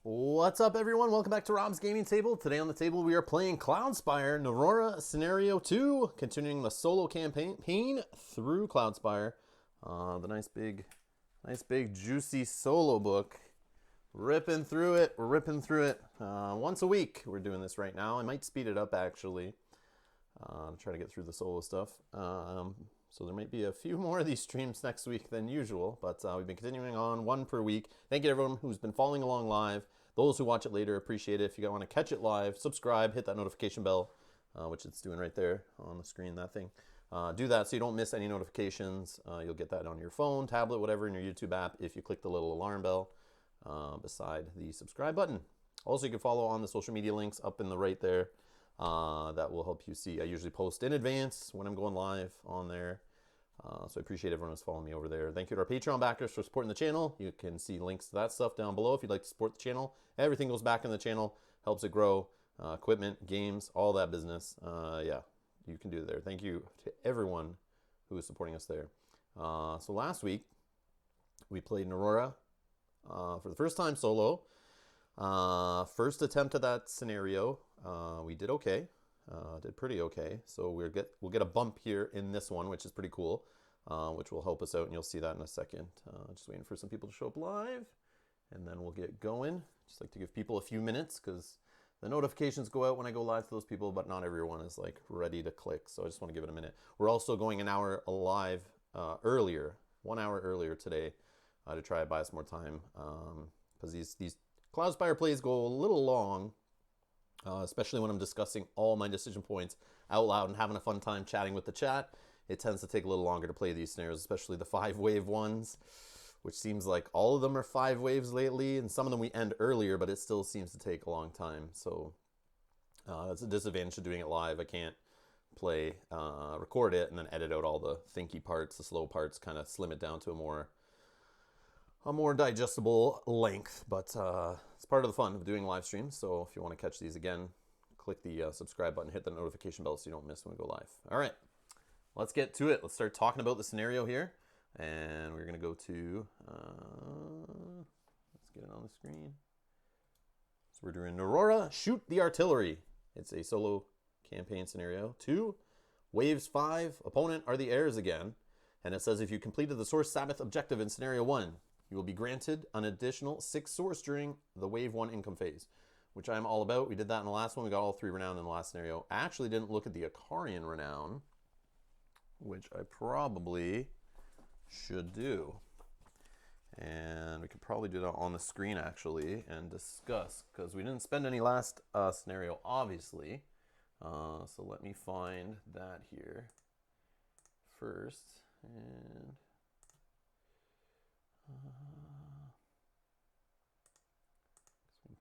What's up, everyone? Welcome back to Rob's Gaming Table. Today on the table we are playing Cloudspire Narora Scenario 2, continuing the solo campaign through Cloudspire. The nice big juicy solo book. Ripping through it. We're ripping through it once a week. We're doing this right now. I might speed it up actually. Try to get through the solo stuff. So there might be a few more of these streams next week than usual, but we've been continuing on one per week. Thank you to everyone who's been following along live. Those who watch it later, appreciate it. If you want to catch it live, subscribe, hit that notification bell, which it's doing right there on the screen, that thing. Do that so you don't miss any notifications. You'll get that on your phone, tablet, whatever, in your YouTube app if you click the little alarm bell beside the subscribe button. Also, you can follow on the social media links up in the right there. That will help you see. I usually post in advance when I'm going live on there. So I appreciate everyone who's following me over there. Thank you to our Patreon backers for supporting the channel. You can see links to that stuff down below if you'd like to support the channel. Everything goes back in the channel, helps it grow. Equipment, games, all that business. Yeah, you can do it there. Thank you to everyone who is supporting us there. So last week, we played Narora for the first time solo. First attempt at that scenario. We did okay. Did pretty okay. So we'll get a bump here in this one, which is pretty cool, which will help us out, and you'll see that in a second. Just waiting for some people to show up live, and then we'll get going. Just like to give people a few minutes because the notifications go out when I go live to those people, but not everyone is like ready to click. So I just want to give it a minute. We're also going an hour live earlier, 1 hour earlier today, to try to buy us more time because these Cloudspire plays go a little long. Especially when I'm discussing all my decision points out loud and having a fun time chatting with the chat. It tends to take a little longer to play these scenarios, especially the 5-wave ones, which seems like all of them are 5 waves lately, and some of them we end earlier, but it still seems to take a long time. So that's a disadvantage of doing it live. I can't record it, and then edit out all the thinky parts, the slow parts, kind of slim it down to a more digestible length, but it's part of the fun of doing live streams. So if you want to catch these again, click the subscribe button, hit the notification bell so you don't miss when we go live. All right, let's get to it. Let's start talking about the scenario here, and we're gonna go to let's get it on the screen. So we're doing Narora, Shoot the Artillery. It's a solo campaign scenario. 2, waves 5, opponent are the heirs again, and it says if you completed the Source Sabbath objective in scenario 1, you will be granted an additional 6 source during the wave 1 income phase, which I'm all about. We did that in the last one. We got all 3 renown in the last scenario. I actually didn't look at the Akarian renown, which I probably should do. And we could probably do that on the screen actually and discuss, because we didn't spend any last scenario, obviously. So let me find that here first. And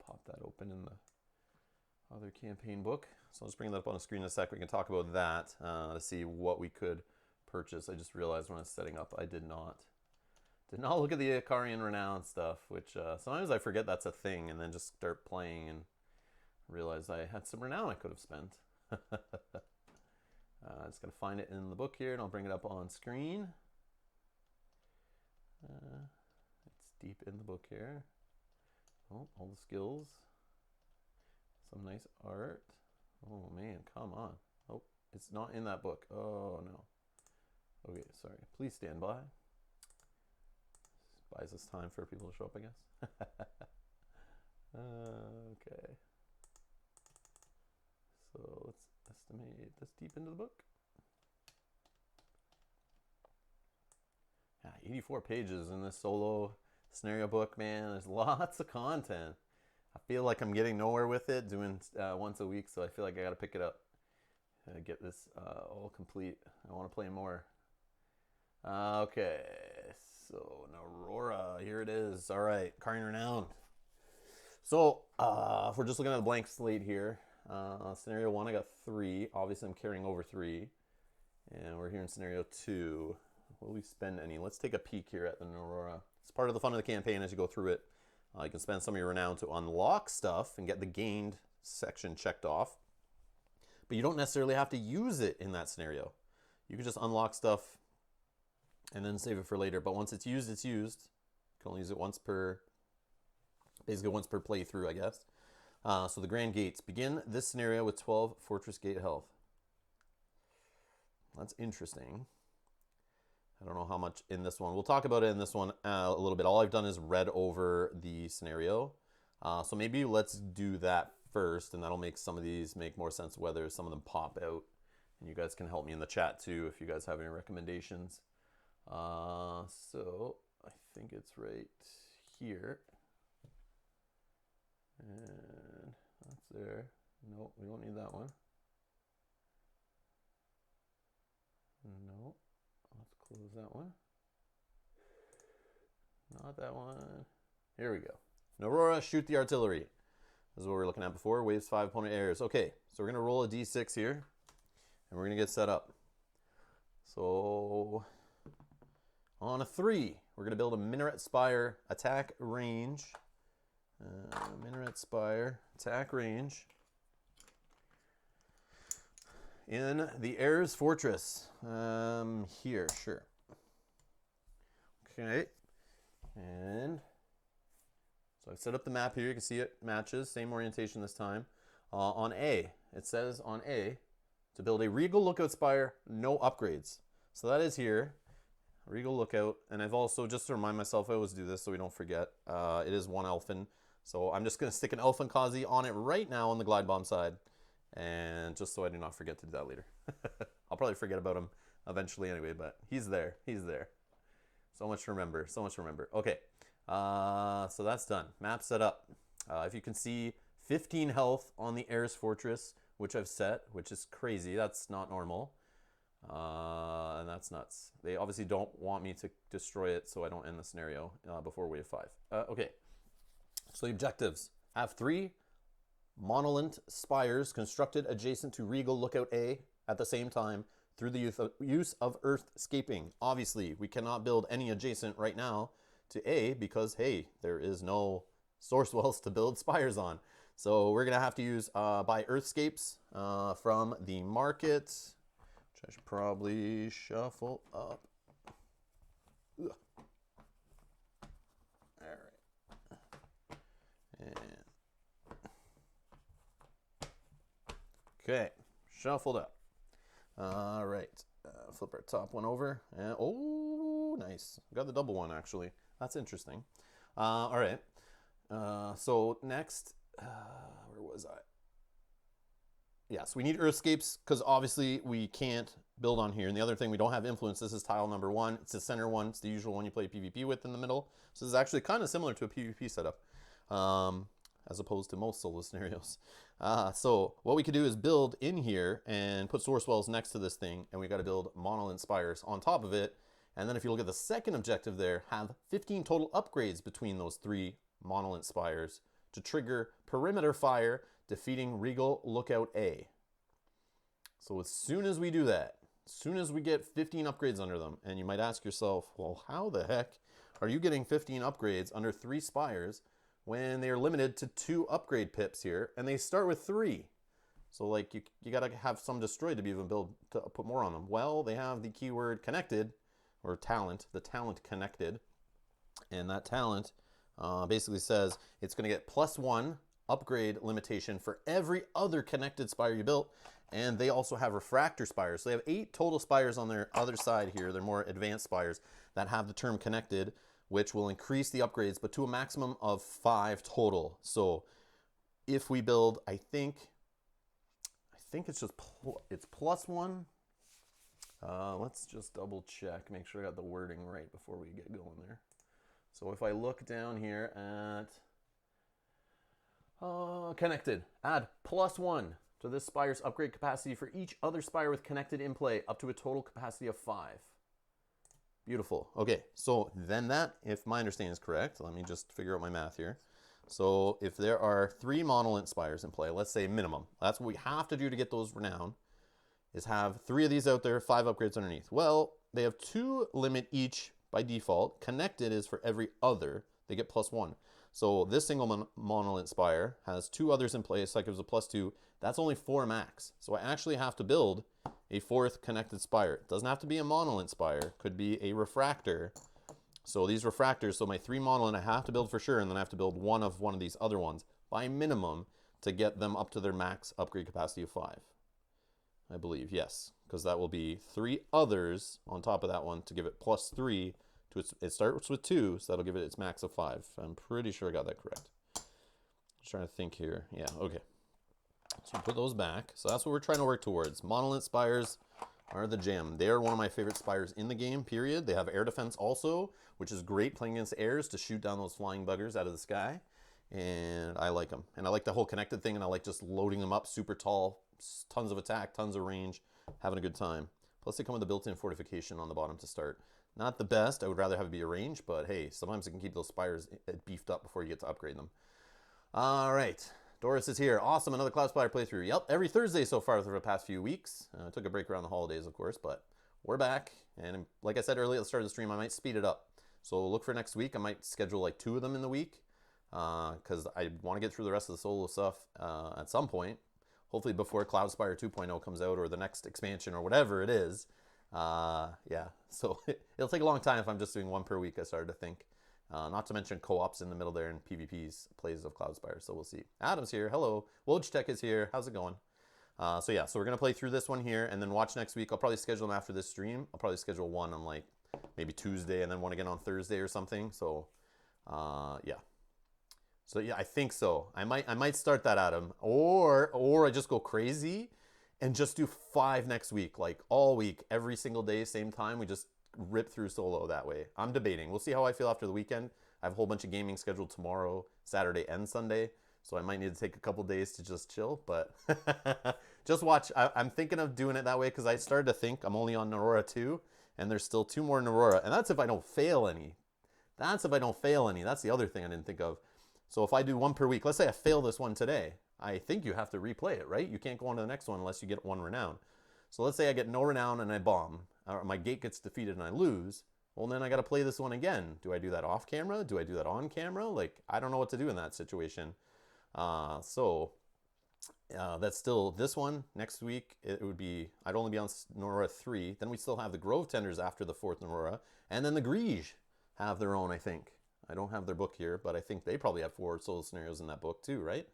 pop that open in the other campaign book. So I'll just bring that up on the screen in a sec. We can talk about that to see what we could purchase. I just realized when I was setting up, I did not look at the Akarian renown stuff, which sometimes I forget that's a thing, and then just start playing and realize I had some renown I could have spent. Just gotta find it in the book here, and I'll bring it up on screen. It's deep in the book here. Oh, all the skills. Some nice art. Oh man, come on. Oh, it's not in that book. Oh no. Okay, sorry. Please stand by. This buys us time for people to show up, I guess. Okay. So let's estimate this deep into the book. Yeah, 84 pages in this solo scenario book, man. There's lots of content. I feel like I'm getting nowhere with it, doing once a week, so I feel like I gotta pick it up, get this all complete. I want to play more. Okay, so Narora, here it is. All right, Akarian renown. So if we're just looking at a blank slate here, scenario 1 I got 3. Obviously I'm carrying over 3, and we're here in scenario 2. Will we spend any? Let's take a peek here at the Narora. It's part of the fun of the campaign as you go through it. You can spend some of your renown to unlock stuff and get the gained section checked off. But you don't necessarily have to use it in that scenario. You can just unlock stuff and then save it for later. But once it's used, it's used. You can only use it once per Basically once per playthrough, I guess. So the Grand Gates. Begin this scenario with 12 Fortress Gate health. That's interesting. I don't know how much in this one. We'll talk about it in this one a little bit. All I've done is read over the scenario. So maybe let's do that first, and that'll make some of these make more sense whether some of them pop out. And you guys can help me in the chat too if you guys have any recommendations. So I think it's right here. And that's there. Nope, we don't need that one. Nope. Let's close that one. Not that one. Here we go. Narora, shoot the artillery. This is what we were looking at before. Waves 5 opponent airs. Okay, so we're going to roll a d6 here. And we're going to get set up. So on a 3, we're going to build a Minaret Spire attack range. Minaret Spire attack range. In the Heirs Fortress. Here, sure. Okay. And so I've set up the map here. You can see it matches. Same orientation this time. On A, it says on A, to build a Regal Lookout Spire, no upgrades. So that is here. Regal Lookout. And I've also, just to remind myself, I always do this so we don't forget, it is 1 Elfin. So I'm just going to stick an Elfin Kazi on it right now on the Glide Bomb side. And just so I do not forget to do that later. I'll probably forget about him eventually anyway, but he's there. He's there. So much to remember. So much to remember. Okay. So that's done. Map set up. If you can see, 15 health on the Heirs Fortress, which I've set, which is crazy. That's not normal. And that's nuts. They obviously don't want me to destroy it, so I don't end the scenario before wave 5. Okay. So the objectives. Have 3 monolith spires constructed adjacent to Regal Lookout A at the same time through the use of earthscaping. Obviously, we cannot build any adjacent right now to A because, hey, there is no source wells to build spires on. So we're going to have to use buy earthscapes from the market, which I should probably shuffle up. Ugh. All right. And okay, shuffled up. All right, flip our top one over. And, oh, nice. Got the double one, actually. That's interesting. All right. So next, where was I? Yes, we need earthscapes because obviously we can't build on here. And the other thing, we don't have influence. This is tile number 1. It's the center one. It's the usual one you play PvP with in the middle. So this is actually kind of similar to a PvP setup. As opposed to most solo scenarios. So what we could do is build in here and put source wells next to this thing, and we got to build monolith spires on top of it. And then if you look at the second objective there, have 15 total upgrades between those 3 monolith spires to trigger perimeter fire, defeating Regal Lookout A. So as soon as we do that, as soon as we get 15 upgrades under them, and you might ask yourself, well, how the heck are you getting 15 upgrades under 3 spires when they are limited to 2 upgrade pips here, and they start with 3. So like you got to have some destroyed to be even build to put more on them. Well, they have the keyword connected, or talent, the talent connected, and that talent basically says it's going to get +1 upgrade limitation for every other connected spire you built, and they also have refractor spires. So they have 8 total spires on their other side here. They're more advanced spires that have the term connected, which will increase the upgrades, but to a maximum of 5 total. So if we build, I think it's just, it's +1. Let's just double check, make sure I got the wording right before we get going there. So if I look down here at connected, add +1 to this spire's upgrade capacity for each other spire with connected in play, up to a total capacity of 5. Beautiful. Okay, so then that, if my understanding is correct, let me just figure out my math here. So if there are 3 monolith spires in play, let's say minimum, that's what we have to do to get those renown, is have 3 of these out there, 5 upgrades underneath. Well, they have 2 limit each by default. Connected is for every other. They get +1. So this single monolith spire has 2 others in place, like it was a +2. That's only 4 max. So I actually have to build a 4th connected spire. It doesn't have to be a monolith spire. It could be a refractor So these refractors, so my 3 modeling I have to build for sure, and then I have to build one of these other ones by minimum to get them up to their max upgrade capacity of 5. I believe, yes, because that will be 3 others on top of that one to give it plus 3 to its, it starts with 2, so that'll give it its max of 5. I'm pretty sure I got that correct. Just trying to think here. Yeah, okay. So put those back. So that's what we're trying to work towards. Monolith Spires are the jam. They are one of my favorite Spires in the game, period. They have air defense also, which is great playing against airs to shoot down those flying buggers out of the sky. And I like them. And I like the whole connected thing, and I like just loading them up super tall, tons of attack, tons of range, having a good time. Plus they come with a built-in fortification on the bottom to start. Not the best. I would rather have it be a range, but hey, sometimes it can keep those Spires beefed up before you get to upgrade them. All right. Doris is here. Awesome. Another Cloudspire playthrough. Yep. Every Thursday so far for the past few weeks. I took a break around the holidays, of course, but we're back. And like I said earlier at the start of the stream, I might speed it up. So look for next week. I might schedule like 2 of them in the week because I want to get through the rest of the solo stuff at some point. Hopefully before Cloudspire 2.0 comes out or the next expansion or whatever it is. Yeah. So it'll take a long time if I'm just doing 1 per week, I started to think. Not to mention co-ops in the middle there and PvP's plays of Cloudspire, so we'll see. Adam's here. Hello. Wojtek is here. How's it going? So yeah, so we're going to play through this one here and then watch next week. I'll probably schedule them after this stream. I'll probably schedule one on like maybe Tuesday and then one again on Thursday or something. So yeah. So yeah, I think so. I might start that, Adam. Or I just go crazy and just do 5 next week, like all week, every single day, same time. We just rip through solo that way. I'm debating. We'll see how I feel after the weekend. I have a whole bunch of gaming scheduled tomorrow, Saturday, and Sunday, so I might need to take a couple days to just chill, but just watch. I'm thinking of doing it that way because I started to think I'm only on Narora 2, and there's still 2 more Narora, and that's if I don't fail any. That's if I don't fail any. That's the other thing I didn't think of. So if I do 1 per week, let's say I fail this one today, I think you have to replay it, right? You can't go on to the next one unless you get 1 renown. So let's say I get no renown and I bomb, or my gate gets defeated and I lose. Well, then I got to play this one again. Do I do that off camera? Do I do that on camera? Like, I don't know what to do in that situation. So that's still this one. Next week, it would be, I'd only be on Narora 3. Then we still have the Grove Tenders after the 4th Narora. And then the Grige have their own, I think. I don't have their book here, but I think they probably have 4 solo scenarios in that book too, right?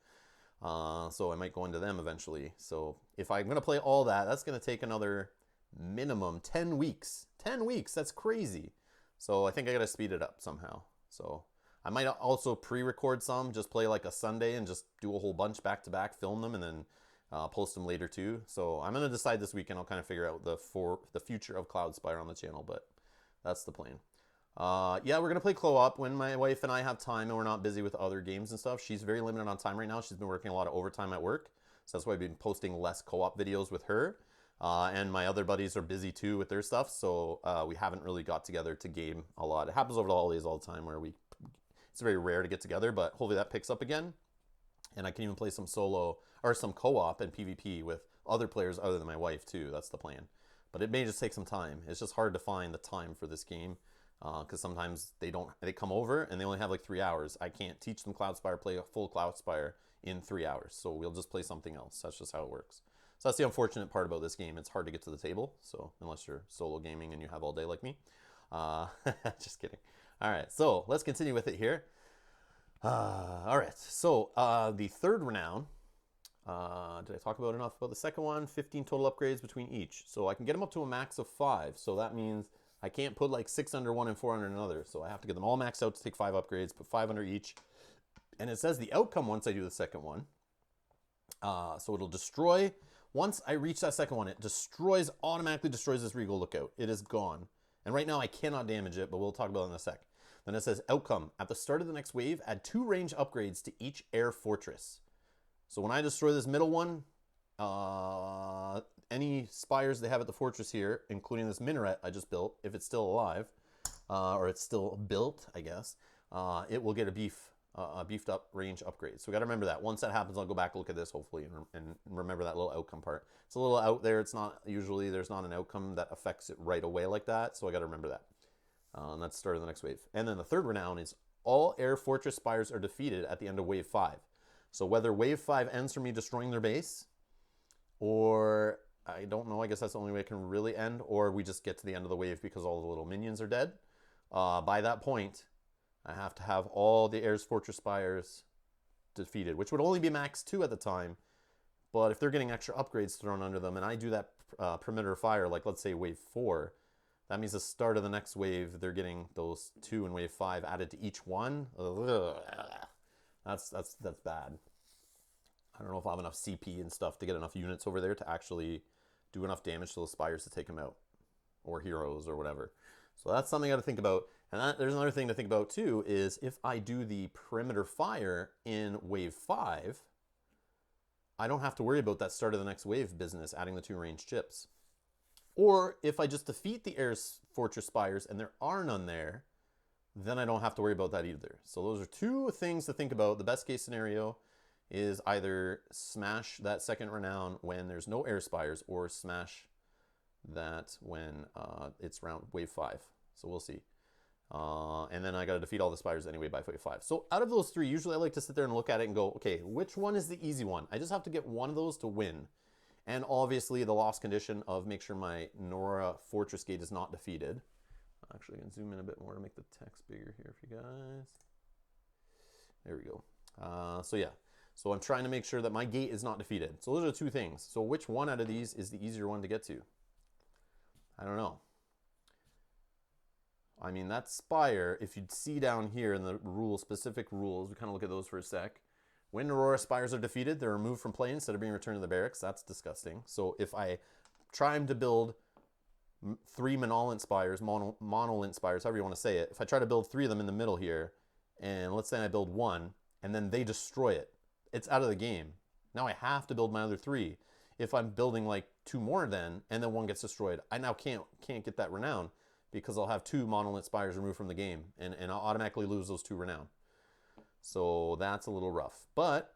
So I might go into them eventually. So if I'm going to play all that, that's going to take another minimum 10 weeks. 10 weeks, that's crazy. So I think I got to speed it up somehow. So I might also pre-record some, just play like a Sunday and just do a whole bunch back to back, film them, and then post them later too. So I'm going to decide this weekend. I'll kind of figure out the future of Cloudspire on the channel, but that's the plan. Yeah, we're going to play co-op when my wife and I have time and we're not busy with other games and stuff. She's very limited on time right now. She's been working a lot of overtime at work. So that's why I've been posting less co-op videos with her. And my other buddies are busy too with their stuff. So we haven't really got together to game a lot. It happens over the holidays all the time where it's very rare to get together, but hopefully that picks up again. And I can even play some solo or some co-op and PvP with other players other than my wife too. That's the plan. But it may just take some time. It's just hard to find the time for this game. Because sometimes they come over and they only have like 3 hours. I can't teach them Cloudspire, play a full Cloudspire in 3 hours. So we'll just play something else. That's just how it works. So that's the unfortunate part about this game. It's hard to get to the table. So unless you're solo gaming and you have all day like me. Just kidding. All right, so let's continue with it here. All right, so the 3rd renown. Did I talk about enough about the second one? 15 total upgrades between each. So I can get them up to a max of 5. So that means I can't put like 6 under one and 4 under another. So I have to get them all maxed out to take 5 upgrades, put 5 under each. And it says the outcome once I do the second one. So it'll destroy, once I reach that second one, it automatically destroys this Regal Lookout. It is gone. And right now I cannot damage it, but we'll talk about it in a sec. Then it says outcome. At the start of the next wave, add 2 range upgrades to each air fortress. So when I destroy this middle one, any spires they have at the fortress here, including this minaret I just built, if it's still alive, or it's still built, I guess, it will get a beefed up range upgrade. So we got to remember that. Once that happens, I'll go back and look at this hopefully and remember that little outcome part. It's a little out there. It's not usually, there's not an outcome that affects it right away like that. So I got to remember that. And that's the start of the next wave. And then the 3rd renown is all air fortress spires are defeated at the end of wave 5. So whether wave 5 ends from me destroying their base, or I don't know, I guess that's the only way it can really end, or we just get to the end of the wave because all the little minions are dead. by that point, I have to have all the Heirs Fortress Spires defeated, which would only be max 2 at the time. But if they're getting extra upgrades thrown under them, and I do that perimeter fire, like let's say wave 4, that means the start of the next wave, they're getting those 2 in wave 5 added to each one. Ugh. That's bad. I don't know if I have enough CP and stuff to get enough units over there to actually do enough damage to those spires to take them out, or heroes or whatever. So that's something I got to think about. And there's another thing to think about too, is if I do the perimeter fire in wave 5, I don't have to worry about that start of the next wave business, adding the 2 ranged chips. Or if I just defeat the Heirs Fortress Spires and there are none there, then I don't have to worry about that either. So those are 2 things to think about. The best case scenario is either smash that second renown when there's no Air Spires, or smash that when it's round wave 5. So we'll see. And then I got to defeat all the spires anyway by wave 5. So out of those 3, usually I like to sit there and look at it and go, okay, which one is the easy one? I just have to get one of those to win. And obviously the lost condition of make sure my Narora Fortress Gate is not defeated. Actually, I can zoom in a bit more to make the text bigger here for you guys. There we go. So yeah. So I'm trying to make sure that my gate is not defeated. So those are 2 things. So which one out of these is the easier one to get to? I don't know. I mean, that spire, if you'd see down here in the specific rules, we kind of look at those for a sec. When Narora spires are defeated, they're removed from play instead of being returned to the barracks. That's disgusting. So if I try to build 3 monolith spires, monolith spires, however you want to say it, if I try to build 3 of them in the middle here, and let's say I build 1, and then they destroy it, it's out of the game. Now I have to build my other 3. If I'm building like 2 more then, and then 1 gets destroyed, I now can't get that renown, because I'll have 2 monolith spires removed from the game, and I'll automatically lose those 2 renown. So that's a little rough. But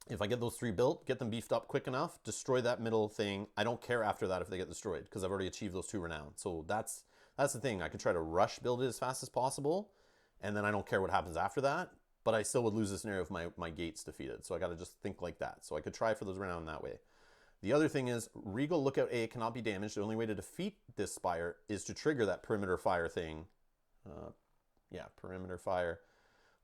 if I get those 3 built, get them beefed up quick enough, destroy that middle thing, I don't care after that if they get destroyed, because I've already achieved those 2 renown. So that's the thing. I can try to rush build it as fast as possible, and then I don't care what happens after that, but I still would lose the scenario if my gate's defeated. So I got to just think like that. So I could try for those renown that way. The other thing is, Regal Lookout A cannot be damaged. The only way to defeat this spire is to trigger that perimeter fire thing. Perimeter fire.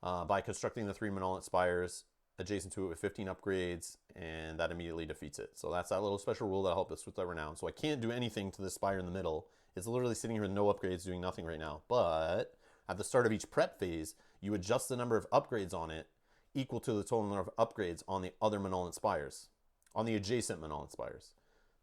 By constructing the 3 monolith spires adjacent to it with 15 upgrades, and that immediately defeats it. So that's that little special rule that'll help us with that renown. So I can't do anything to this spire in the middle. It's literally sitting here with no upgrades, doing nothing right now. But at the start of each prep phase, you adjust the number of upgrades on it equal to the total number of upgrades on the other monolith spires, on the adjacent monolith spires.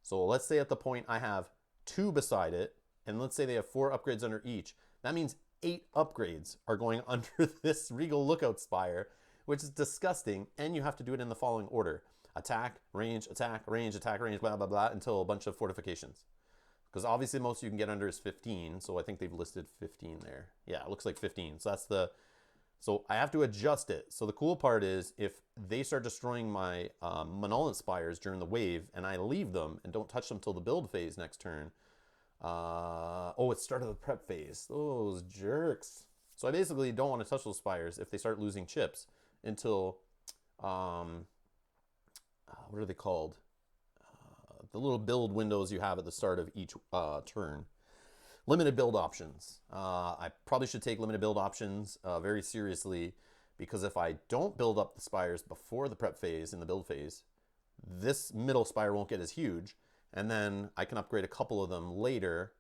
So let's say at the point I have 2 beside it, and let's say they have 4 upgrades under each. That means 8 upgrades are going under this Regal Lookout spire, which is disgusting, and you have to do it in the following order. Attack, range, attack, range, blah, blah, blah, until a bunch of fortifications. Because obviously most you can get under is 15, so I think they've listed 15 there. Yeah, it looks like 15. So so I have to adjust it. So the cool part is if they start destroying my monolith spires during the wave, and I leave them and don't touch them till the build phase next turn, it's start of the prep phase. Those jerks. So I basically don't want to touch those spires if they start losing chips until, what are they called? The little build windows you have at the start of each turn. Limited build options. I probably should take limited build options very seriously, because if I don't build up the spires before the prep phase in the build phase, this middle spire won't get as huge, and then I can upgrade a couple of them later.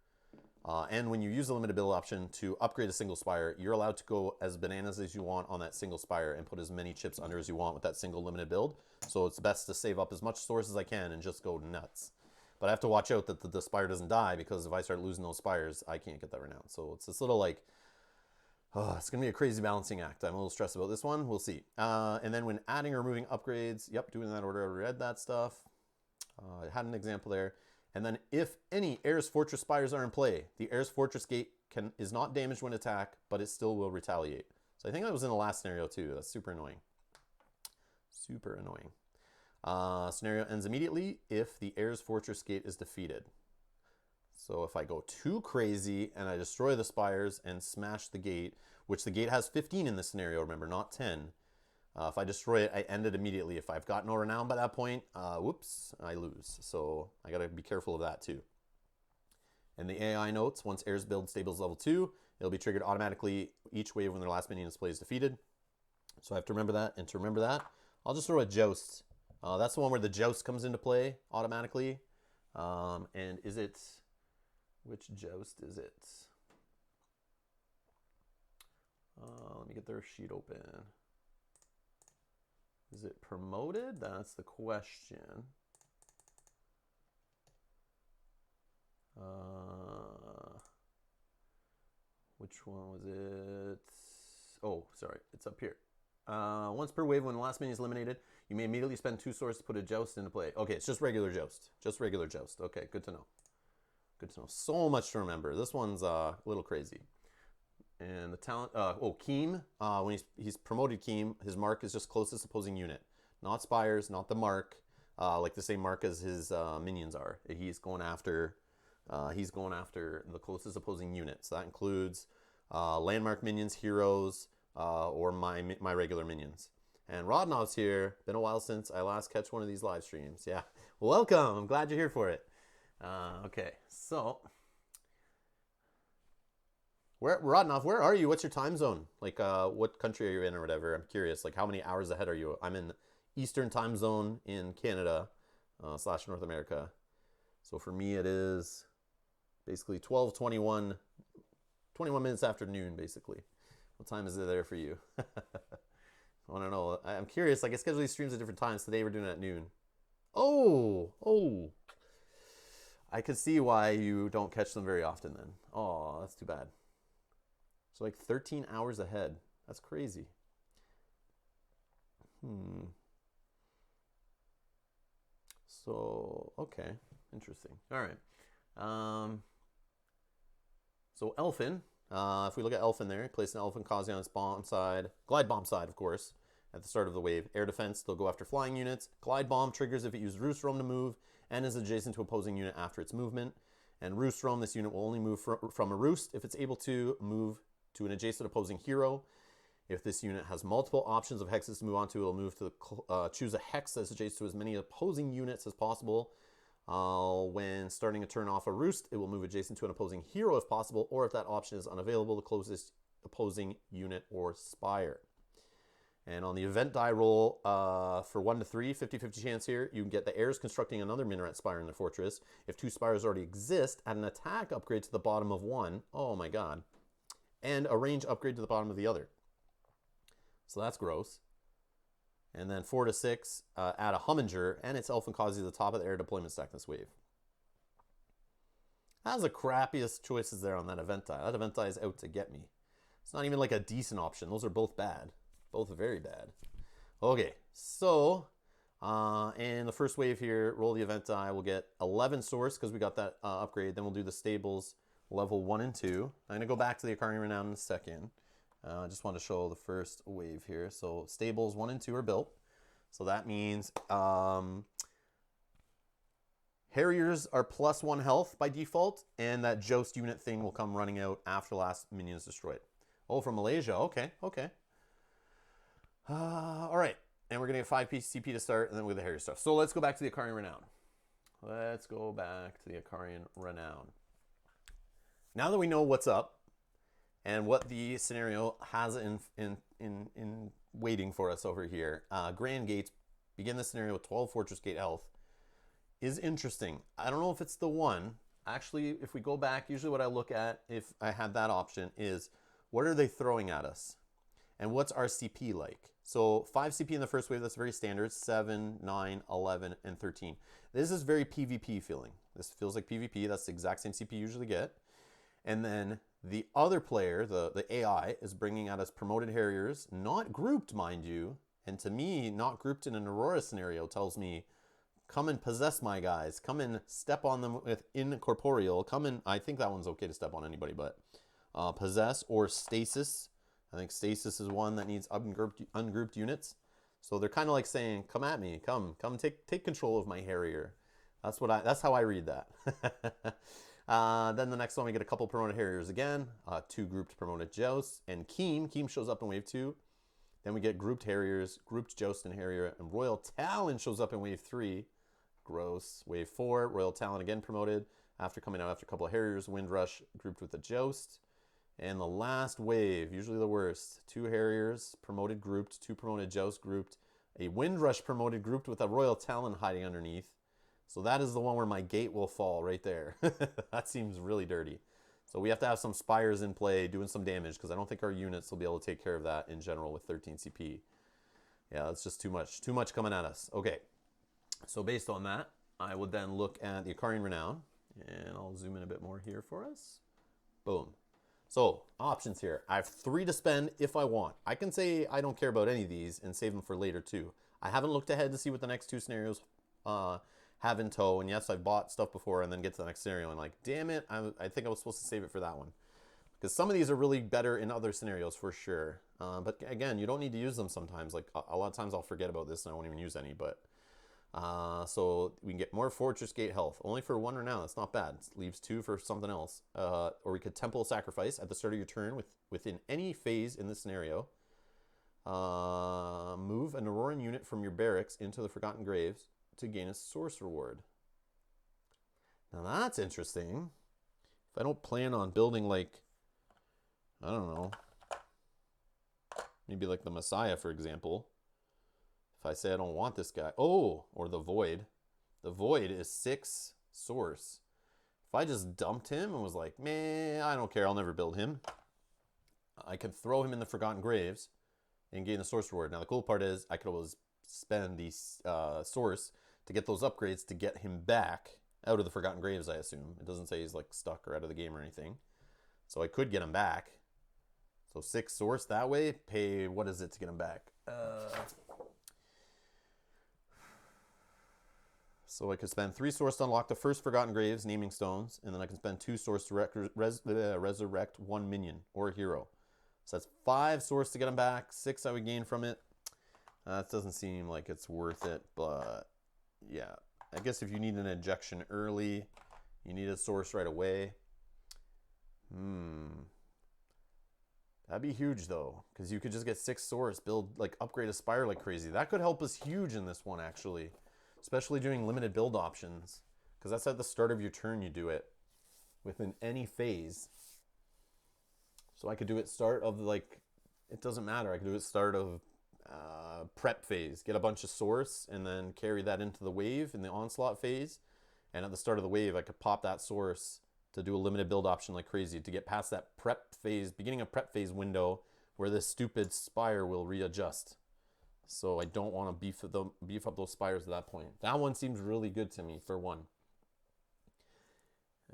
And when you use the limited build option to upgrade a single spire, you're allowed to go as bananas as you want on that single spire and put as many chips under as you want with that single limited build. So it's best to save up as much source as I can and just go nuts. But I have to watch out that the spire doesn't die, because if I start losing those spires, I can't get that renown. So it's this little like, it's going to be a crazy balancing act. I'm a little stressed about this one. We'll see. And then when adding or removing upgrades, yep, doing that order. I read that stuff. I had an example there. And then if any Heirs Fortress spires are in play, the Heirs Fortress Gate is not damaged when attacked, but it still will retaliate. So I think that was in the last scenario too. That's super annoying. Super annoying. Scenario ends immediately if the Heirs Fortress Gate is defeated. So if I go too crazy and I destroy the spires and smash the gate, which the gate has 15 in this scenario, remember, not 10. If I destroy it, I end it immediately. If I've got no renown by that point, whoops, I lose. So I got to be careful of that too. And the AI notes, once Heirs build stables level 2, It'll be triggered automatically each wave when their last minion display is defeated. So I have to remember that, and to remember that, I'll just throw a Joust. That's the one where the Joust comes into play automatically. And is it, which Joust is it? Let me get their sheet open. Is it promoted? That's the question. Which one was it? Oh, sorry, it's up here. Once per wave, when the last minion is eliminated, you may immediately spend 2 swords to put a Joust into play. Okay, it's just regular Joust. Just regular Joust. Okay, good to know. Good to know. So much to remember. This one's a little crazy. And the talent, Keem, when he's promoted Keem, his mark is just closest opposing unit. Not Spires, not the mark, like the same mark as his minions are. He's going after the closest opposing unit. So that includes landmark minions, heroes, or my regular minions. And Rodnov's here. Been a while since I last catch one of these live streams. Yeah, welcome. I'm glad you're here for it. Okay, so Rodnov, where are you? What's your time zone? Like, what country are you in or whatever? I'm curious. Like, how many hours ahead are you? I'm in Eastern time zone in Canada / North America. So for me, it is basically 12:21, 21 minutes after noon, basically. What time is it there for you? I don't know. I'm curious. Like, I schedule these streams at different times. Today we're doing it at noon. Oh. I could see why you don't catch them very often then. Oh, that's too bad. So like 13 hours ahead. That's crazy. So, okay. Interesting. All right. So Elfin. If we look at Elfin there, place an Elfin Kazi on its bomb side. Glide bomb side, of course, at the start of the wave. Air defense, they'll go after flying units. Glide bomb triggers if it uses Roost Roam to move and is adjacent to opposing unit after its movement. And Roost Roam, this unit will only move from a Roost if it's able to move to an adjacent opposing hero. If this unit has multiple options of hexes to move onto, it'll move to choose a hex that's adjacent to as many opposing units as possible. When starting a turn off a Roost, it will move adjacent to an opposing hero if possible, or if that option is unavailable, the closest opposing unit or spire. And on the event die roll for 1 to 3, 50-50 chance here, you can get the heirs constructing another minaret spire in their fortress. If 2 spires already exist, add an attack upgrade to the bottom of one. Oh my god. And a range upgrade to the bottom of the other. So that's gross. And then 4 to 6, add a Humminger and its Elfin Kazi to the top of the air deployment stack this wave. That's the crappiest choices there on that event die. That event die is out to get me. It's not even like a decent option. Those are both bad. Both very bad. Okay, so in the first wave here, roll the event die. We'll get 11 source because we got that upgrade. Then we'll do the stables level 1 and 2. I'm going to go back to the Akari Renown in a second. I just want to show the first wave here. So stables 1 and 2 are built. So that means Harriers are +1 health by default, and that Joust unit thing will come running out after last minion is destroyed. Oh, from Malaysia. Okay. All right, and we're gonna get 5 CP to start, and then with the Harrier stuff. So let's go back to the Akarian Renown. Now that we know what's up and what the scenario has in waiting for us over here, Grand Gates, begin the scenario with 12 Fortress Gate health, is interesting. I don't know if it's the one. Actually, if we go back, usually what I look at if I had that option is what are they throwing at us? And what's our CP like? So 5 CP in the first wave, that's very standard. 7, 9, 11, and 13. This is very PvP feeling. This feels like PvP. That's the exact same CP you usually get. And then the other player, the AI, is bringing at us promoted Harriers, not grouped, mind you. And to me, not grouped in an Aurora scenario tells me, come and possess my guys. Come and step on them with incorporeal. Come and, I think that one's okay to step on anybody, but possess or stasis. I think stasis is one that needs ungrouped units. So they're kind of like saying, come at me, come take control of my Harrier. That's how I read that. Then the next one, we get a couple promoted Harriers again, 2 grouped promoted Jousts, and Keem. Keem shows up in wave 2. Then we get grouped Harriers, grouped Joust and Harrier, and Royal Talon shows up in wave 3. Gross. Wave 4, Royal Talon again promoted after coming out after a couple of Harriers, Windrush grouped with the Joust. And the last wave, usually the worst. 2 Harriers promoted grouped, 2 promoted Joust grouped, a Windrush promoted grouped with a Royal Talon hiding underneath. So that is the one where my gate will fall right there. That seems really dirty. So we have to have some Spires in play doing some damage because I don't think our units will be able to take care of that in general with 13 CP. Yeah, that's just too much. Too much coming at us. Okay. So based on that, I would then look at the Icarian Renown. And I'll zoom in a bit more here for us. Boom. So, options here. I have 3 to spend if I want. I can say I don't care about any of these and save them for later too. I haven't looked ahead to see what the next 2 scenarios have in tow. And yes, I've bought stuff before and then get to the next scenario and like, damn it, I think I was supposed to save it for that one. Because some of these are really better in other scenarios for sure. But again, you don't need to use them sometimes. Like a lot of times I'll forget about this and I won't even use any. But so we can get more Fortress Gate health. Only for 1 renown. That's not bad. It leaves 2 for something else. Or we could Temple of Sacrifice at the start of your turn within any phase in this scenario. Move a Naroran unit from your barracks into the Forgotten Graves to gain a source reward. Now that's interesting. If I don't plan on building like, I don't know, maybe like the Messiah, for example. If I say I don't want this guy, oh, or the Void. The Void is 6 source. If I just dumped him and was like, man, I don't care, I'll never build him, I could throw him in the Forgotten Graves and gain the source reward. Now the cool part is I could always spend the source to get those upgrades to get him back out of the Forgotten Graves, I assume. It doesn't say he's like stuck or out of the game or anything. So I could get him back. So 6 source that way, pay, what is it to get him back? So I could spend 3 source to unlock the first Forgotten Graves naming stones, and then I can spend 2 source to resurrect 1 minion or hero. So that's 5 source to get him back, 6 I would gain from it. That doesn't seem like it's worth it, but yeah. I guess if you need an injection early, you need a source right away. That'd be huge though, because you could just get 6 source, build, like upgrade a Spire like crazy. That could help us huge in this one actually. Especially doing limited build options, because that's at the start of your turn you do it within any phase. So I could do it start of like, it doesn't matter. I could do it start of prep phase, get a bunch of source and then carry that into the wave in the onslaught phase. And at the start of the wave, I could pop that source to do a limited build option like crazy to get past that prep phase, beginning of prep phase window where this stupid Spire will readjust. So I don't want to beef up those Spires at that point. That one seems really good to me for 1.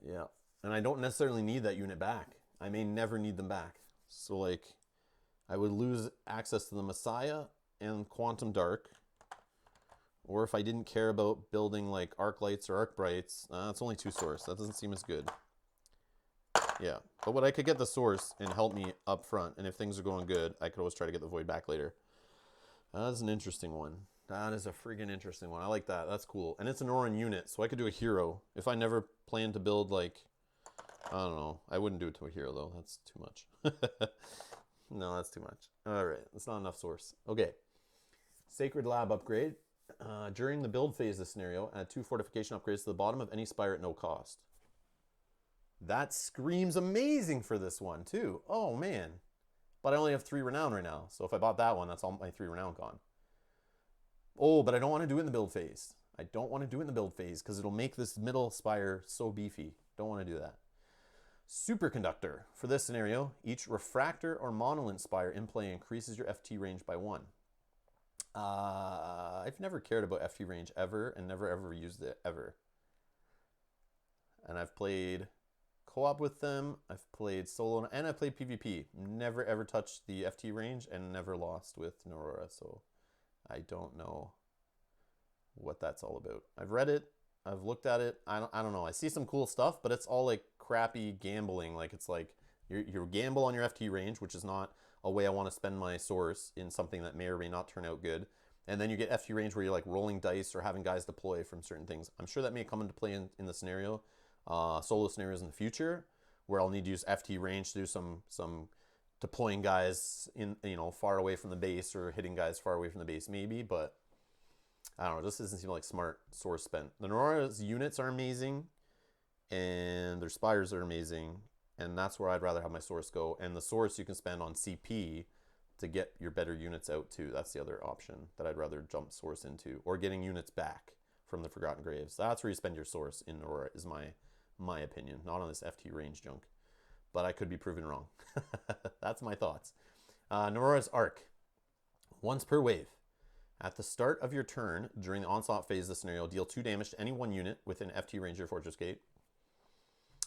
Yeah. And I don't necessarily need that unit back. I may never need them back. So like I would lose access to the Messiah and Quantum Dark. Or if I didn't care about building like Arc Lights or Arc Brights, it's only 2 source. That doesn't seem as good. Yeah. But what I could get the source and help me up front. And if things are going good, I could always try to get the Void back later. That's an interesting one. That is a friggin' interesting one. I like that. That's cool. And it's an Naroran unit, so I could do a hero. If I never planned to build, like, I don't know. I wouldn't do it to a hero, though. That's too much. No, that's too much. All right. That's not enough source. Okay. Sacred Lab upgrade. During the build phase of the scenario, add 2 fortification upgrades to the bottom of any Spire at no cost. That screams amazing for this one, too. Oh, man. But I only have 3 renown right now. So if I bought that one, that's all my 3 renown gone. Oh, but I don't want to do it in the build phase. I don't want to do it in the build phase because it'll make this middle Spire so beefy. Don't want to do that. Superconductor. For this scenario, each Refractor or Monolith Spire in play increases your FT range by 1. I've never cared about FT range ever and never ever used it ever. And I've played co-op with them, I've played solo, and I've played PvP. Never ever touched the FT range and never lost with Narora, so I don't know what that's all about. I've read it, I've looked at it, I don't know. I see some cool stuff, but it's all like crappy gambling. Like it's like you gamble on your FT range, which is not a way I want to spend my source in something that may or may not turn out good. And then you get FT range where you're like rolling dice or having guys deploy from certain things. I'm sure that may come into play in the scenario. Solo scenarios in the future where I'll need to use FT range to do some deploying guys in, far away from the base or hitting guys far away from the base maybe, but I don't know, this doesn't seem like smart source spent. The Narora's units are amazing and their Spires are amazing And that's where I'd rather have my source go. And the source you can spend on CP to get your better units out too. That's the other option that I'd rather jump source into, or getting units back from the Forgotten Graves. That's where you spend your source in Narora, is my opinion, not on this FT range junk. But I could be proven wrong. That's my thoughts. Narora's Arc. Once per wave. At the start of your turn, during the onslaught phase of the scenario, deal 2 damage to any one unit within FT range of your Fortress Gate.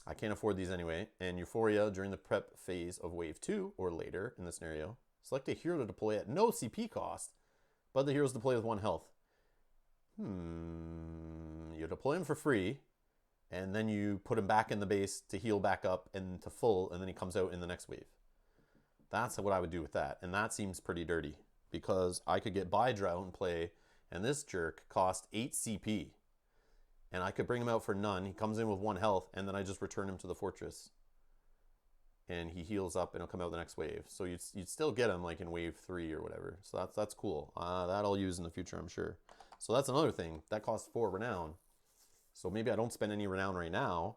I can't afford these anyway. And Euphoria during the prep phase of wave 2 or later in the scenario. Select a hero to deploy at no CP cost, but the hero's deploy with 1 health. You deploy him for free, and then you put him back in the base to heal back up and to full, and then he comes out in the next wave. That's what I would do with that, and that seems pretty dirty, because I could get Bidra out and play, and this jerk cost 8 CP. And I could bring him out for none. He comes in with 1 health, and then I just return him to the fortress. And he heals up, and he'll come out the next wave. So you'd still get him like in wave 3 or whatever. So that's cool. That I'll use in the future, I'm sure. So that's another thing. That costs 4 renown. So maybe I don't spend any renown right now,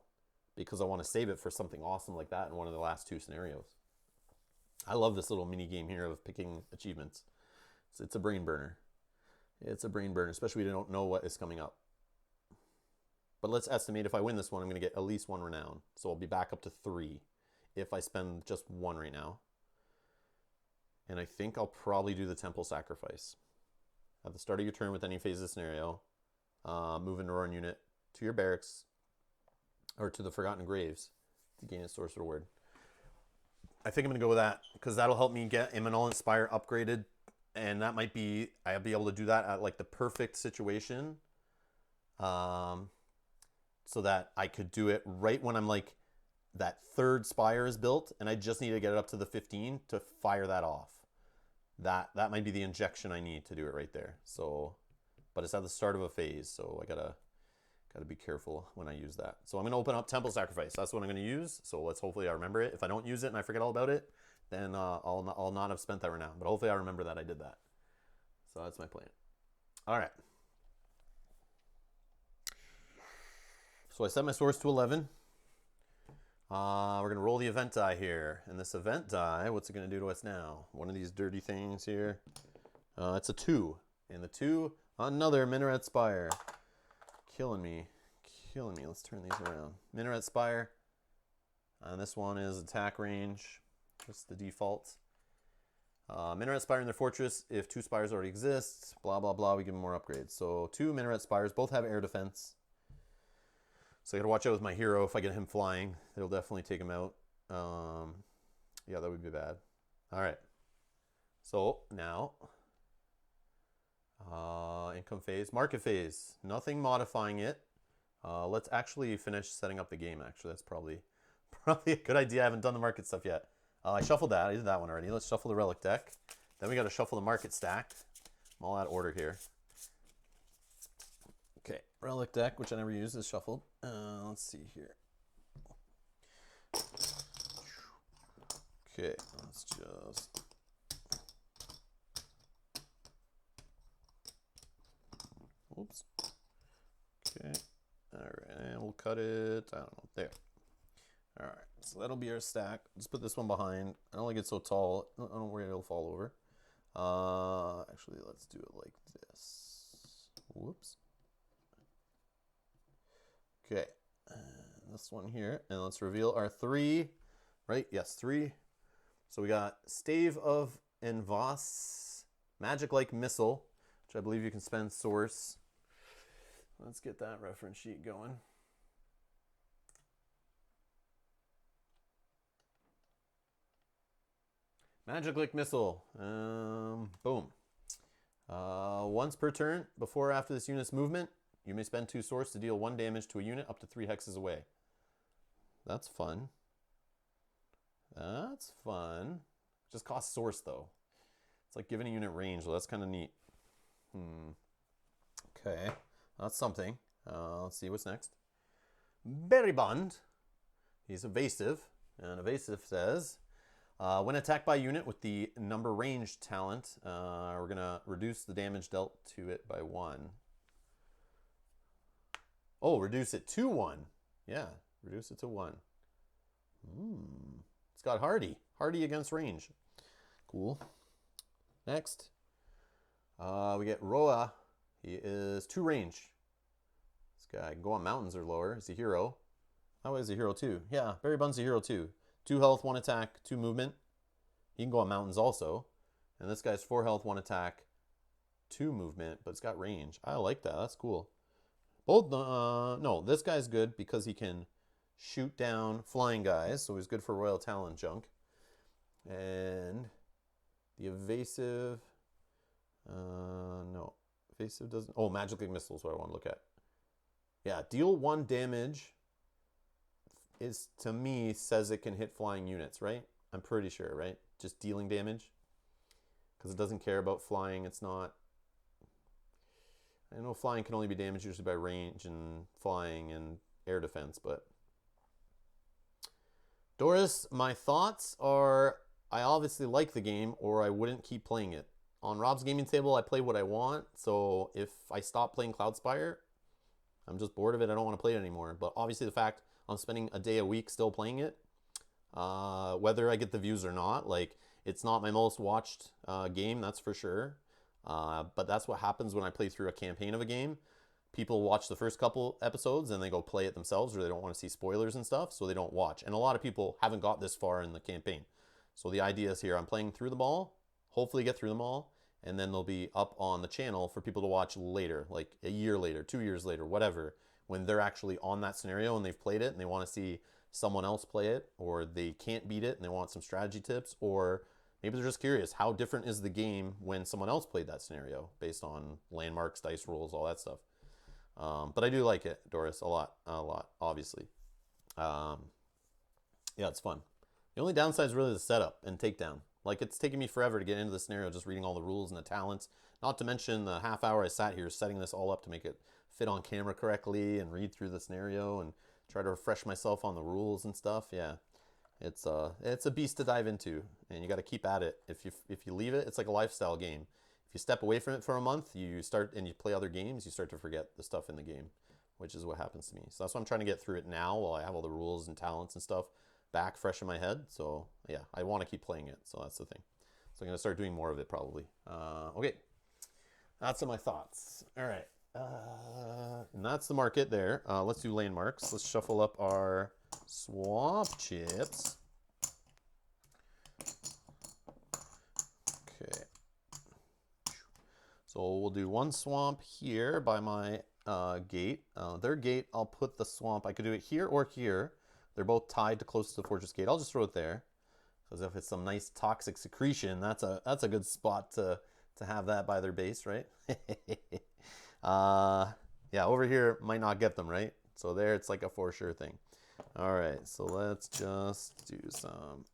because I want to save it for something awesome like that in one of the last 2 scenarios. I love this little mini game here of picking achievements. It's a brain burner. It's a brain burner, especially when you don't know what is coming up. But let's estimate if I win this one, I'm going to get at least 1 renown. So I'll be back up to 3 if I spend just 1 right now. And I think I'll probably do the Temple Sacrifice. At the start of your turn with any phase of the scenario, move a Naroran unit to your barracks or to the Forgotten Graves to gain a source reward. I think I'm going to go with that, because that'll help me get Immanent Spire upgraded. And that might be, I'll be able to do that at like the perfect situation. So that I could do it right when I'm like, that 3rd spire is built, and I just need to get it up to the 15 to fire that off. That might be the injection I need to do it right there. So, but it's at the start of a phase, so I gotta be careful when I use that. So I'm gonna open up Temple Sacrifice. That's what I'm gonna use. So hopefully I remember it. If I don't use it and I forget all about it, then I'll not have spent that renown. But hopefully I remember that I did that. So that's my plan. All right. So I set my source to 11. We're going to roll the event die here. And this event die, what's it going to do to us now? One of these dirty things here. It's a 2. And the 2, another Minaret Spire. Killing me. Let's turn these around. Minaret Spire. And this one is attack range. That's the default. Minaret Spire in their fortress. If 2 spires already exist, blah, blah, blah, we give them more upgrades. So 2 Minaret Spires, both have air defense. So I gotta watch out with my hero. If I get him flying, it'll definitely take him out. Yeah, that would be bad. All right. So now, income phase, market phase. Nothing modifying it. Let's actually finish setting up the game. Actually, that's probably a good idea. I haven't done the market stuff yet. I shuffled that. I did that one already. Let's shuffle the relic deck. Then we got to shuffle the market stack. I'm all out of order here. Okay, relic deck, which I never use, is shuffled. Let's see here. Okay, let's just... Oops. Okay, all right, and we'll cut it, I don't know, there. All right, so that'll be our stack. Let's put this one behind. I don't like it so tall. I don't worry it'll fall over. Actually, let's do it like this. Whoops. Okay, and this one here, and let's reveal our 3, right? Yes, 3. So we got Stave of Envas, Magic-like Missile, which I believe you can spend source. Let's get that reference sheet going. Magic-like Missile, boom. Once per turn, before or after this unit's movement, you may spend 2 source to deal 1 damage to a unit up to 3 hexes away. That's fun. That's fun. Just costs source, though. It's like giving a unit range, so that's kind of neat. Okay, that's something. Let's see what's next. Berrybond. He's evasive, and evasive says, when attacked by a unit with the number range talent, we're going to reduce the damage dealt to it by 1. Oh, reduce it to 1. Yeah, reduce it to 1. It's got hardy. Hardy against range. Cool. Next, we get Roa. He is 2 range. This guy can go on mountains or lower. He's a hero. Oh, he's a hero too. Yeah, Berry Bun's a hero too. 2 health, 1 attack, 2 movement. He can go on mountains also. And this guy's 4 health, 1 attack, 2 movement, but it's got range. I like that. That's cool. Both, no, this guy's good because he can shoot down flying guys, so he's good for Royal Talon junk. And the evasive, no, evasive doesn't, oh, Magic Missile is what I want to look at. Yeah, deal 1 damage is, to me, says it can hit flying units, right? I'm pretty sure, right? Just dealing damage. Because it doesn't care about flying. It's not, I know flying can only be damaged usually by range and flying and air defense, but Doris, my thoughts are I obviously like the game or I wouldn't keep playing it. On Rob's gaming table, I play what I want. So if I stop playing Cloudspire, I'm just bored of it. I don't want to play it anymore. But obviously the fact I'm spending a day a week still playing it, whether I get the views or not, like it's not my most watched game, that's for sure. But that's what happens when I play through a campaign of a game. People watch the first couple episodes and they go play it themselves, or they don't want to see spoilers and stuff, so they don't watch. And a lot of people haven't got this far in the campaign. So the idea is here, I'm playing through them all, hopefully get through them all, and then they'll be up on the channel for people to watch later, like a year later, 2 years later, whatever, when they're actually on that scenario and they've played it and they want to see someone else play it, or they can't beat it and they want some strategy tips, or maybe they're just curious, how different is the game when someone else played that scenario based on landmarks, dice rolls, all that stuff. But I do like it, Doris, a lot, obviously. Yeah, it's fun. The only downside is really the setup and takedown. Like, it's taken me forever to get into the scenario, just reading all the rules and the talents. Not to mention the half hour I sat here setting this all up to make it fit on camera correctly and read through the scenario and try to refresh myself on the rules and stuff. Yeah, it's a beast to dive into, and you got to keep at it. If you leave it, it's like a lifestyle game. If you step away from it for a month, you start and you play other games, you start to forget the stuff in the game, which is what happens to me. So that's why I'm trying to get through it now while I have all the rules and talents and stuff back fresh in my head. So yeah, I want to keep playing it. So that's the thing. So I'm going to start doing more of it probably. Okay, that's my thoughts. All right. And that's the market there. Let's do landmarks. Let's shuffle up our swamp chips. Okay. So we'll do 1 swamp here by my gate. Their gate, I'll put the swamp. I could do it here or here. They're both tied to close to the fortress gate. I'll just throw it there. Because if it's some nice toxic secretion, that's a good spot to have that by their base, right? Yeah, over here might not get them, right? So there, it's like a for sure thing. All right, so let's just do some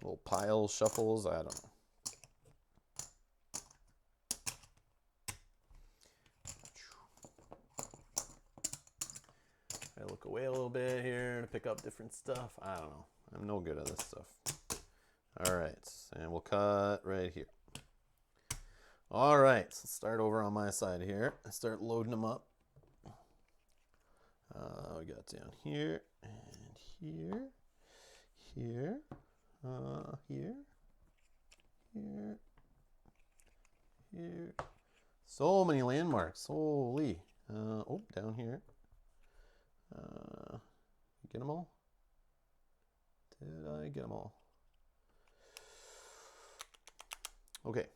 little pile shuffles. I don't know. I look away a little bit here to pick up different stuff. I don't know. I'm no good at this stuff. All right, and we'll cut right here. All right, so let's start over on my side here and start loading them up. We got down here and here, here, here, here, here. So many landmarks. Holy. Oh, down here. Get them all? Did I get them all? Okay.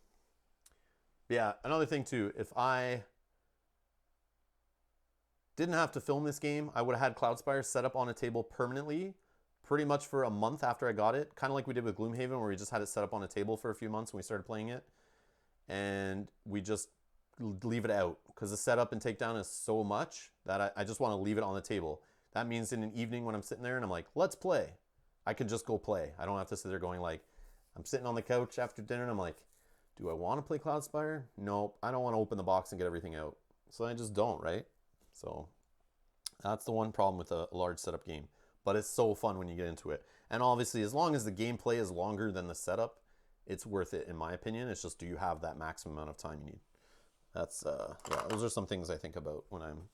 Yeah, another thing too, if I didn't have to film this game, I would have had Cloudspire set up on a table permanently pretty much for a month after I got it. Kind of like we did with Gloomhaven, where we just had it set up on a table for a few months when we started playing it. And we just leave it out because the setup and takedown is so much that I just want to leave it on the table. That means in an evening when I'm sitting there and I'm like, let's play, I can just go play. I don't have to sit there going like, I'm sitting on the couch after dinner and I'm like, do I want to play Cloudspire? Nope, I don't want to open the box and get everything out. So I just don't, right? So that's the one problem with a large setup game. But it's so fun when you get into it. And obviously, as long as the gameplay is longer than the setup, it's worth it in my opinion. It's just, do you have that maximum amount of time you need? That's, yeah, those are some things I think about when I'm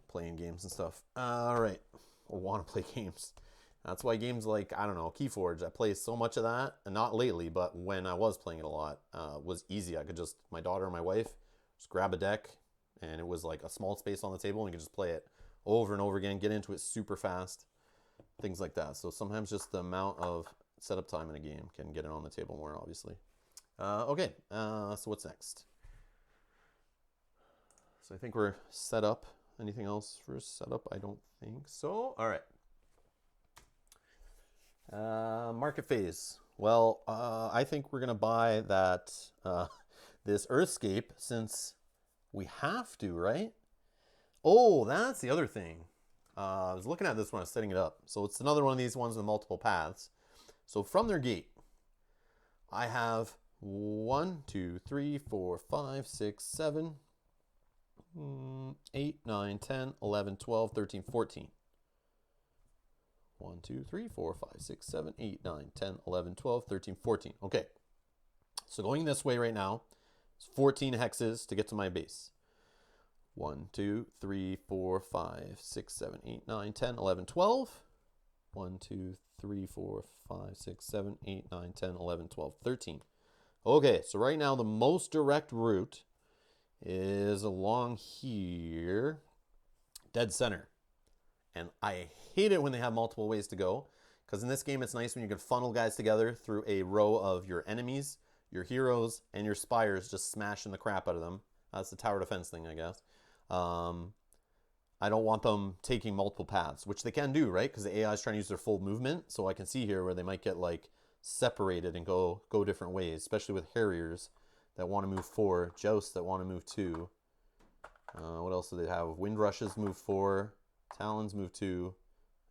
playing games and stuff. All right. want to play games. That's why games like, I don't know, Keyforge, I play so much of that, and not lately, but when I was playing it a lot, was easy. I could just, my daughter and my wife, just grab a deck, and it was like a small space on the table, and you could just play it over and over again, get into it super fast, things like that. So sometimes just the amount of setup time in a game can get it on the table more, obviously. Okay, so what's next? So I think we're set up. Anything else for setup? I don't think so. All right. Market phase. Well, I think we're going to buy that this Earthscape since we have to, right? Oh, that's the other thing. I was looking at this when I was setting it up. So it's another one of these ones with multiple paths. So from their gate, I have 1, 2, 3, 4, 5, 6, 7, 8, 9, 10, 11, 12, 13, 14. 1, 2, 3, 4, 5, 6, 7, 8, 9, 10, 11, 12, 13, 14. Okay. So going this way right now, it's 14 hexes to get to my base. 1, 2, 3, 4, 5, 6, 7, 8, 9, 10, 11, 12. 1, 2, 3, 4, 5, 6, 7, 8, 9, 10, 11, 12, 13. Okay, so right now the most direct route is along here, dead center. And I hate it when they have multiple ways to go, because in this game it's nice when you can funnel guys together through a row of your enemies, your heroes, and your spires, just smashing the crap out of them. That's the tower defense thing, I guess. I don't want them taking multiple paths, which they can do, right? Because the AI is trying to use their full movement. So I can see here where they might get like separated and go different ways, especially with Harriers that want to move 4, Jousts that want to move 2. What else do they have? Windrushes move 4, Talons move 2.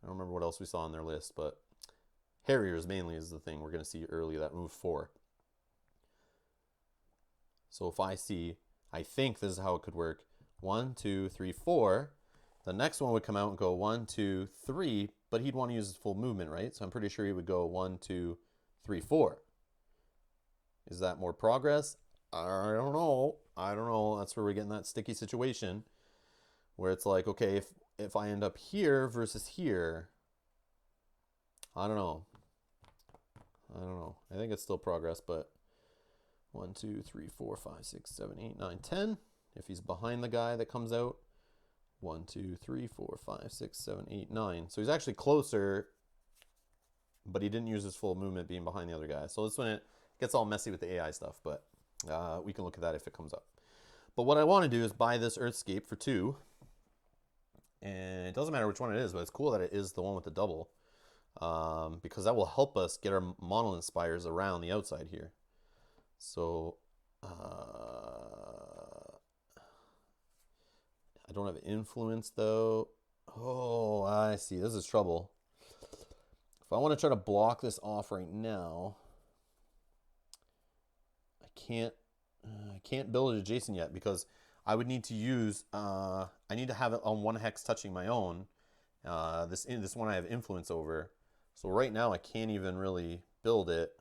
I don't remember what else we saw on their list, but Harriers mainly is the thing we're going to see early that move 4. So if I think this is how it could work. 1, 2, 3, 4. The next one would come out and go 1, 2, 3, but he'd want to use his full movement, right? So I'm pretty sure he would go 1, 2, 3, 4. Is that more progress? I don't know. That's where we're getting that sticky situation where it's like, okay, if I end up here versus here, I don't know. I think it's still progress, but 1, 2, 3, 4, 5, 6, 7, 8, 9, 10. If he's behind the guy that comes out, 1, 2, 3, 4, 5, 6, 7, 8, 9. So he's actually closer, but he didn't use his full movement being behind the other guy. So that's when it gets all messy with the AI stuff, but we can look at that if it comes up. But what I want to do is buy this Earthscape for 2. And it doesn't matter which one it is, but it's cool that it is the one with the double. Because that will help us get our monolith spires around the outside here. So I don't have influence though. Oh, I see. This is trouble. If I want to try to block this off right now, I can't build it adjacent yet because I would need to use, I need to have it on 1 hex touching my own. This one I have influence over. So right now I can't even really build it.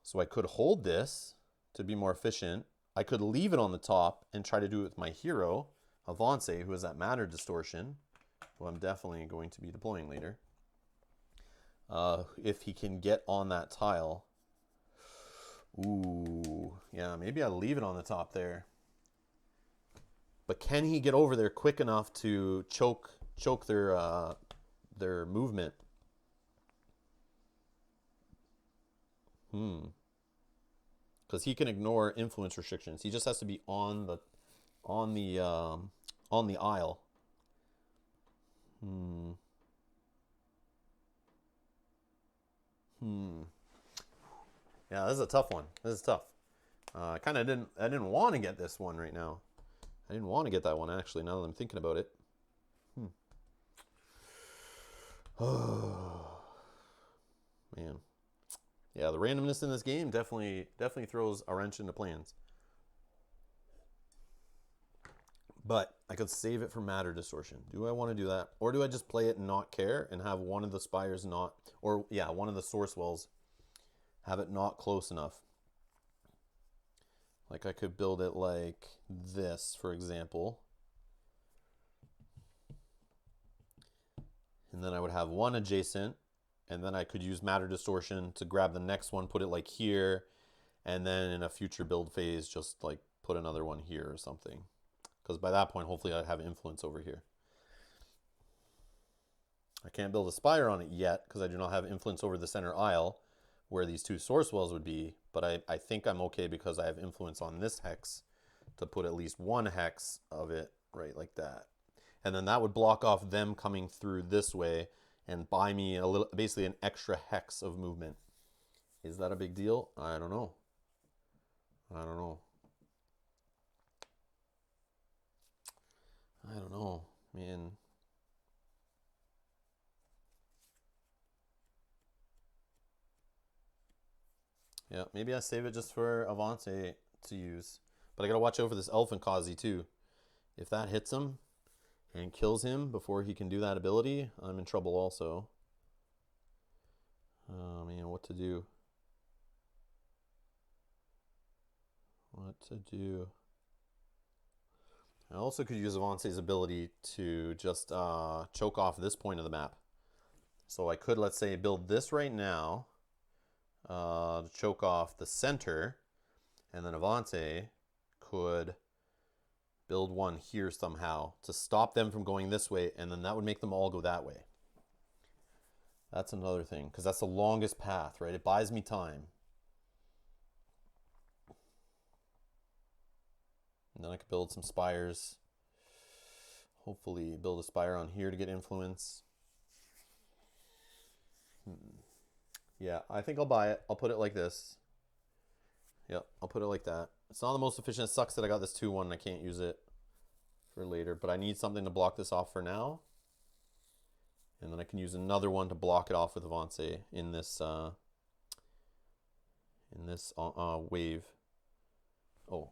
So I could hold this to be more efficient. I could leave it on the top and try to do it with my hero, Avance, who has that matter distortion, who I'm definitely going to be deploying later. If he can get on that tile. Ooh, yeah, maybe I'll leave it on the top there. But can he get over there quick enough to choke their movement? Because he can ignore influence restrictions. He just has to be on the aisle. Yeah, this is a tough one. This is tough. I didn't want to get this one right now. I didn't want to get that one actually. Now that I'm thinking about it. Oh man. Yeah, the randomness in this game definitely throws a wrench into plans. But I could save it for matter distortion. Do I want to do that? Or do I just play it and not care and have one of the spires not, or yeah, one of the source wells, have it not close enough? Like I could build it like this, for example. And then I would have one adjacent, and then I could use matter distortion to grab the next one, put it like here, and then in a future build phase, just like put another one here or something. Because by that point, hopefully I'd have influence over here. I can't build a spire on it yet because I do not have influence over the center aisle where these two source wells would be, but I think I'm okay because I have influence on this hex to put at least one hex of it right like that. And then that would block off them coming through this way and buy me a little, basically an extra hex of movement. Is that a big deal? I don't know. I don't know. I don't know, man. Yeah, maybe I save it just for Avante to use. But I gotta watch out for this Elephant Kazi too. If that hits him and kills him before he can do that ability, I'm in trouble also. Oh man, what to do? What to do? I also could use Avante's ability to just choke off this point of the map. So I could, let's say, build this right now to choke off the center, and then Avante could build one here somehow to stop them from going this way, and then that would make them all go that way. That's another thing, because that's the longest path, right? It buys me time. And then I could build some spires. Hopefully build a spire on here to get influence. Yeah, I think I'll buy it. I'll put it like this. Yep, I'll put it like that. It's not the most efficient. It sucks that I got this 2-1 and I can't use it for later, but I need something to block this off for now. And then I can use another one to block it off with Avance in this wave. Oh,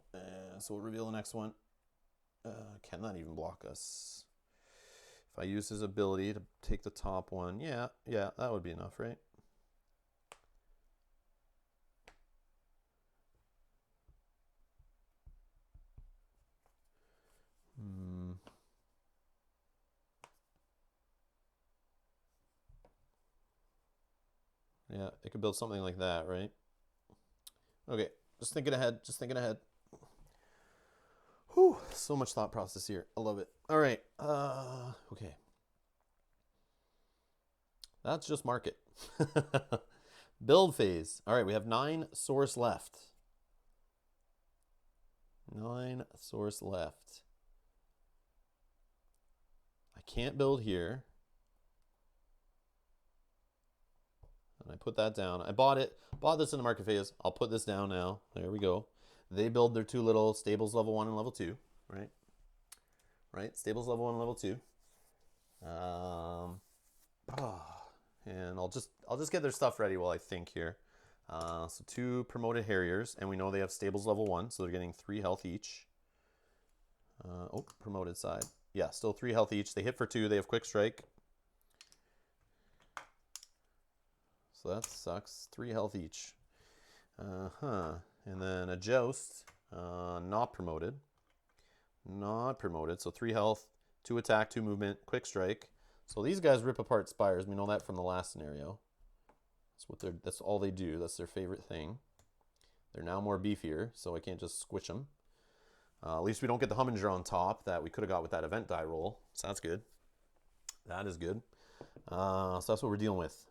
so we'll reveal the next one. Can that even block us? If I use his ability to take the top one, yeah, that would be enough, right? Yeah, it could build something like that, right? Okay, just thinking ahead, just thinking ahead. Whew, so much thought process here. I love it. All right, okay. That's just market. Build phase. All right, we have 9 source left. 9 source left. I can't build here. And I put that down. I bought this in the market phase. I'll put this down now. There we go. They build their 2 little stables, level 1 and level 2, right? Right, stables level 1 and level 2. And I'll just get their stuff ready while I think here. So 2 promoted Harriers, and we know they have stables level 1, so they're getting 3 health each. Oh, promoted side. Yeah, still 3 health each. They hit for 2. They have quick strike. So that sucks. 3 health each. And then a Joust, not promoted. Not promoted. So 3 health, 2 attack, 2 movement, quick strike. So these guys rip apart spires. We know that from the last scenario. That's all they do. That's their favorite thing. They're now more beefier, so I can't just squish them. At least we don't get the Humminger on top that we could have got with that event die roll. So that's good. That is good. So that's what we're dealing with.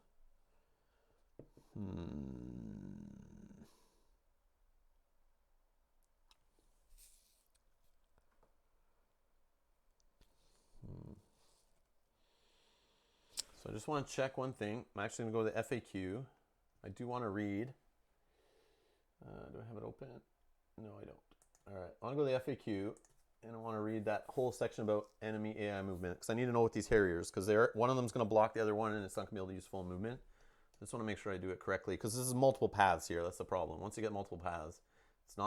So I just want to check one thing. I'm actually going to go to the FAQ. I do want to read. Do I have it open? No, I don't. All right, I want to go to the FAQ, and I want to read that whole section about enemy AI movement, because I need to know what these Harriers, because one of them is going to block the other one, and it's not going to be able to use full movement. I just want to make sure I do it correctly, because this is multiple paths here. That's the problem. Once you get multiple paths, it's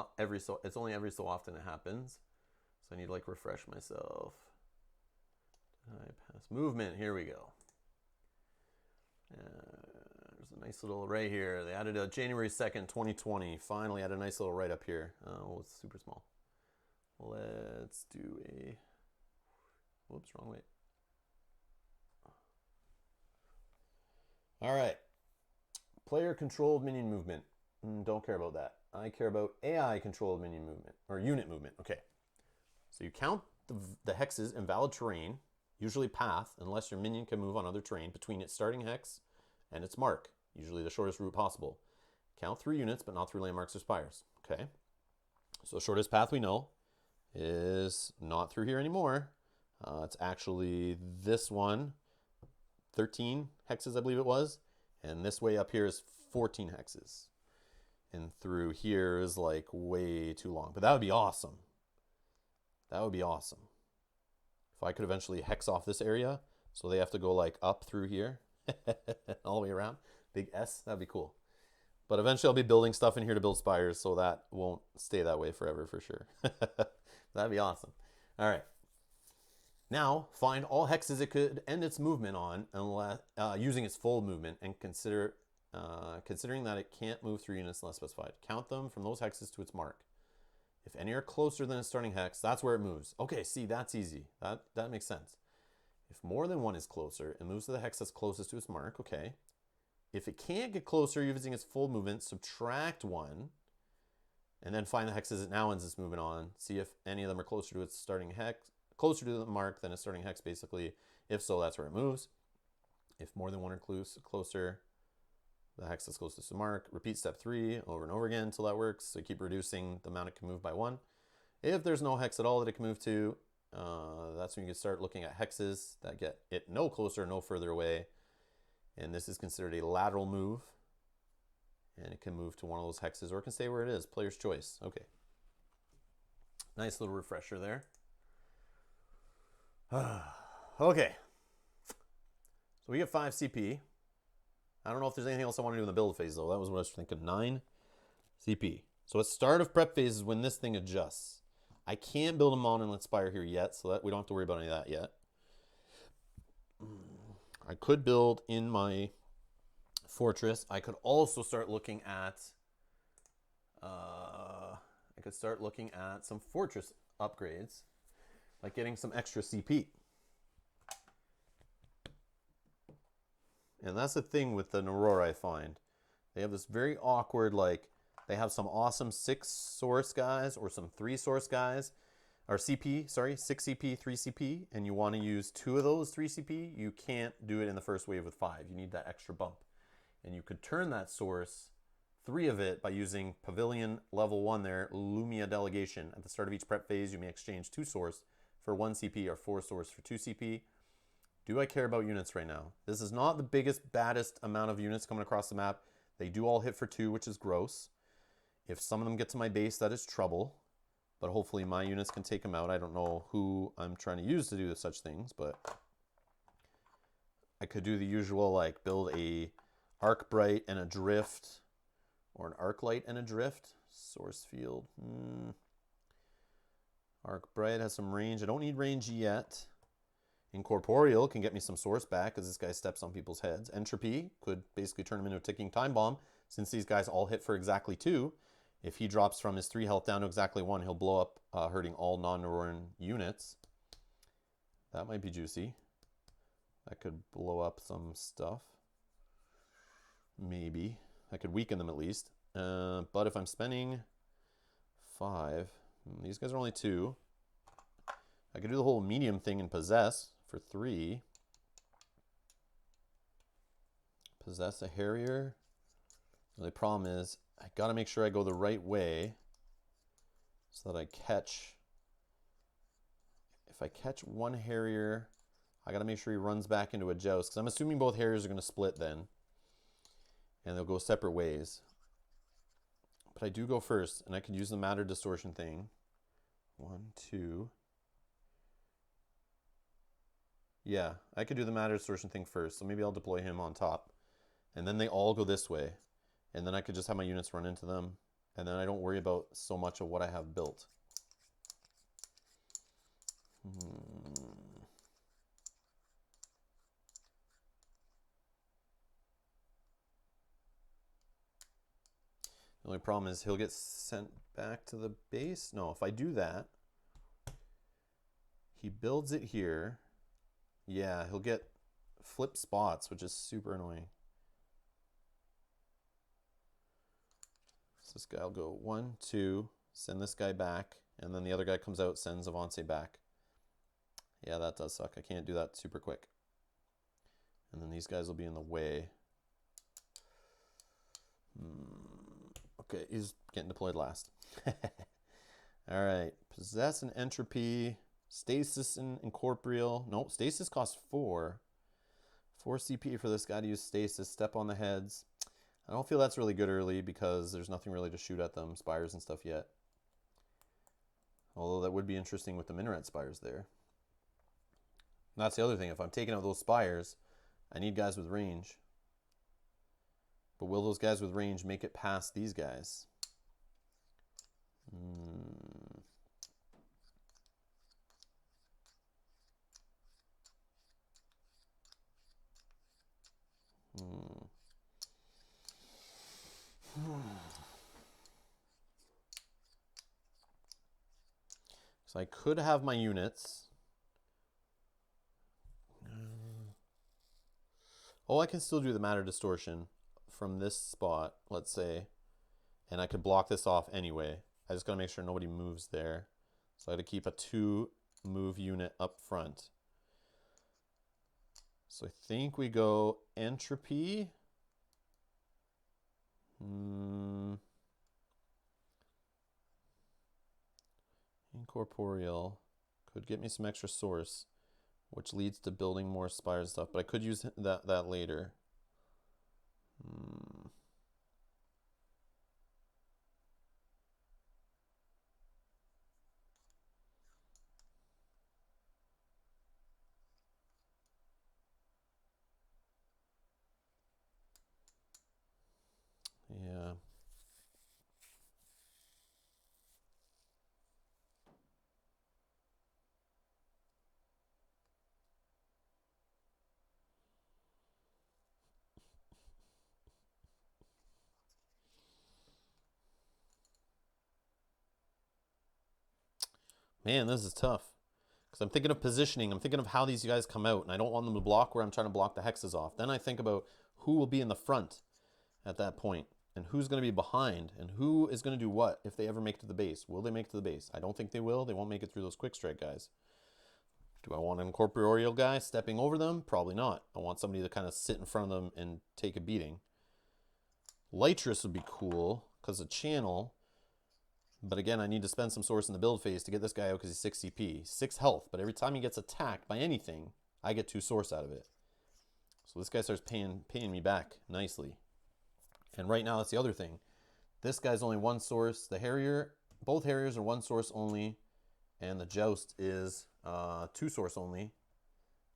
only every so often it happens. So I need to like refresh myself. Pass movement. Here we go. There's a nice little array here. They added a January 2nd, 2020. Finally added a nice little right up here. Oh, it's super small. Let's do a, whoops, wrong way. All right. Player controlled minion movement. Don't care about that. I care about AI controlled minion movement or unit movement. Okay. So you count the hexes in valid terrain, usually path, unless your minion can move on other terrain between its starting hex and its mark, usually the shortest route possible. Count through units, but not through landmarks or spires. Okay. So the shortest path we know is not through here anymore. It's actually this one, 13 hexes, I believe it was. And this way up here is 14 hexes. And through here is like way too long. But that would be awesome. That would be awesome. If I could eventually hex off this area, so they have to go like up through here, all the way around. Big S, that'd be cool. But eventually I'll be building stuff in here to build spires, so that won't stay that way forever for sure. That'd be awesome. All right. Now, find all hexes it could end its movement on unless, using its full movement, and considering that it can't move through units unless specified. Count them from those hexes to its mark. If any are closer than its starting hex, that's where it moves. Okay, see, that's easy. That makes sense. If more than one is closer, it moves to the hex that's closest to its mark. Okay. If it can't get closer using its full movement, subtract one, and then find the hexes it now ends its movement on. See if any of them are closer to its starting hex, closer to the mark than its starting hex, basically. If so, that's where it moves. If more than one are closer, the hex that's closest to the mark. Repeat step 3 over and over again until that works. So keep reducing the amount it can move by 1. If there's no hex at all that it can move to, that's when you can start looking at hexes that get it no closer, no further away. And this is considered a lateral move. And it can move to one of those hexes, or it can stay where it is. Player's choice. Okay. Nice little refresher there. Okay. So we get 5 CP. I don't know if there's anything else I want to do in the build phase, though. That was what I was thinking. 9 CP. So at start of prep phase is when this thing adjusts. I can't build a monolith spire here yet, so that we don't have to worry about any of that yet. I could build in my fortress. I could also start looking at some fortress upgrades, like getting some extra CP. And that's the thing with the Narora, I find. They have this very awkward, like, they have some awesome 6 source guys or some 3 source guys, or CP, sorry, 6 CP, 3 CP, and you want to use 2 of those 3 CP, you can't do it in the first wave with 5. You need that extra bump. And you could turn that source, 3 of it, by using Pavilion level 1 there, Lumia Delegation. At the start of each prep phase, you may exchange 2 source for 1 CP or 4 source for 2 CP. Do I care about units right now? This is not the biggest, baddest amount of units coming across the map. They do all hit for 2, which is gross. If some of them get to my base, that is trouble. But hopefully my units can take them out. I don't know who I'm trying to use to do such things, but I could do the usual, like build a Arc Bright and a Drift, or an Arc Light and a Drift. Source field. Arc Bright has some range. I don't need range yet. Incorporeal can get me some source back because this guy steps on people's heads. Entropy could basically turn him into a ticking time bomb since these guys all hit for exactly 2. If he drops from his 3 health down to exactly 1, he'll blow up, hurting all non-Neuroran units. That might be juicy. That could blow up some stuff. Maybe. I could weaken them at least. But if I'm spending 5, these guys are only 2. I could do the whole medium thing and possess for 3. Possess a Harrier. The problem is I got to make sure I go the right way so that I catch. If I catch one Harrier, I got to make sure he runs back into a joust because I'm assuming both Harriers are going to split then. And they'll go separate ways. But I do go first, and I can use the matter distortion thing. 1, 2. Yeah, I could do the matter distortion thing first, so maybe I'll deploy him on top. And then they all go this way. And then I could just have my units run into them. And then I don't worry about so much of what I have built. The only problem is he'll get sent back to the base. No, if I do that, he builds it here. Yeah, he'll get flip spots, which is super annoying. So this guy will go 1, 2, send this guy back, and then the other guy comes out, sends Avance back. Yeah, that does suck. I can't do that super quick. And then these guys will be in the way. Okay, he's getting deployed last. All right, Possess and Entropy, Stasis and Incorporeal. No, Stasis costs 4. 4 CP for this guy to use Stasis, Step on the Heads. I don't feel that's really good early because there's nothing really to shoot at them, Spires and stuff yet. Although that would be interesting with the Minaret Spires there. And that's the other thing. If I'm taking out those Spires, I need guys with range. But will those guys with range make it past these guys? So I could have my units. Oh, I can still do the matter distortion from this spot, let's say, and I could block this off anyway. I just gotta make sure nobody moves there. So I gotta keep a 2 move unit up front. So I think we go Entropy. Incorporeal could get me some extra source, which leads to building more Spire stuff, but I could use that later. Yeah. Man, this is tough. Because I'm thinking of positioning. I'm thinking of how these guys come out. And I don't want them to block where I'm trying to block the hexes off. Then I think about who will be in the front at that point. And who's going to be behind. And who is going to do what if they ever make it to the base. Will they make it to the base? I don't think they will. They won't make it through those quick strike guys. Do I want an incorporeal guy stepping over them? Probably not. I want somebody to kind of sit in front of them and take a beating. Lightress would be cool because of channel. But again, I need to spend some source in the build phase to get this guy out because he's 6 CP. 6 health, but every time he gets attacked by anything, I get 2 source out of it. So this guy starts paying me back nicely. And right now, that's the other thing. This guy's only 1 source. The Harrier, both Harriers are 1 source only. And the Joust is 2 source only.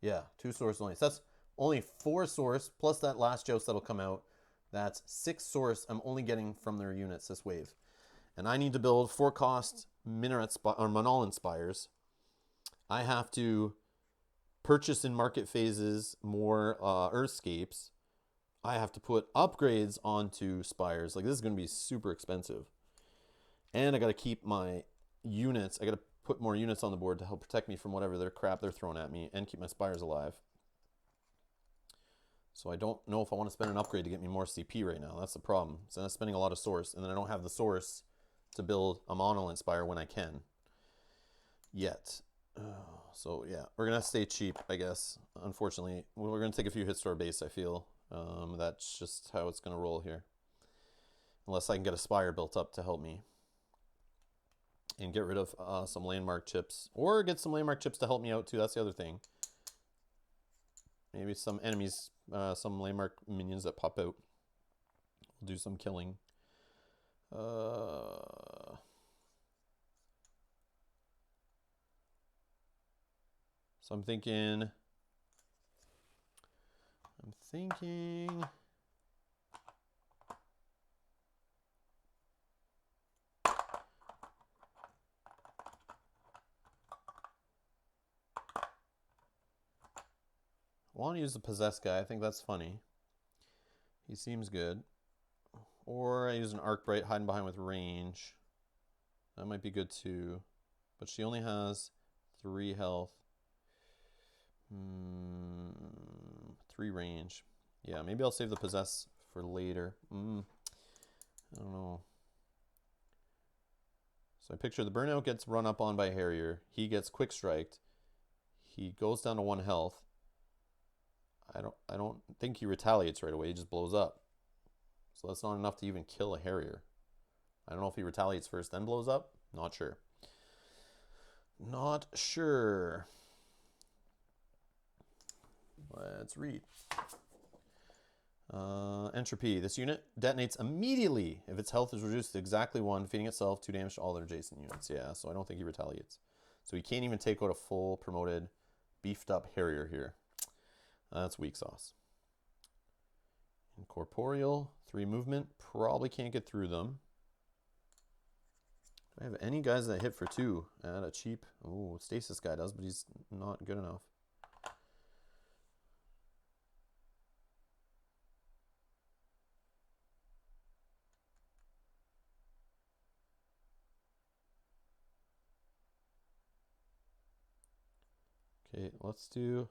Yeah, 2 source only. So that's only 4 source, plus that last Joust that'll come out. That's 6 source I'm only getting from their units this wave. And I need to build 4 cost Minaret or Monolan Spires. I have to purchase in market phases more Earthscapes. I have to put upgrades onto Spires. Like, this is going to be super expensive. And I got to keep my units. I got to put more units on the board to help protect me from whatever their crap they're throwing at me and keep my Spires alive. So I don't know if I want to spend an upgrade to get me more CP right now. That's the problem. So I'm spending a lot of source, and then I don't have the source to build a Monolan Spire when I can yet. So yeah, we're gonna stay cheap, I guess. Unfortunately, we're gonna take a few hits to our base. I feel that's just how it's gonna roll here, unless I can get a Spire built up to help me and get rid of some landmark chips, or get some landmark chips to help me out too. That's the other thing. Maybe some enemies, some landmark minions that pop out will do some killing. So I'm thinking. I want to use the Possess guy. I think that's funny. He seems good. Or I use an Arcbright hiding behind with range. That might be good too. But she only has 3 health. 3 range. Yeah, maybe I'll save the Possess for later. I don't know. So I picture the burnout gets run up on by a Harrier. He gets quick striked. He goes down to 1 health. I don't think he retaliates right away. He just blows up. So that's not enough to even kill a Harrier. I don't know if he retaliates first then blows up. Not sure. Not sure. Let's read. Entropy. This unit detonates immediately if its health is reduced to exactly 1, feeding itself 2 damage to all their adjacent units. Yeah, so I don't think he retaliates. So he can't even take out a full promoted, beefed up Harrier here. That's weak sauce. Incorporeal, 3 movement. Probably can't get through them. Do I have any guys that hit for 2 at a cheap? Oh, Stasis guy does, but he's not good enough. Okay, let's do...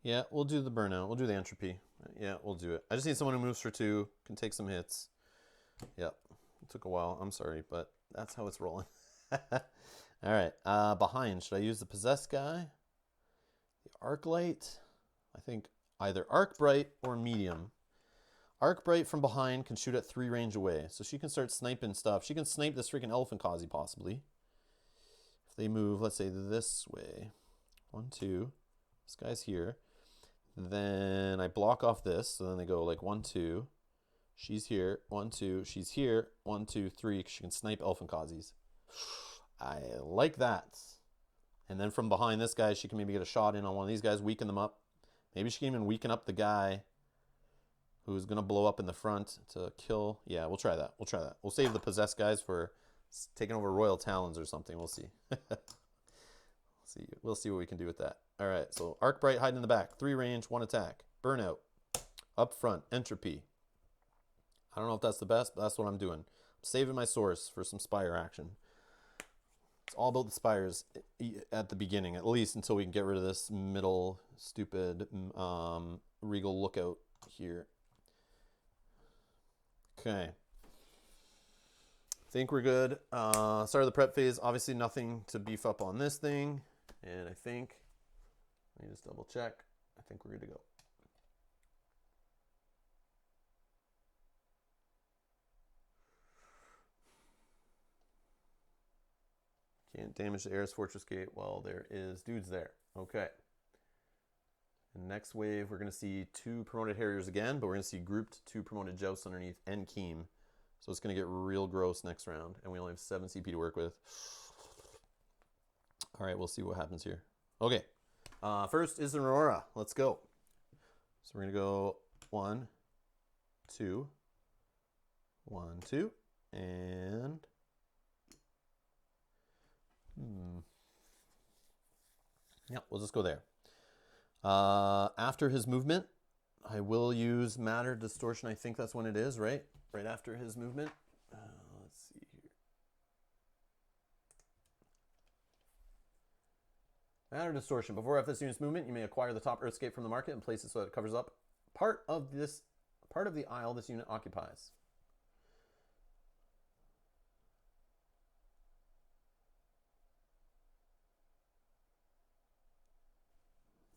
Yeah, we'll do the burnout. We'll do the entropy. Yeah, we'll do it. I just need someone who moves for 2, can take some hits. Yep, it took a while. I'm sorry, but that's how it's rolling. All right, behind. Should I use the possessed guy? The arc light? I think either arc bright or medium. Arc bright from behind can shoot at 3 range away, so she can start sniping stuff. She can snipe this freaking elephant Kazi possibly. If they move, let's say this way. 1, 2. This guy's here. Then I block off this, so then they go like 1, 2. She's here, 1, 2. She's here, 1, 2, 3. She can snipe elephant Kazis. I like that. And then from behind this guy, she can maybe get a shot in on one of these guys, weaken them up. Maybe she can even weaken up the guy who's going to blow up in the front to kill. Yeah, we'll try that. We'll try that. We'll save the possessed guys for taking over Royal Talons or something. We'll see. We'll see what we can do with that. All right, so Arc Bright hiding in the back. 3 range, 1 attack. Burnout. Up front, Entropy. I don't know if that's the best, but that's what I'm doing. I'm saving my source for some Spire action. It's all about the Spires at the beginning, at least until we can get rid of this middle stupid Regal Lookout here. Okay. Think we're good. Start of the prep phase. Obviously nothing to beef up on this thing. And I think, let me just double check. I think we're good to go. Can't damage the Air's Fortress Gate while there is dudes there. Okay. And next wave, we're going to see 2 promoted Harriers again, but we're going to see grouped 2 promoted Jousts underneath and Keem. So it's going to get real gross next round, and we only have 7 CP to work with. All right, we'll see what happens here. Okay. First is the Narora. Let's go. So we're going to go 1, 2, 1, 2, and... Yeah, we'll just go there. After his movement, I will use Matter Distortion. I think that's when it is, right? Right after his movement. Let's see here. Matter Distortion. Before after this unit's movement, you may acquire the top Earthscape from the market and place it so that it covers up part of the aisle this unit occupies.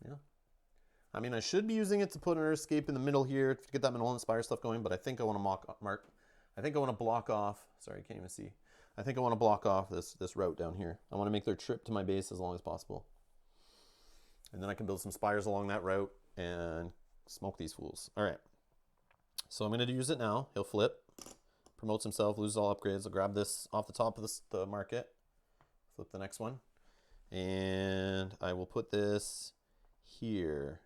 Yeah. I mean, I should be using it to put an Earthscape in the middle here to get that Malevolent Spire stuff going, but I think I want to I think I want to block off. Sorry, I can't even see. I think I want to block off this route down here. I want to make their trip to my base as long as possible. And then I can build some spires along that route and smoke these fools. All right. So I'm going to use it now. He'll flip, promotes himself, loses all upgrades. I'll grab this off the top of the market, flip the next one, and I will put this here.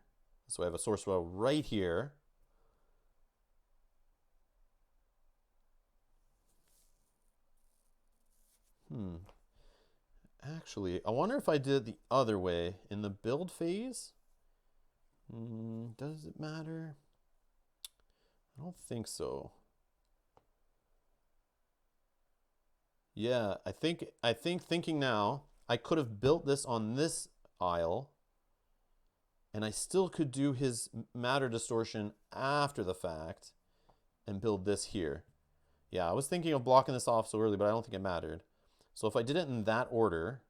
So I have a source well right here. Actually, I wonder if I did the other way in the build phase. Does it matter? I don't think so. Yeah, I think thinking now, I could have built this on this aisle, and I still could do his matter distortion after the fact and build this here. Yeah, I was thinking of blocking this off so early, but I don't think it mattered. So if I did it in that order,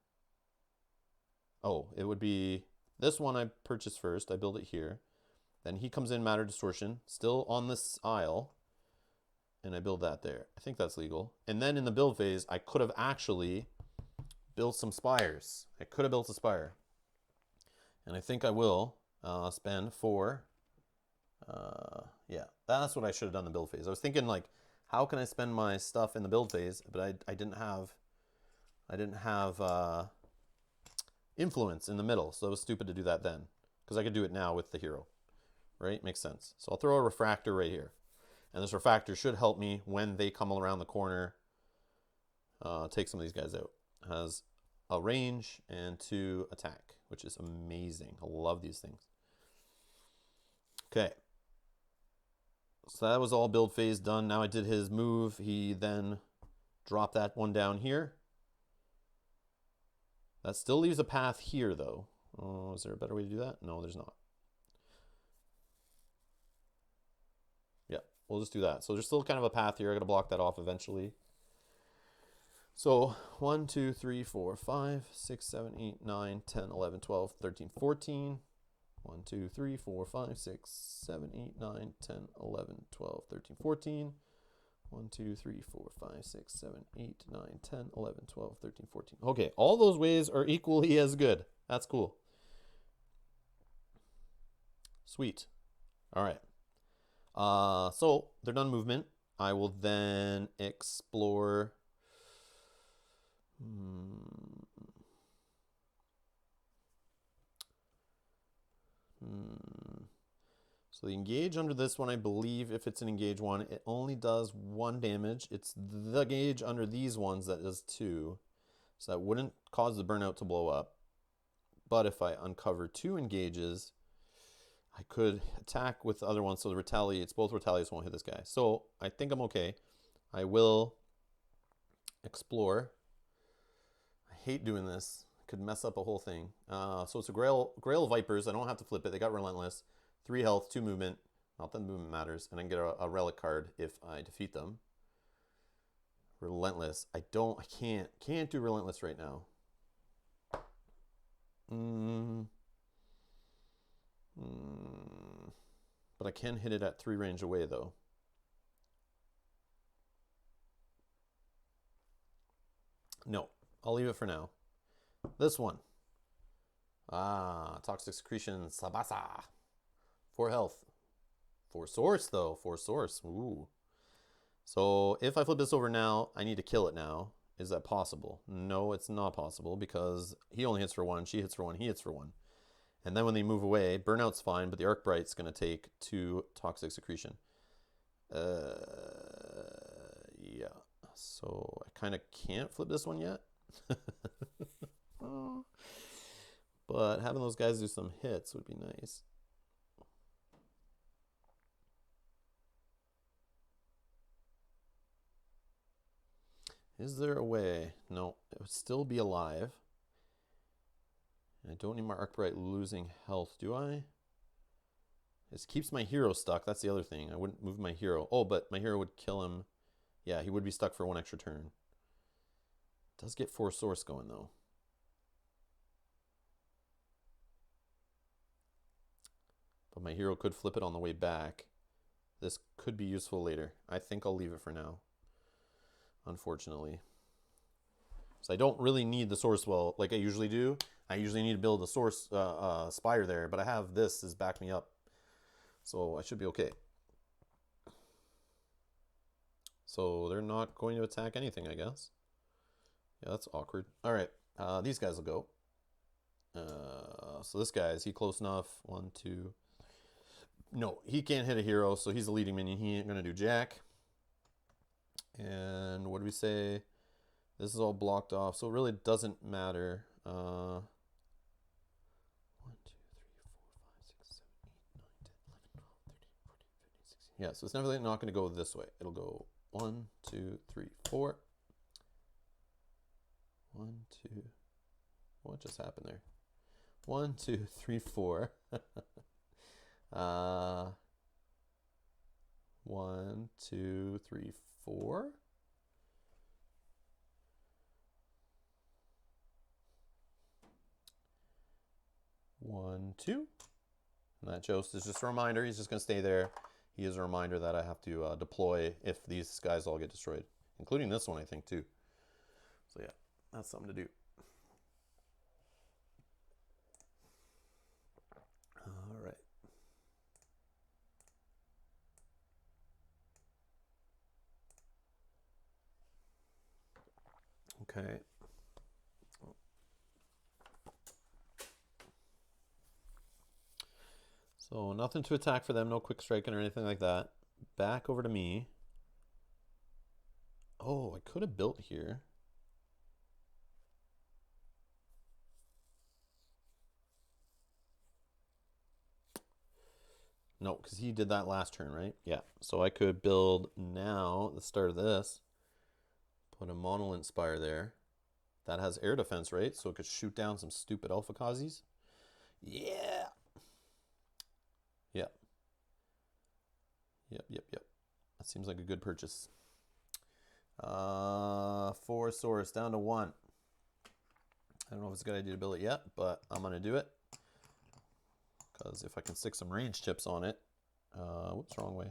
oh, it would be this one I purchased first. I build it here. Then he comes in matter distortion, still on this aisle, and I build that there. I think that's legal. And then in the build phase, I could have actually built some spires. I could have built a spire. And I think I will spend 4. Yeah, that's what I should have done in the build phase. I was thinking like, how can I spend my stuff in the build phase? But I didn't have influence in the middle, so it was stupid to do that then, because I could do it now with the hero, right? Makes sense. So I'll throw a refractor right here, and this refractor should help me when they come around the corner. Take some of these guys out. Has a range and 2 attack, which is amazing. I love these things. Okay. So that was all build phase done. Now I did his move. He then dropped that one down here. That still leaves a path here, though. Oh, is there a better way to do that? No, there's not. Yeah, we'll just do that. So there's still kind of a path here. I got to block that off eventually. So 1, 2, 3, 4, 5, 6, 7, 8, 9, 10, 11, 12, 13, 14. 1, 2, 3, 4, 5, 6, 7, 8, 9, 10, 11, 12, 13, 14. 1, 2, 3, 4, 5, 6, 7, 8, 9, 10, 11, 12, 13, 14. Okay, all those ways are equally as good. That's cool. Sweet. All right. So they're done movement. I will then explore. So the engage under this one, I believe if it's an engage one, it only does 1 damage. It's the gauge under these ones that does 2. So that wouldn't cause the burnout to blow up. But if I uncover 2 engages, I could attack with the other ones. So the retaliates, both retaliates won't hit this guy. So I think I'm okay. I will explore. I hate doing this. Could mess up a whole thing. So it's a Grail Vipers. I don't have to flip it. They got Relentless. 3 health, 2 movement. Not that movement matters. And I can get a relic card if I defeat them. Relentless. I can't do Relentless right now. But I can hit it at 3 range away though. No, I'll leave it for now. This one. Toxic Secretion, Sabasa. 4 health. 4 source though, 4 source. Ooh. So if I flip this over now, I need to kill it now. Is that possible? No, it's not possible because he only hits for 1, she hits for 1, he hits for 1. And then when they move away, Burnout's fine, but the Arc Bright's going to take 2 Toxic Secretion. Yeah. So I kind of can't flip this one yet. But having those guys do some hits would be nice. Is there a way? No, it would still be alive. I don't need my Arcbright losing health, do I? This keeps my hero stuck. That's the other thing. I wouldn't move my hero. Oh, but my hero would kill him. Yeah, he would be stuck for 1 extra turn. Does get 4 source going, though. But my hero could flip it on the way back. This could be useful later. I think I'll leave it for now, unfortunately. So I don't really need the source well like I usually do. I usually need to build a source spire there, but I have this as back me up. So I should be okay. So they're not going to attack anything, I guess. Yeah, that's awkward. All right, these guys will go. So this guy, is he close enough? 1, 2. No, he can't hit a hero, so he's a leading minion. He ain't gonna do jack. And what do we say? This is all blocked off, so it really doesn't matter. 1, 2, 3, 4, 5, 6, 7, Yeah, so it's definitely not going to go this way. It'll go 1, 2, 3, 4. 1, 2. What just happened there? 1, 2, 3, 4. 1, 2, 3, 4. One, two. And that Jost is just a reminder. He's just going to stay there. He is a reminder that I have to deploy if these guys all get destroyed, including this one, I think, too. So, yeah, that's something to do. All right. Okay. So nothing to attack for them, no quick striking or anything like that. Back over to me. Oh, I could have built here. No, because he did that last turn, right? Yeah. So I could build now at the start of this. Put a Monolith Spire there. That has air defense, right? So it could shoot down some stupid Alpha Kazis. Yeah. Yep. Yep. That seems like a good purchase. 4 source down to 1. I don't know if it's a good idea to build it yet, but I'm going to do it. Because if I can stick some range chips on it. Whoops, wrong way.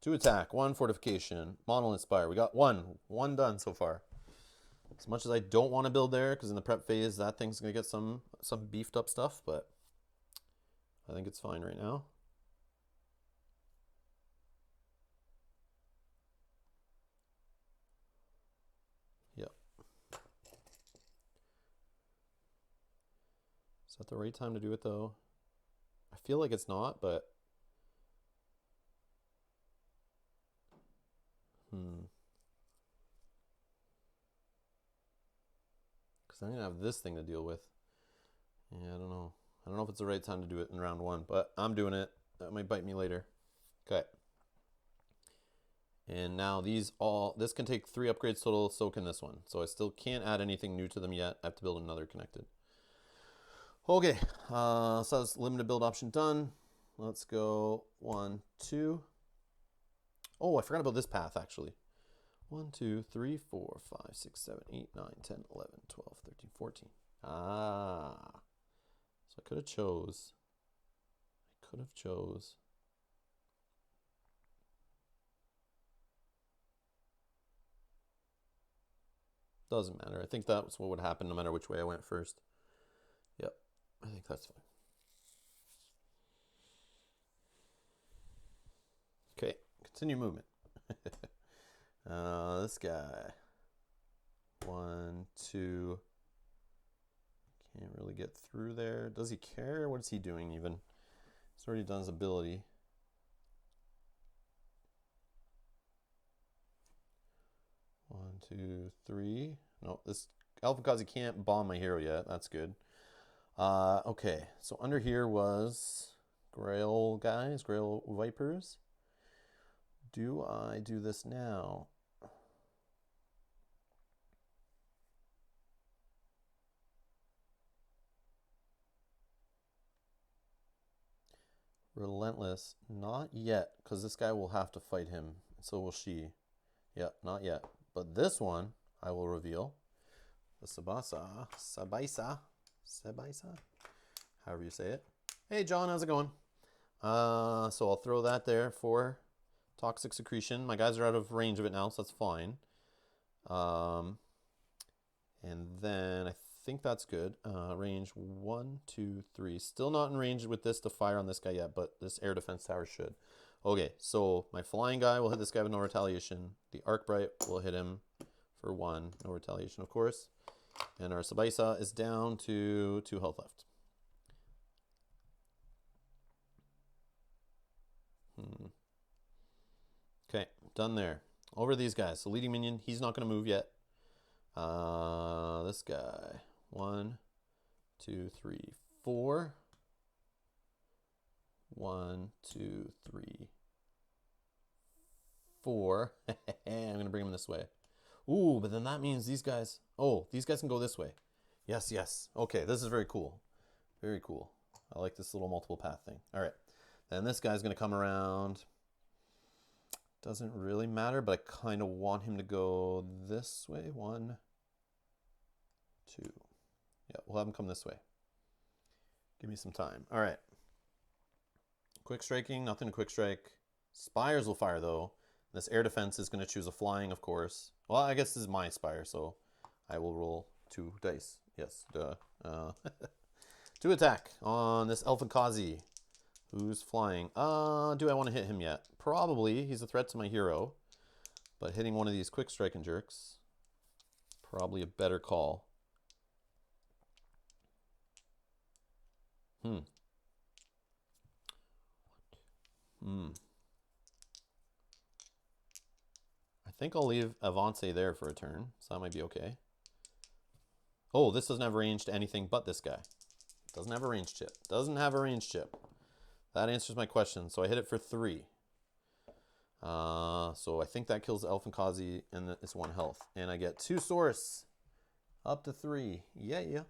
2 attack, 1 fortification, Monolith Spire. We got 1. 1 done so far. As much as I don't want to build there, because in the prep phase, that thing's going to get some beefed up stuff, but I think it's fine right now. Yep. Is that the right time to do it, though? I feel like it's not, but... Because I'm going to have this thing to deal with. Yeah, I don't know. I don't know if it's the right time to do it in round 1, but I'm doing it. That might bite me later. Okay. And now this can take 3 upgrades total, so can this one. So I still can't add anything new to them yet. I have to build another connected. Okay, so that's limited build option done. Let's go 1, 2. Oh, I forgot about this path, actually. 1, 2, 3, 4, 5, 6, 7, 8, 9, 10, 11, 12, 13, 14. Ah. So I could have chose. Doesn't matter. I think that's what would happen no matter which way I went first. Yep. I think that's fine. Okay. Continue movement. This guy. 1, 2. Can't really get through there. Does he care? What is he doing even? He's already done his ability. One, 2, 3. No, this Alpha Kazi can't bomb my hero yet. That's good. Okay, so under here was Grail guys, Grail Vipers. Do I do this now? Relentless, not yet, because this guy will have to fight him. So will she. Yep, not yet. But this one, I will reveal. The Sabaisa, however you say it. Hey, John, how's it going? So I'll throw that there for Toxic Secretion. My guys are out of range of it now, so that's fine. And then I think that's good. Range 1, 2, 3. Still not in range with this to fire on this guy yet, but this air defense tower should. Okay, so my flying guy will hit this guy with no retaliation. The Arc Bright will hit him for 1, no retaliation, of course. And our Sabaisa is down to 2 health left. Okay, done there. Over these guys. So leading minion, he's not going to move yet. This guy. 1, 2, 3, 4. 1, 2, 3, 4. I'm going to bring him this way. Ooh, but then that means these guys... Oh, these guys can go this way. Yes, yes. Okay, this is very cool. Very cool. I like this little multiple path thing. All right. Then this guy's going to come around. Doesn't really matter, but I kind of want him to go this way. 1, 2. Yeah, we'll have him come this way. Give me some time. All right. Quick striking, nothing to quick strike. Spires will fire, though. This air defense is going to choose a flying, of course. Well, I guess this is my spire, so I will roll 2 dice. Yes, duh. To attack on this Elfenkazi, who's flying. Do I want to hit him yet? Probably. He's a threat to my hero. But hitting one of these quick striking jerks, probably a better call. I think I'll leave Avance there for a turn, so that might be okay. Oh, this doesn't have range to anything but this guy. Doesn't have a range chip. Doesn't have a range chip. That answers my question. So I hit it for 3. So I think that kills Elfenkazi, and it's 1 health. And I get 2 source. Up to 3. Yeah, yeah.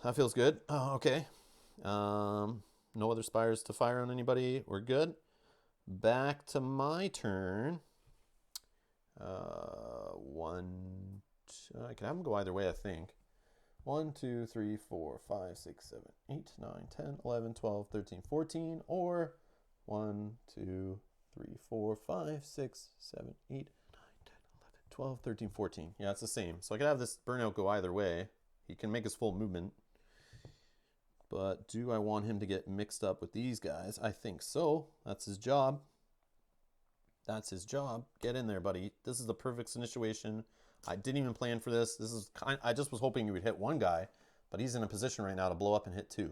That feels good. Okay. No other spires to fire on anybody. We're good. Back to my turn. 1, 2, I can have them go either way, I think. 1, 2, 3, 4, 5, 6, 7, 8, 9, 10, 11, 12, 13, 14, or 1, 2, 3, 4, 5, 6, 7, 8, 9, 10, 11, 12, 13, 14. Yeah, it's the same. So I could have this burnout go either way. He can make his full movement. But do I want him to get mixed up with these guys? I think so. That's his job. That's his job. Get in there, buddy. This is the perfect situation. I didn't even plan for this. This is I just was hoping you would hit 1 guy, but he's in a position right now to blow up and hit 2.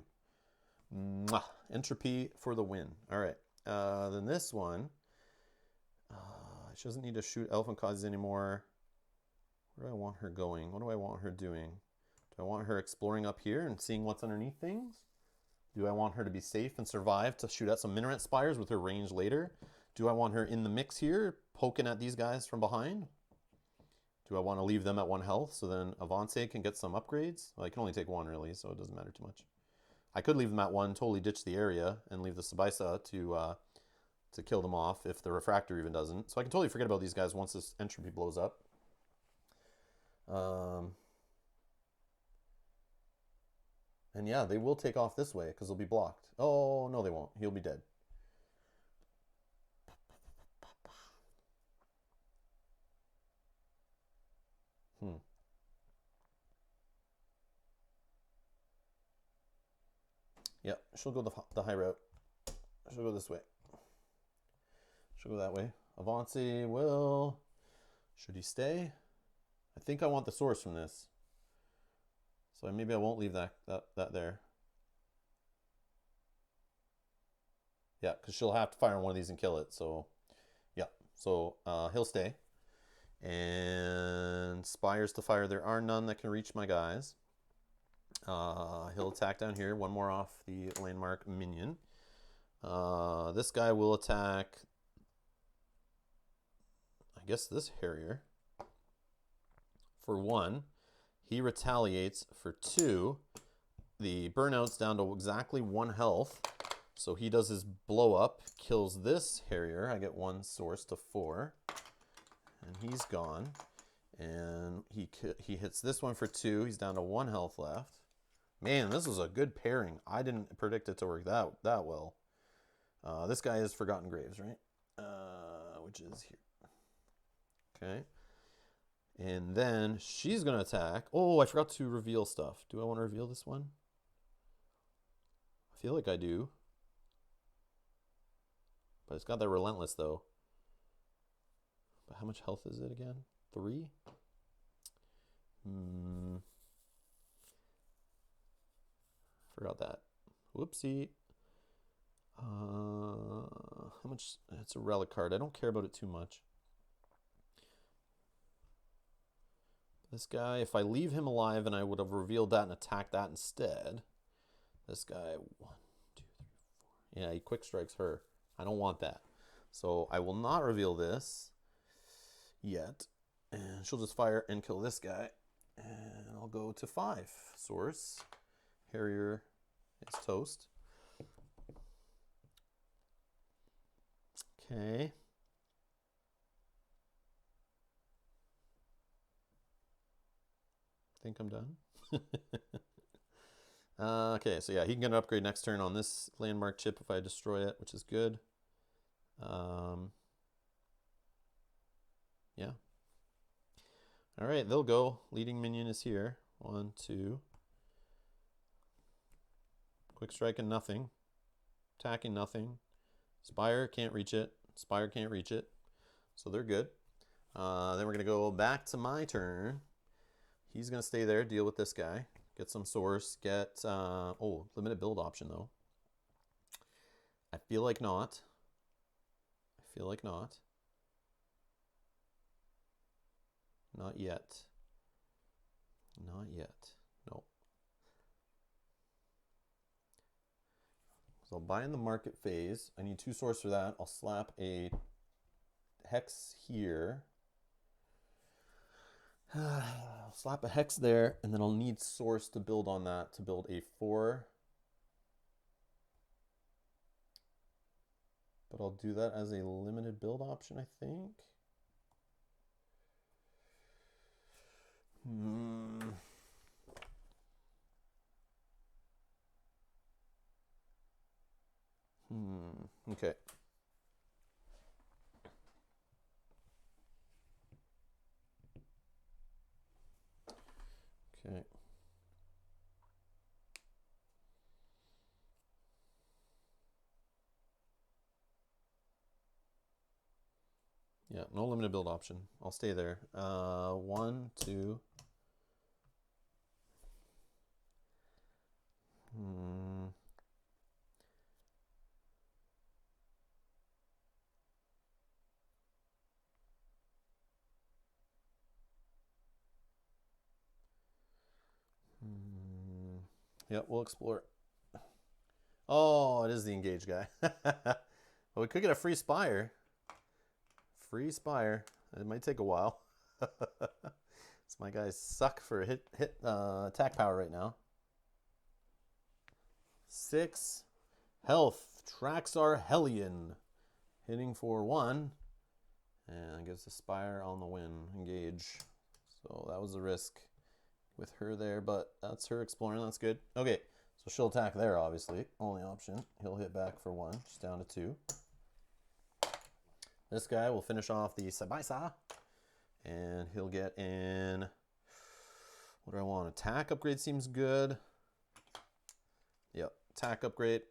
Mwah. Entropy for the win. All right. Then this one. She doesn't need to shoot Elfenkazi anymore. Where do I want her going? What do I want her doing? Do I want her exploring up here and seeing what's underneath things? Do I want her to be safe and survive to shoot at some minaret spires with her range later? Do I want her in the mix here, poking at these guys from behind? Do I want to leave them at 1 health so then Avance can get some upgrades? Well, I can only take 1 really, so it doesn't matter too much. I could leave them at 1, totally ditch the area, and leave the Sabaisa to kill them off if the Refractor even doesn't. So I can totally forget about these guys once this entropy blows up. And yeah, they will take off this way because they'll be blocked. Oh, no, they won't. He'll be dead. Yep, she'll go the high route. She'll go this way. She'll go that way. Avance will... Should he stay? I think I want the source from this. So maybe I won't leave that there. Yeah, because she'll have to fire on one of these and kill it. So, yeah. So he'll stay. And spires to fire. There are none that can reach my guys. He'll attack down here. 1 more off the landmark minion. This guy will attack, I guess, this Harrier. For 1. He retaliates for 2. The burnout's down to exactly 1 health. So he does his blow up, kills this Harrier. I get 1 source to 4. And he's gone. And he hits this one for 2. He's down to 1 health left. Man, this was a good pairing. I didn't predict it to work that well. This guy is Forgotten Graves, right? Which is here. Okay. And then she's going to attack. Oh, I forgot to reveal stuff. Do I want to reveal this one? I feel like I do. But it's got that Relentless, though. But how much health is it again? 3? Forgot that. Whoopsie. How much? It's a relic card. I don't care about it too much. This guy, if I leave him alive and I would have revealed that and attacked that instead. This guy, 1, 2, 3, 4. Yeah, he quick strikes her. I don't want that. So I will not reveal this yet. And she'll just fire and kill this guy. And I'll go to 5. Source. Harrier is toast. Okay. Think I'm done. Okay, so yeah, he can get an upgrade next turn on this landmark chip if I destroy it, which is good. Yeah. All right, they'll go. Leading minion is here. 1, 2. Quick strike and nothing. Attacking nothing. Spire can't reach it. Spire can't reach it. So they're good. Then we're going to go back to my turn. He's going to stay there, deal with this guy. Get some source. Get, oh, limited build option though. I feel like not. I feel like not. Not yet. Not yet. Nope. So I'll buy in the market phase. I need 2 source for that. I'll slap a hex here. I'll slap a hex there, and then I'll need source to build on that to build a 4. But I'll do that as a limited build option, I think. Okay. Okay. Yeah, no limited build option. I'll stay there. 1, 2. Yeah, we'll explore. Oh, it is the engaged guy. Well, we could get a free Spire. Free Spire. It might take a while. So my guys suck for hit attack power right now. 6 health. Traxar Hellion. Hitting for 1. And gives the Spire on the win. Engage. So that was a risk with her there, but that's her exploring. That's good. Okay, so she'll attack there, obviously. Only option. He'll hit back for 1. She's down to 2. This guy will finish off the Sabaisa. And he'll get in... What do I want? Attack upgrade seems good. Yep, attack upgrade.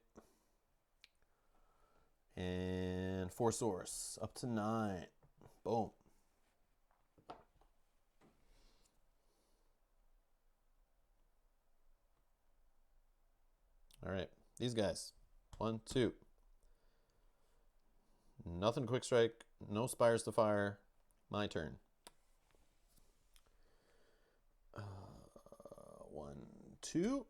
And 4 source. Up to 9. Boom. All right, these guys. 1, 2. Nothing quick strike. No spires to fire. My turn. 1, 2.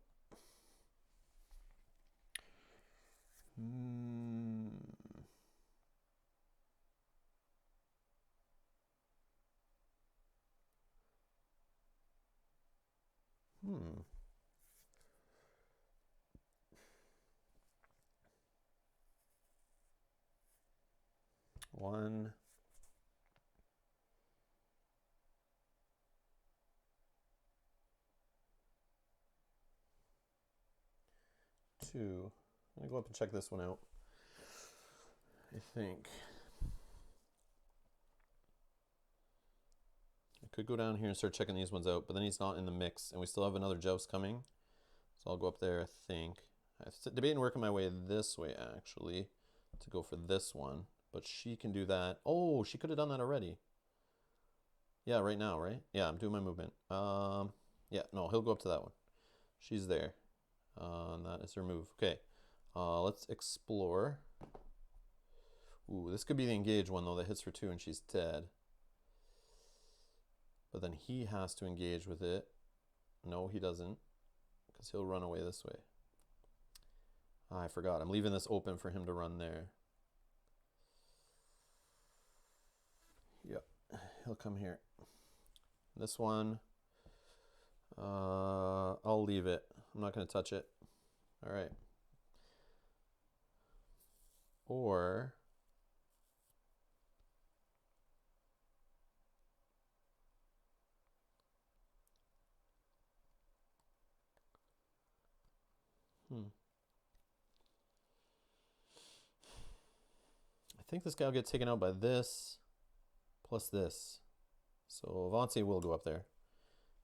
One. 2. I'm gonna go up and check this one out. I think I could go down here and start checking these ones out, but then he's not in the mix, and we still have another joust coming. So I'll go up there, I think. I'm debating working my way this way, actually, to go for this one. But she can do that. Oh, she could have done that already. Yeah, right now, right? Yeah, I'm doing my movement. Yeah, no, he'll go up to that one. She's there. And that is her move. Okay, let's explore. Ooh, this could be the engage one, though, that hits for 2 and she's dead. But then he has to engage with it. No, he doesn't, because he'll run away this way. I forgot. I'm leaving this open for him to run there. he'll come here. This one, I'll leave it. I'm not going to touch it. All right. Or I think this guy will get taken out by this plus this. So Avance will go up there.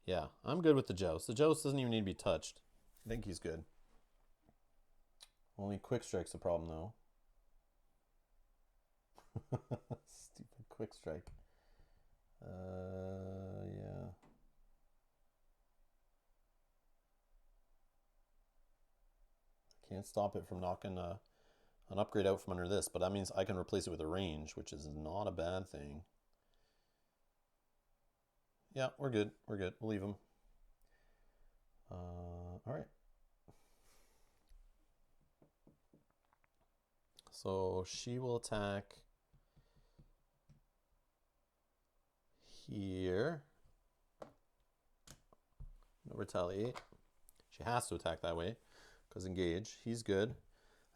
Yeah, I'm good with the Joust. The Joust doesn't even need to be touched. I think he's good. Only Quick Strike's the problem, though. Stupid Quick Strike. Yeah. Can't stop it from knocking an upgrade out from under this, but that means I can replace it with a range, which is not a bad thing. Yeah, we're good. We're good. We'll leave him. All right. So she will attack here. No retaliate. She has to attack that way because engage. He's good.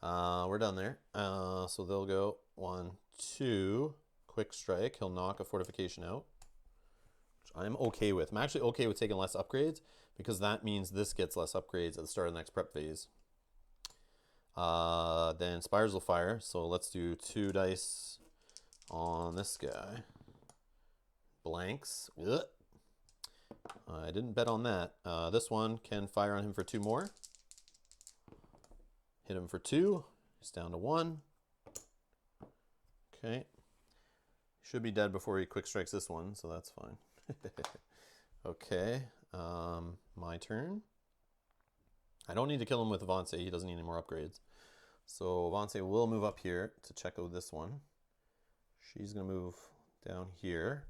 We're done there. So they'll go 1, 2. Quick Strike. He'll knock a fortification out, which I'm okay with. I'm actually okay with taking less upgrades because that means this gets less upgrades at the start of the next prep phase. Then Spires will fire. So let's do 2 dice on this guy. Blanks. Ugh. I didn't bet on that. This one can fire on him for 2 more. Hit him for 2. He's down to 1. Okay. Should be dead before he quick strikes this one, so that's fine. Okay. My turn. I don't need to kill him with Avance. He doesn't need any more upgrades. So Avance will move up here to check out this one. She's going to move down here.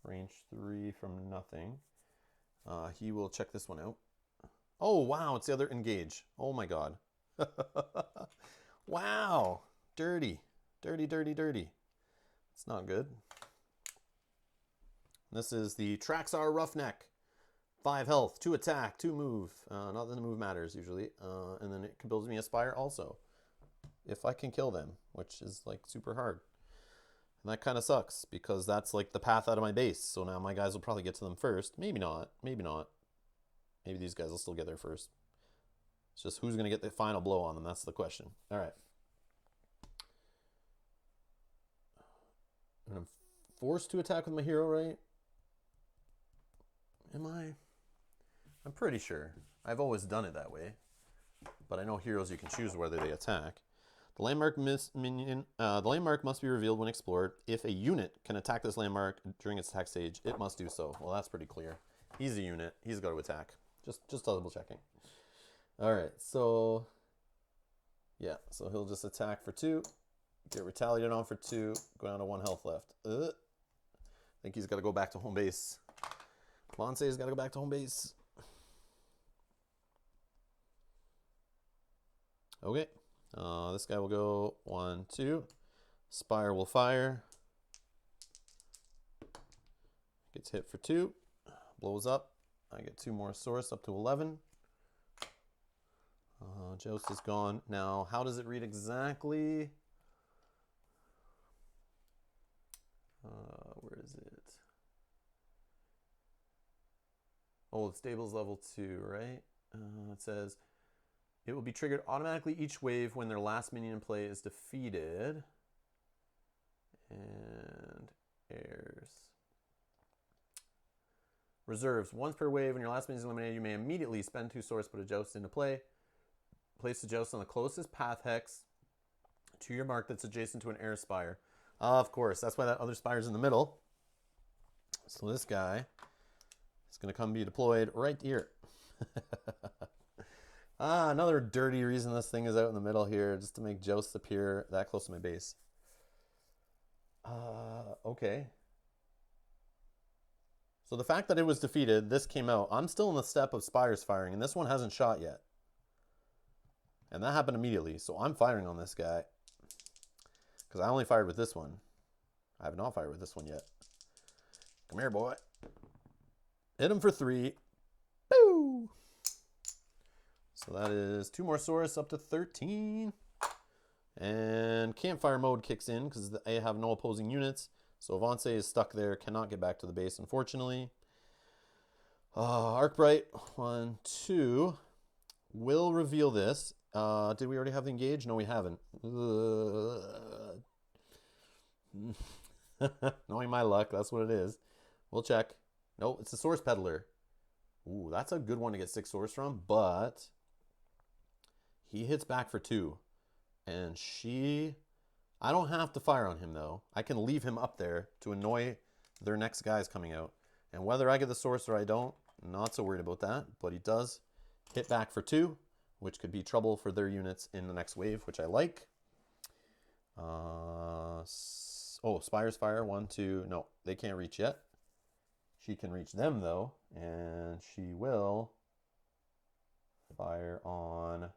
Range 3 from nothing. He will check this one out. Oh, wow. It's the other engage. Oh, my God. Wow. Dirty. Dirty, dirty, dirty. It's not good. This is the Traxxar Roughneck. 5 health, 2 attack, 2 move. Not that the move matters usually. And then it builds me a Spire also. If I can kill them, which is like super hard. And that kind of sucks because that's like the path out of my base. So now my guys will probably get to them first. Maybe not. Maybe not. Maybe these guys will still get there first. It's just who's going to get the final blow on them. That's the question. All right. And I'm forced to attack with my hero, right? Am I? I'm pretty sure. I've always done it that way. But I know heroes you can choose whether they attack. The landmark the landmark must be revealed when explored. If a unit can attack this landmark during its attack stage, it must do so. Well, that's pretty clear. He's a unit. He's got to attack. Just double checking. All right. So yeah. So he'll just attack for 2. Get retaliated on for 2. Go down to 1 health left. I think he's got to go back to home base. Lance's got to go back to home base. Okay. This guy will go 1, 2. Spire will fire. Gets hit for 2. Blows up. I get 2 more source up to 11. Joust is gone. Now, how does it read exactly? Where is it? Oh, the stable's level 2, right? It says, it will be triggered automatically each wave when their last minion in play is defeated. And heirs. Reserves. Once per wave, when your last minion is eliminated, you may immediately spend 2 source, put a Joust into play. Place the Joust on the closest path hex to your mark that's adjacent to an heir spire. Of course, that's why that other spire's in the middle. So this guy is going to come be deployed right here. Another dirty reason this thing is out in the middle here, just to make Joust appear that close to my base. Okay. So the fact that it was defeated, this came out. I'm still in the step of Spires firing, and this one hasn't shot yet. And that happened immediately, so I'm firing on this guy. Because I only fired with this one. I have not fired with this one yet. Come here, boy. Hit him for 3. Boo! So that is 2 more Saurus up to 13. And campfire mode kicks in because I have no opposing units. So Avance is stuck there, cannot get back to the base, unfortunately. Arcbright, 1, 2. Will reveal this. Did we already have the engage? No, we haven't. Knowing my luck, that's what it is. We'll check. Nope, it's the Source Peddler. Ooh, that's a good one to get 6 Source from, but he hits back for 2. And I don't have to fire on him, though. I can leave him up there to annoy their next guys coming out. And whether I get the Source or I don't, not so worried about that. But he does hit back for 2, which could be trouble for their units in the next wave, which I like. Spire's fire, 1, 2. No, they can't reach yet. She can reach them, though, and she will fire on...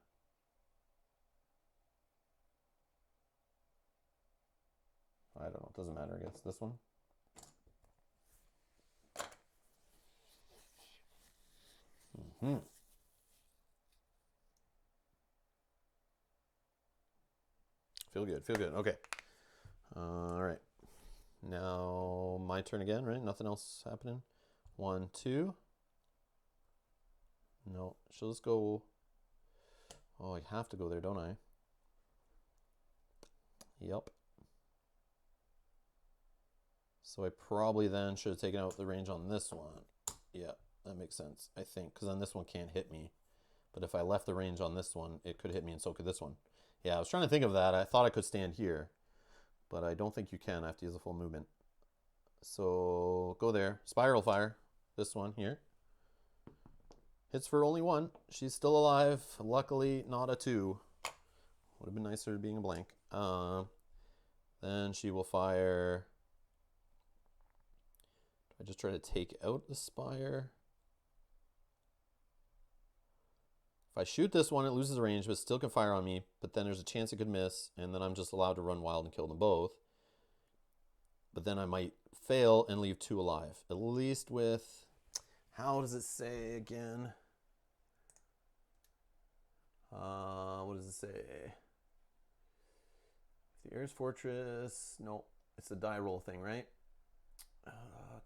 I don't know, it doesn't matter, I guess. This one. Feel good, feel good. Okay. All right. Now my turn again, right? Nothing else happening. 1, 2. No, she'll just go. Oh, I have to go there, don't I? Yep. So I probably then should have taken out the range on this one. Yeah, that makes sense, I think, because then this one can't hit me. But if I left the range on this one, it could hit me, and so could this one. Yeah, I was trying to think of that. I thought I could stand here, but I don't think you can. I have to use a full movement. So go there. Spiral fire. This one here. Hits for only 1. She's still alive. Luckily, not a 2. Would have been nicer being a blank. Then she will fire... I just try to take out the Spire. If I shoot this one, it loses range, but still can fire on me. But then there's a chance it could miss, and then I'm just allowed to run wild and kill them both. But then I might fail and leave 2 alive. At least with... How does it say again? What does it say? The Air's Fortress... No, it's the die roll thing, right?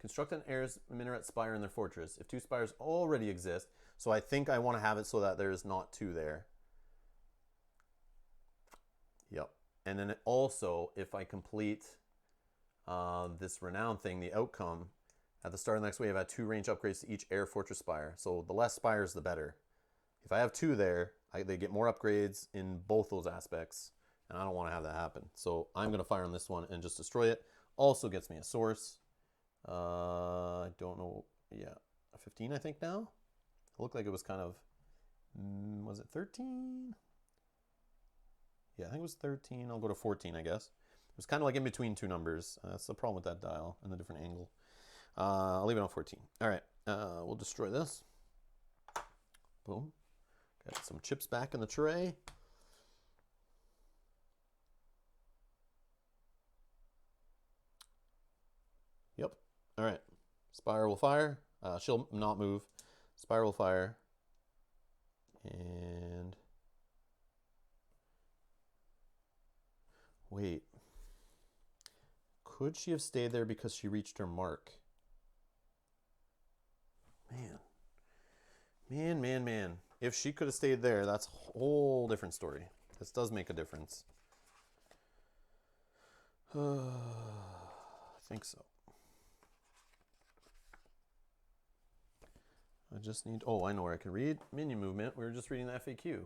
Construct an Air's Minaret Spire in their fortress. If 2 spires already exist, so I think I want to have it so that there's not 2 there. Yep. And then also, if I complete this Renown thing, the outcome, at the start of the next wave, I have 2 range upgrades to each Air Fortress Spire. So the less spires, the better. If I have 2 there, they get more upgrades in both those aspects, and I don't want to have that happen. So I'm going to fire on this one and just destroy it. Also gets me a source. I don't know. Yeah, a 15, I think now. It looked like it was kind of, was it 13? Yeah, I think it was 13. I'll go to 14, I guess. It was kind of like in between 2 numbers. That's the problem with that dial and the different angle. I'll leave it on 14. All right, we'll destroy this. Boom. Got some chips back in the tray. Yep. All right. Spire will fire. She'll not move. Spire will fire. And wait. Could she have stayed there because she reached her mark? Man. If she could have stayed there, that's a whole different story. This does make a difference. I think so. I just need... Oh, I know where I can read. Minion movement. We were just reading the FAQ.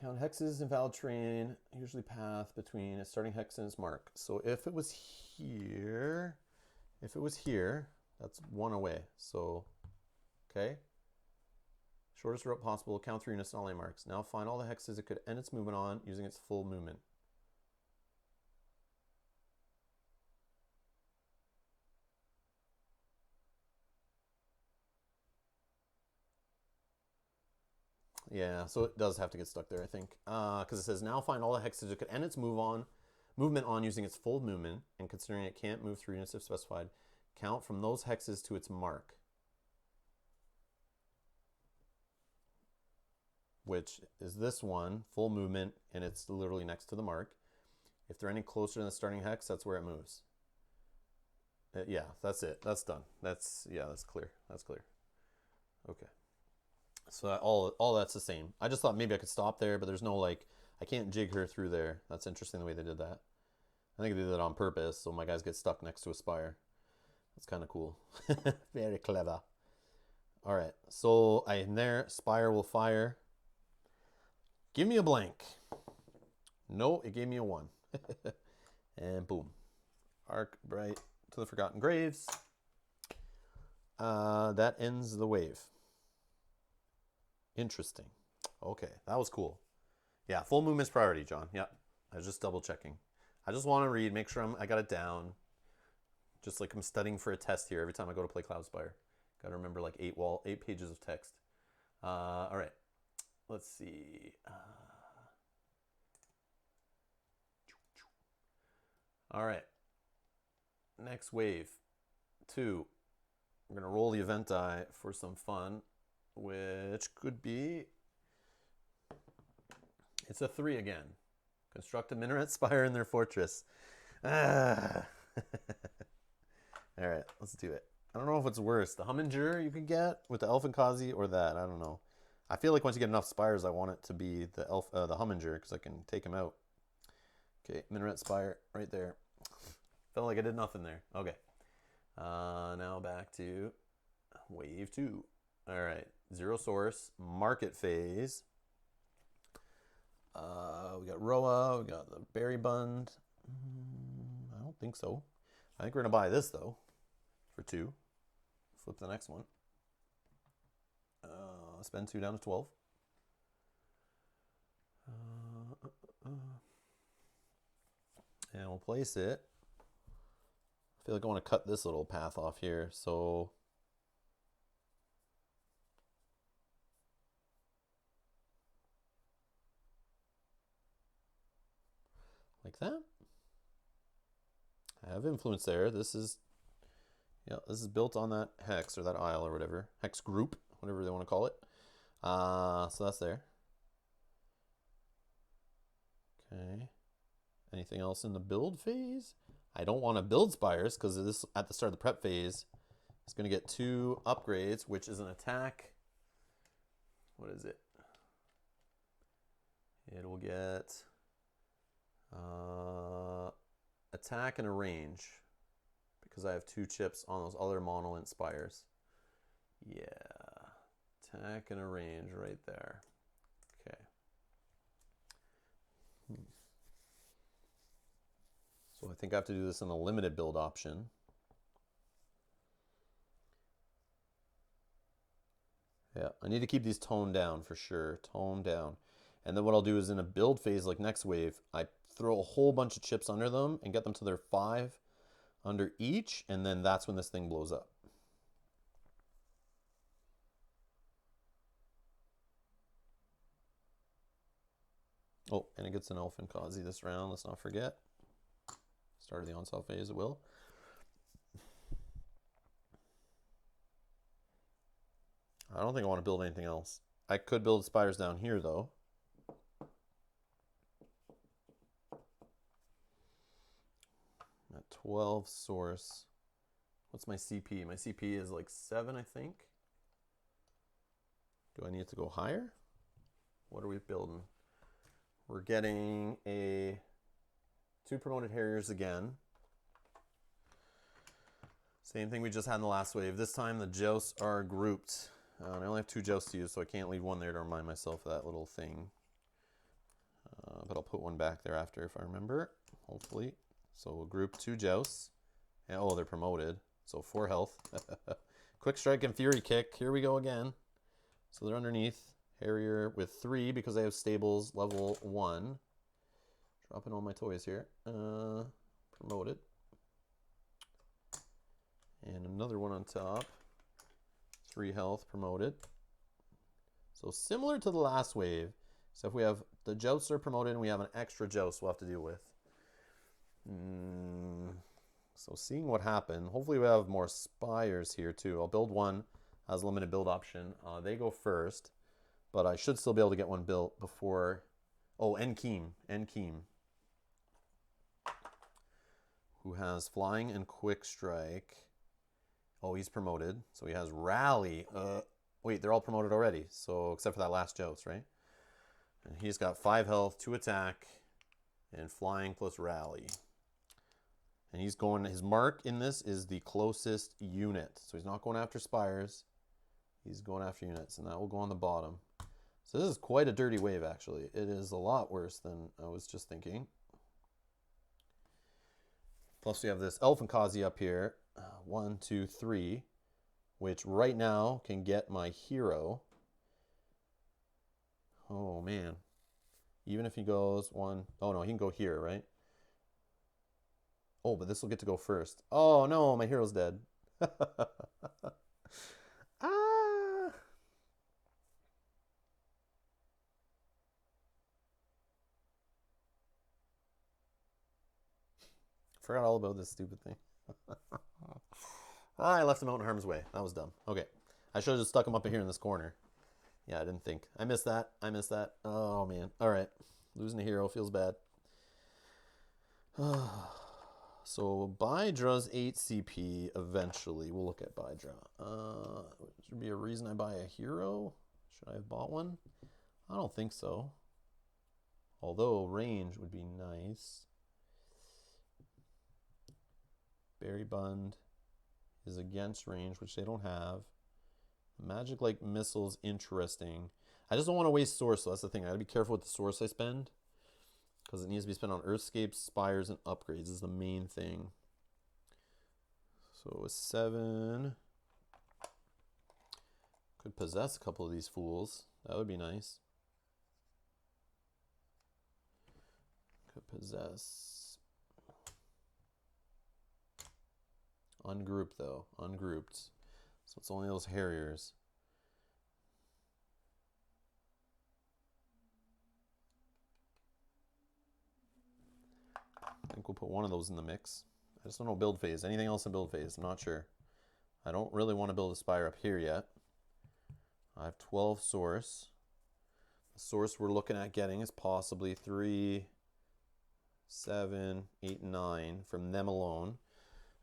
Count hexes in valid terrain. Usually path between a starting hex and its mark. So if it was here... that's 1 away. So, okay. Shortest route possible. Count 3 units and all landmarks. Now find all the hexes it could end its movement on using its full movement. Yeah, so it does have to get stuck there, I think. Because it says, now find all the hexes it could end its movement on using its full movement, and considering it can't move 3 units if specified, count from those hexes to its mark. Which is this one, full movement, and it's literally next to the mark. If they're any closer than the starting hex, that's where it moves. Yeah, that's it. That's done. That's clear. That's clear. Okay. So all that's the same. I just thought maybe I could stop there, but there's no like, I can't jig her through there. That's interesting the way they did that. I think they did that on purpose, so my guys get stuck next to a spire. That's kind of cool. Very clever. All right, so I am there. Spire will fire. Give me a blank. No, it gave me a 1. And boom. Arc bright to the Forgotten Graves. That ends the wave. Interesting. Okay, that was cool. Yeah, full movement's priority, John. Yeah, I was just double checking. I just want to read, make sure I got it down. Just like I'm studying for a test here every time I go to play Cloudspire. Got to remember like 8 pages of text. All right. Let's see. All right. Next wave. 2. We're going to roll the event die for some fun, which could be... It's a 3 again. Construct a minaret spire in their fortress. All right, let's do it. I don't know if it's worse. The Humminger you could get with the Elfinkazi or that. I don't know. I feel like once you get enough spires, I want it to be the Humminger because I can take him out. Okay, minaret spire right there. Felt like I did nothing there. Okay. Now back to wave 2. All right, 0 source, market phase. We got Roa, we got the Berry Bund. I don't think so. I think we're going to buy this, though, for 2. Flip the next one. Spend 2 down to 12. And we'll place it. I feel like I want to cut this little path off here, so... like that. I have influence there. This is built on that hex or that aisle or whatever. Hex group, whatever they want to call it. So that's there. Okay. Anything else in the build phase? I don't want to build spires because this at the start of the prep phase is going to get 2 upgrades, which is an attack. What is it? It will get attack and a range because I have 2 chips on those other monolith spires. Yeah, attack and a range right there. Okay. So I think I have to do this in a limited build option. Yeah, I need to keep these toned down for sure. Toned down. And then what I'll do is in a build phase like next wave, I throw a whole bunch of chips under them and get them to their 5 under each, and then that's when this thing blows up. Oh, and it gets an Elfinkazi this round, let's not forget. Start of the onslaught phase, it will. I don't think I want to build anything else. I could build spires down here, though. At 12 source. What's my CP? My CP is like 7, I think. Do I need to go higher? What are we building? We're getting a 2 promoted Harriers again. Same thing we just had in the last wave. This time the jousts are grouped. I only have 2 jousts to use, so I can't leave one there to remind myself of that little thing. But I'll put one back there after if I remember, hopefully. So we'll group 2 jousts. And, oh, they're promoted. So 4 health. Quick strike and fury kick. Here we go again. So they're underneath. Harrier with 3 because I have stables level 1. Dropping all my toys here. Promoted. And another one on top. 3 health promoted. So similar to the last wave, except we have the jousts are promoted and we have an extra joust we'll have to deal with. So seeing what happened, hopefully we have more spires here too. I'll build one, has a limited build option. They go first, but I should still be able to get one built before. Oh, Enkeem, who has flying and quick strike. Oh, he's promoted, so he has rally. Wait, they're all promoted already, so except for that last joust, right? And he's got 5 health, 2 attack, and flying plus rally. And he's going, his mark in this is the closest unit. So he's not going after spires. He's going after units, and that will go on the bottom. So this is quite a dirty wave, actually. It is a lot worse than I was just thinking. Plus we have this Elfenkazi up here. 1, 2, 3. Which right now can get my hero. Oh, man. Even if he goes 1... Oh, no, he can go here, right? Oh, but this will get to go first. Oh, no, my hero's dead. Ah! Forgot all about this stupid thing. I left him out in harm's way. That was dumb. Okay. I should have just stuck him up here in this corner. Yeah, I didn't think. I missed that. Oh, man. All right. Losing a hero feels bad. So Bydra's 8 CP eventually. We'll look at Bydra. Should be a reason I buy a hero. Should I have bought one? I don't think so. Although range would be nice. Berry Bund is against range, which they don't have. Magic like missiles, interesting. I just don't want to waste source, so that's the thing. I gotta be careful with the source I spend, because it needs to be spent on Earthscapes, Spires, and upgrades is the main thing. So a 7. Could possess a couple of these fools. That would be nice. Could possess. Ungrouped though. Ungrouped. So it's only those Harriers. I think we'll put one of those in the mix. I just don't know build phase. Anything else in build phase? I'm not sure. I don't really want to build a Spire up here yet. I have 12 source. The source we're looking at getting is possibly 3, 7, 8, 9 from them alone.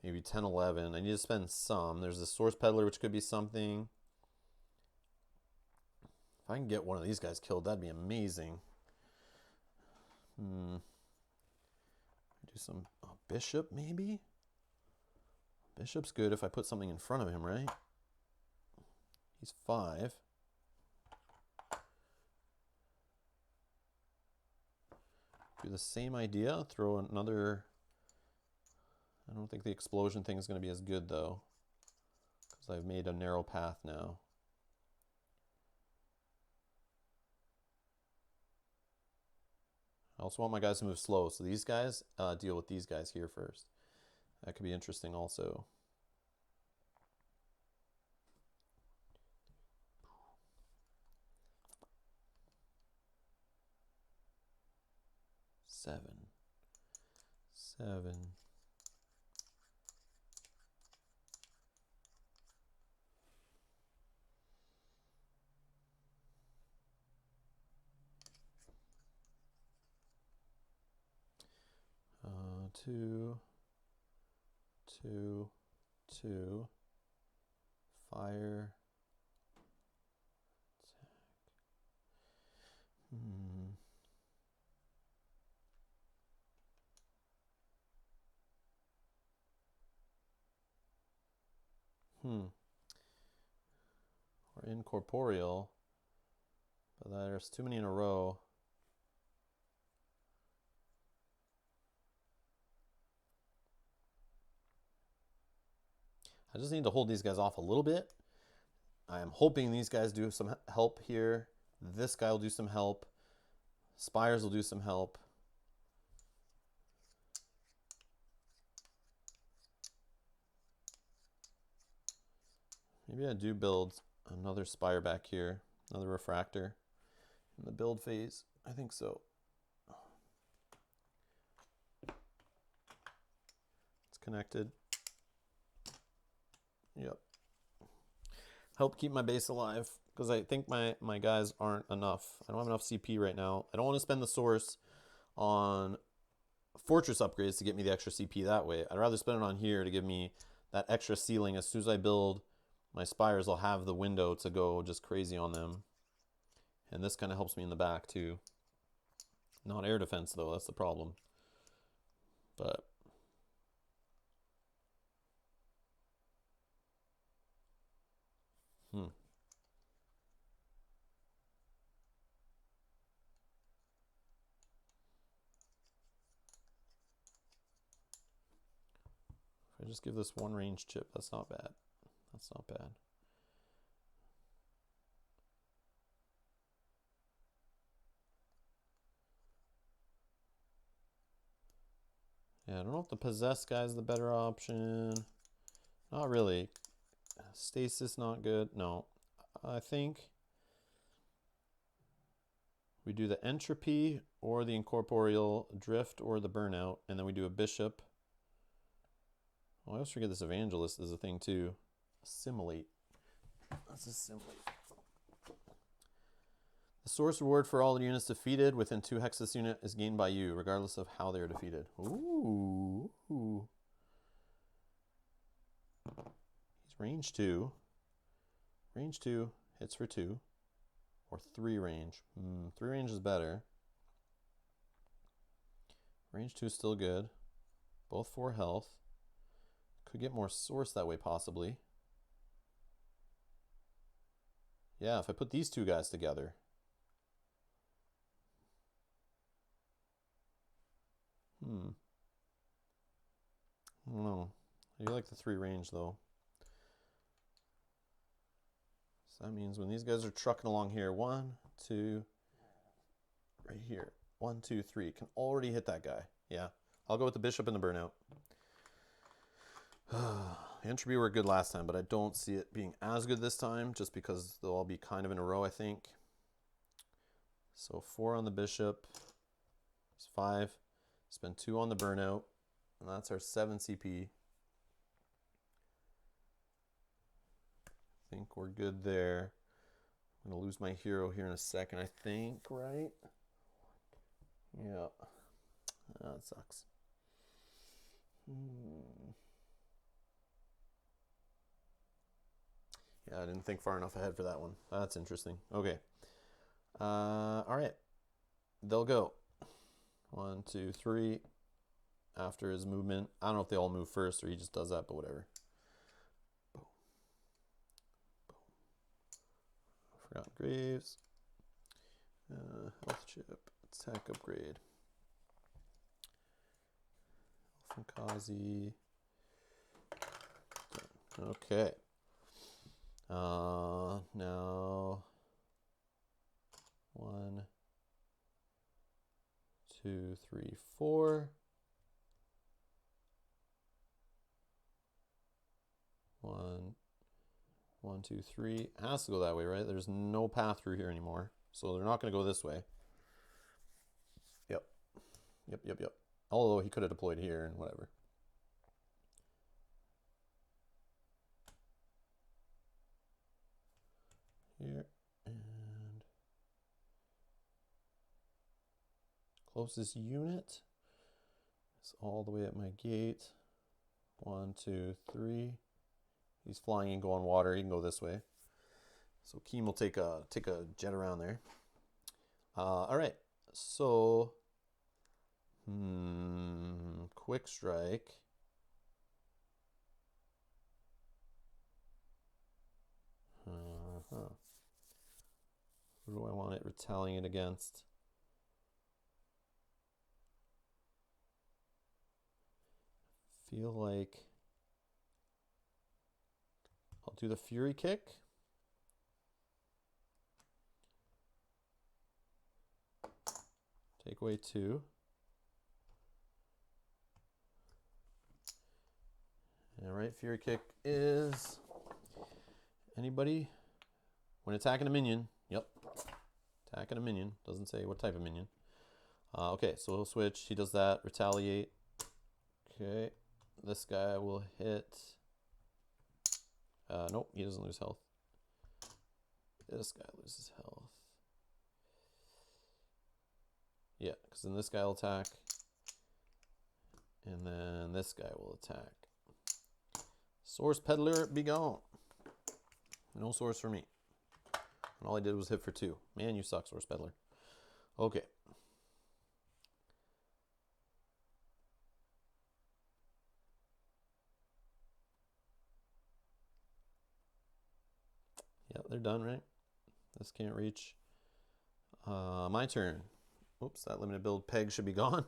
Maybe 10, 11. I need to spend some. There's the Source Peddler, which could be something. If I can get one of these guys killed, that'd be amazing. Do some Bishop, maybe? Bishop's good if I put something in front of him, right? He's 5. Do the same idea. Throw another... I don't think the explosion thing is going to be as good, though, because I've made a narrow path now. I also want my guys to move slow, so these guys deal with these guys here first. That could be interesting also. Seven. 2, 2, 2, fire, attack. We're incorporeal, but there's too many in a row. I just need to hold these guys off a little bit. I am hoping these guys do some help here. This guy will do some help. Spires will do some help. Maybe I do build another Spire back here. Another refractor in the build phase. I think so. It's connected. Yep. Help keep my base alive because I think my guys aren't enough. I don't have enough CP right now. I don't want to spend the source on fortress upgrades to get me the extra CP that way. I'd rather spend it on here to give me that extra ceiling. As soon as I build my spires, I'll have the window to go just crazy on them. And this kind of helps me in the back too. Not air defense though, that's the problem. But if I just give this one range chip, that's not bad. That's not bad. Yeah, I don't know if the possessed guy is the better option. Not really. Stasis not good. No. I think we do the entropy or the incorporeal drift or the burnout, and then we do a bishop. Oh, I always forget this evangelist is a thing too. Assimilate. Let's assimilate. The source reward for all units defeated within 2 hex this unit is gained by you, regardless of how they are defeated. Ooh. He's range 2. Range 2 hits for 2. Or 3 range. 3 range is better. Range 2 is still good. Both 4 health. Could get more source that way possibly. Yeah, if I put these two guys together. I don't know. I do like the 3 range though. So that means when these guys are trucking along here, 1, 2, right here, 1, 2, 3, can already hit that guy. Yeah, I'll go with the bishop and the burnout. Entropy were good last time, but I don't see it being as good this time, just because they'll all be kind of in a row, I think. So 4 on the bishop, it's 5. Spend 2 on the burnout, and that's our 7 CP. I think we're good there. I'm gonna lose my hero here in a second, I think, right? Yeah. That sucks. Yeah, I didn't think far enough ahead for that one. That's interesting. Okay. All right. They'll go. 1, 2, 3. After his movement. I don't know if they all move first or he just does that, but whatever. Boom. Boom. Forgotten Graves. Health chip. Attack upgrade. Kazi. Okay. Now 1, 2, 3, 4. 1, 1, 2, 3. It has to go that way, right? There's no path through here anymore, so they're not going to go this way. Yep. Although he could have deployed here and whatever. Here and closest unit is all the way at my gate. 1, 2, 3. He's flying and go on water. He can go this way. So Keem will take a jet around there. All right. So quick strike. Who do I want it retaliating against? Feel like I'll do the Fury Kick. Take away 2. All right, Fury Kick is anybody when attacking a minion, Yep. Attacking a minion. Doesn't say what type of minion. Okay, so he'll switch. He does that. Retaliate. Okay. This guy will hit. Nope, he doesn't lose health. This guy loses health. Yeah, because then this guy will attack. And then this guy will attack. Source Peddler, be gone. No source for me. And all I did was hit for 2. Man, you suck, Source Peddler. Okay. Yeah, they're done, right? This can't reach. My turn. Oops, that limited build peg should be gone.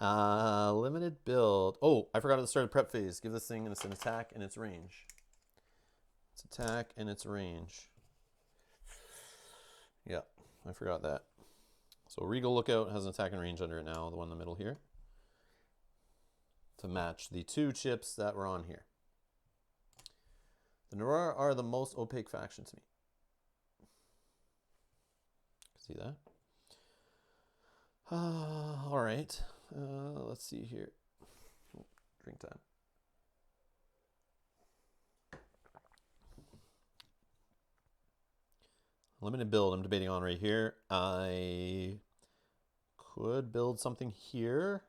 Limited build. Oh, I forgot at the start of prep phase. Give this thing an attack and its range. It's attack and its range. Yeah, I forgot that. So Regal Lookout has an attack and range under it now, the one in the middle here, to match the 2 chips that were on here. The Narora are the most opaque faction to me. See that? All right. Let's see here. Oh, drink time. Limited build I'm debating on right here. I could build something here.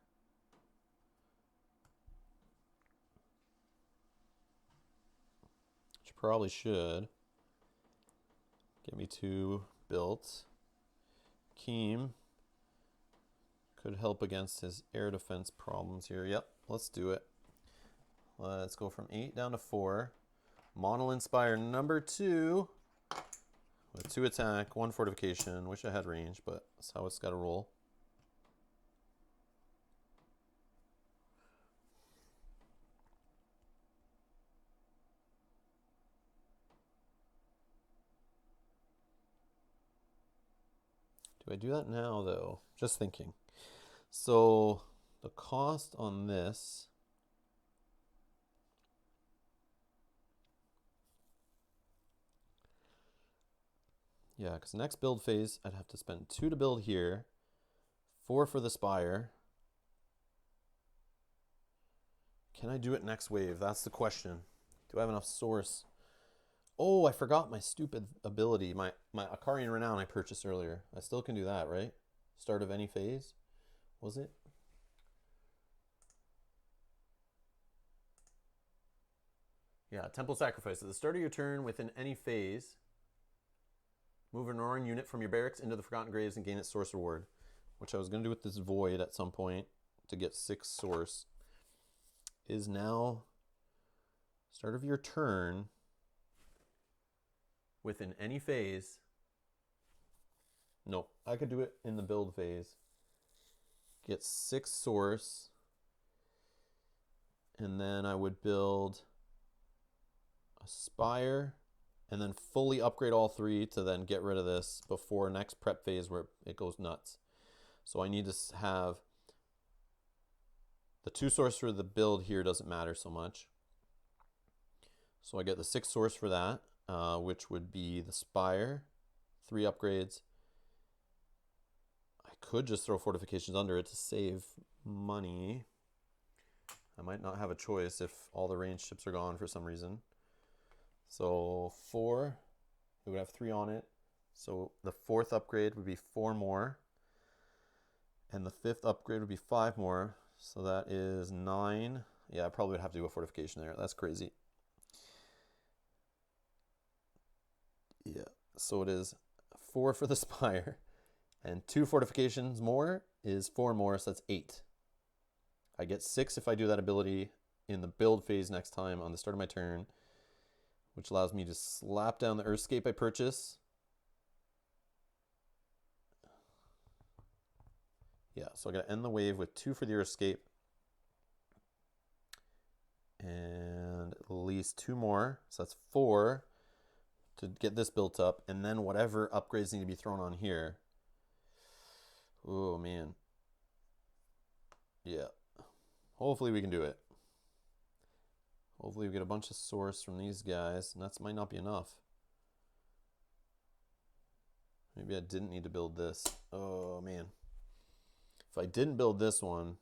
Which probably should. Get me 2 built. Keem could help against his air defense problems here. Yep, let's do it. Let's go from 8 down to 4. Monolin Spire number 2 with 2 attack, 1 fortification. Wish I had range, but that's how it's got to roll. Do I do that now, though? Just thinking. So the cost on this, yeah, because next build phase, I'd have to spend 2 to build here, 4 for the Spire. Can I do it next wave? That's the question. Do I have enough source? Oh, I forgot my stupid ability. My Akarian Renown I purchased earlier. I still can do that, right? Start of any phase? Was it? Yeah, Temple Sacrifice. At the start of your turn within any phase, move an Auroran unit from your barracks into the Forgotten Graves and gain its source reward, which I was going to do with this Void at some point to get 6 source. Is now start of your turn within any phase. No, I could do it in the build phase. Get 6 source, and then I would build a Spire, and then fully upgrade all 3 to then get rid of this before next prep phase where it goes nuts. So I need to have the 2 source for the build here doesn't matter so much. So I get the 6 source for that, which would be the Spire, 3 upgrades. I could just throw fortifications under it to save money. I might not have a choice if all the range ships are gone for some reason. So 4, it would have 3 on it. So the 4th upgrade would be 4 more. And the 5th upgrade would be 5 more. So that is 9. Yeah, I probably would have to do a fortification there. That's crazy. Yeah, so it is 4 for the Spire. And 2 fortifications more is 4 more, so that's 8. I get 6 if I do that ability in the build phase next time on the start of my turn, which allows me to slap down the Earthscape I purchase. Yeah, so I got to end the wave with 2 for the Earthscape. And at least 2 more, so that's 4 to get this built up. And then whatever upgrades need to be thrown on here. Oh, man. Yeah. Hopefully we can do it. Hopefully we get a bunch of source from these guys, and that might not be enough. Maybe I didn't need to build this. Oh, man. If I didn't build this one,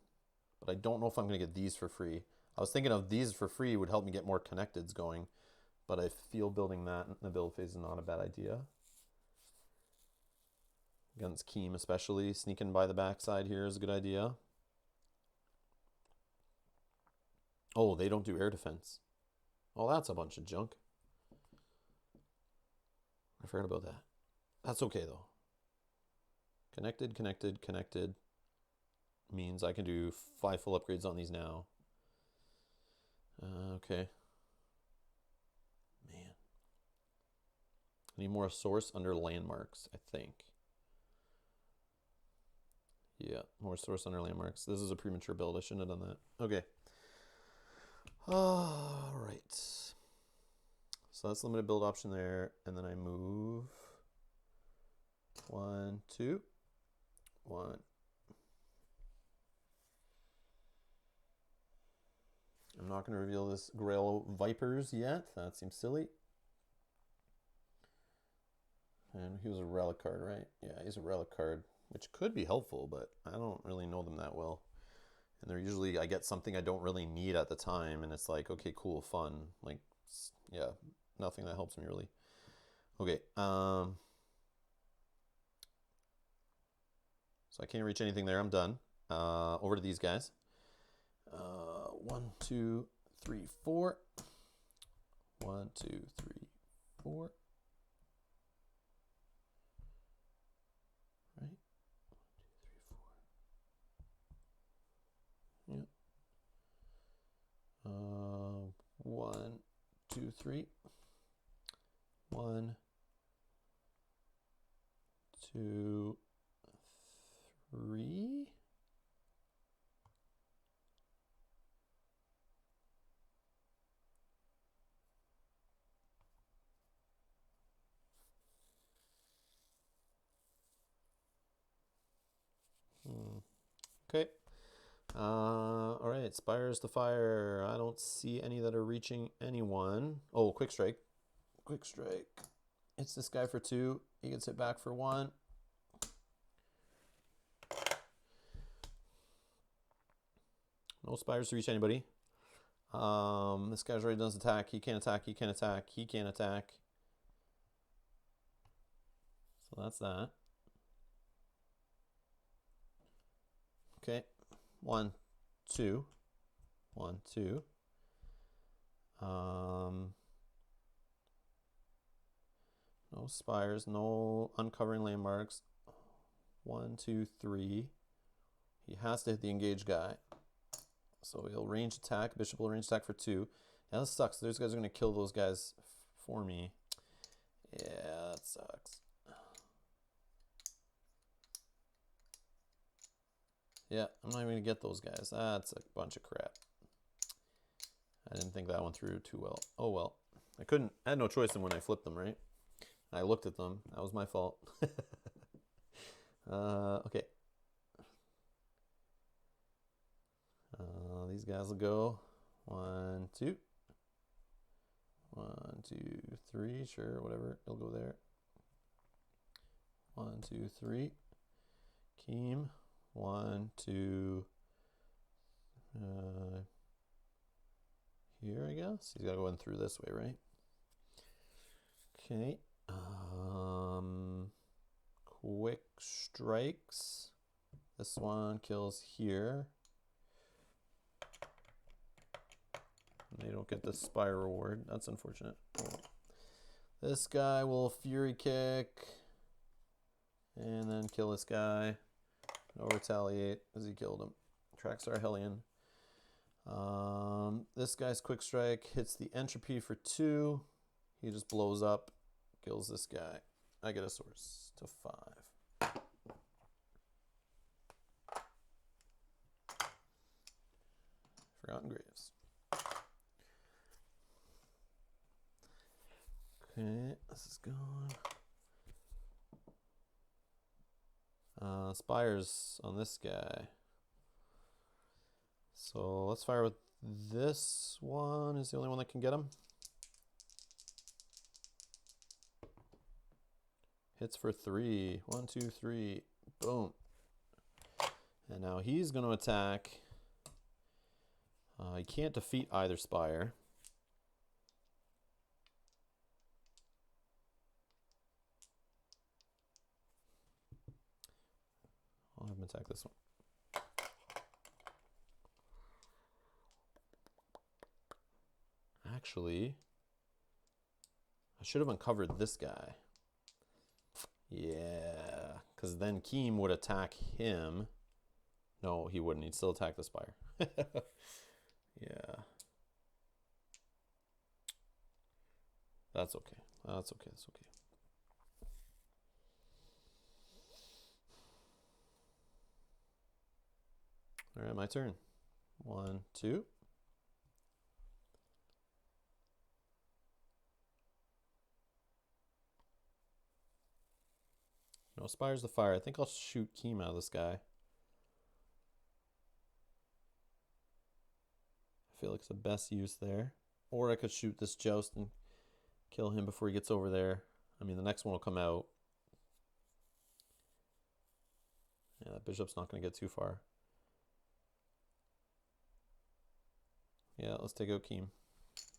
but I don't know if I'm going to get these for free. I was thinking of these for free would help me get more connecteds going, but I feel building that in the build phase is not a bad idea. Against Keem especially, sneaking by the backside here is a good idea. Oh, they don't do air defense. Oh, that's a bunch of junk. I forgot about that. That's okay though. Connected, connected, connected means I can do 5 full upgrades on these now. Okay. Man. I need more source under landmarks, I think. Yeah, more source under landmarks. This is a premature build. I shouldn't have done that. Okay. All right. So that's limited build option there. And then I move 1, 2, 1. I'm not going to reveal this Grail Vipers yet. That seems silly. And he was a relic card, right? Yeah, he's a relic card, which could be helpful, but I don't really know them that well. And they're usually, I get something I don't really need at the time, and it's like, okay, cool, fun. Like, yeah, nothing that helps me really. Okay, so I can't reach anything there. I'm done. Over to these guys. 1, 2, 3, 4. 1, 2, 3, 4. Right? 1, 2, 3. 1, 2, 3. Okay. All right, Spires to fire. I don't see any that are reaching anyone. Oh, quick strike. Quick strike. Hits this guy for 2. He gets hit back for 1. No Spires to reach anybody. This guy's already done his attack. He can't attack. He can't attack. He can't attack. So that's that. Okay. 1, 2. 1, 2. No spires, no uncovering landmarks. 1, 2, 3. He has to hit the engaged guy. So he'll range attack. Bishop will range attack for 2. Yeah, that sucks. Those guys are going to kill those guys for me. Yeah, that sucks. Yeah, I'm not even going to get those guys. That's a bunch of crap. I didn't think that one through too well. Oh well. I had no choice in when I flipped them, right? I looked at them. That was my fault. Okay. These guys will go 1, 2. 1, 2, 3. Sure, whatever. It'll go there. 1, 2, 3. Keem. 1, 2. Here, I guess. He's got to go in through this way, right? Okay. Quick strikes. This one kills here. They don't get the Spire reward. That's unfortunate. This guy will Fury Kick. And then kill this guy. No retaliate as he killed him. Trackstar Hellion. This guy's Quick Strike hits the Entropy for 2. He just blows up. Kills this guy. I get a source to 5. Forgotten Graves. Okay, this is gone. Spires on this guy. So let's fire with this one. Is the only one that can get him. Hits for 3. 1, 2, 3. Boom. And now he's going to attack. He can't defeat either spire. I'll have him attack this one. Actually, I should have uncovered this guy. Yeah, because then Keem would attack him. No, he wouldn't. He'd still attack the spire. Yeah. That's okay. That's okay. That's okay. All right, my turn. 1, 2. No spires to fire. I think I'll shoot Keem out of this guy. I feel like it's the best use there. Or I could shoot this Joust and kill him before he gets over there. I mean, the next one will come out. Yeah, that bishop's not going to get too far. Yeah, let's take out Keem.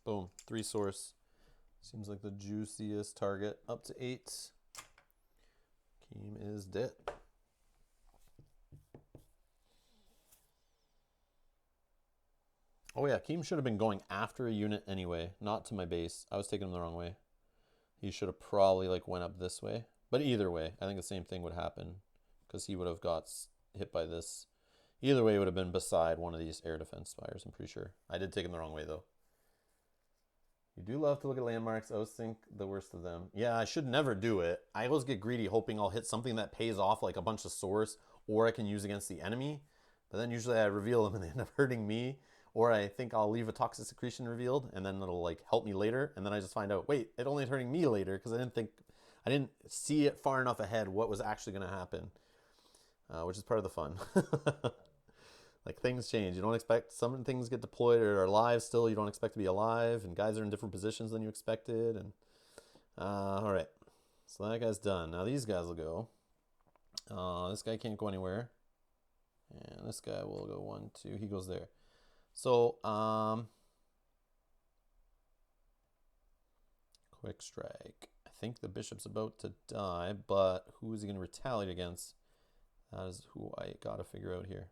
Boom. 3 source. Seems like the juiciest target. Up to 8. Keem is dead. Oh yeah, Keem should have been going after a unit anyway, not to my base. I was taking him the wrong way. He should have probably like went up this way. But either way, I think the same thing would happen because he would have got hit by this. Either way, it would have been beside one of these air defense spires, I'm pretty sure. I did take him the wrong way though. You do love to look at landmarks. I always think the worst of them. Yeah, I should never do it. I always get greedy hoping I'll hit something that pays off like a bunch of source or I can use against the enemy. But then usually I reveal them and they end up hurting me. Or I think I'll leave a toxic secretion revealed and then it'll like help me later. And then I just find out, wait, it only hurting me later because I didn't see it far enough ahead what was actually going to happen, which is part of the fun. Like things change. You don't expect some things get deployed or are alive still. You don't expect to be alive, and guys are in different positions than you expected. And all right, so that guy's done. Now these guys will go. This guy can't go anywhere, and this guy will go 1, 2. He goes there. So quick strike. I think the bishop's about to die, but who is he going to retaliate against? That is who I got to figure out here.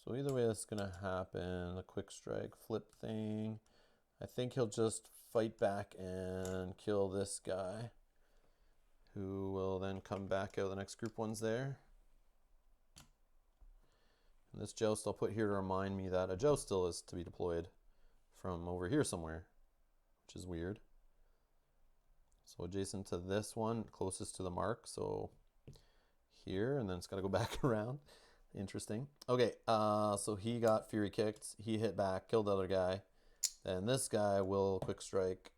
So either way that's gonna happen, a quick strike flip thing. I think he'll just fight back and kill this guy, who will then come back out. The next group one's there. And this Joust I'll put here to remind me that a Joust still is to be deployed from over here somewhere, which is weird. So adjacent to this one, closest to the mark, so here, and then it's got to go back around. Interesting. Okay, so he got Fury kicked. He hit back, killed the other guy. And this guy will quick strike.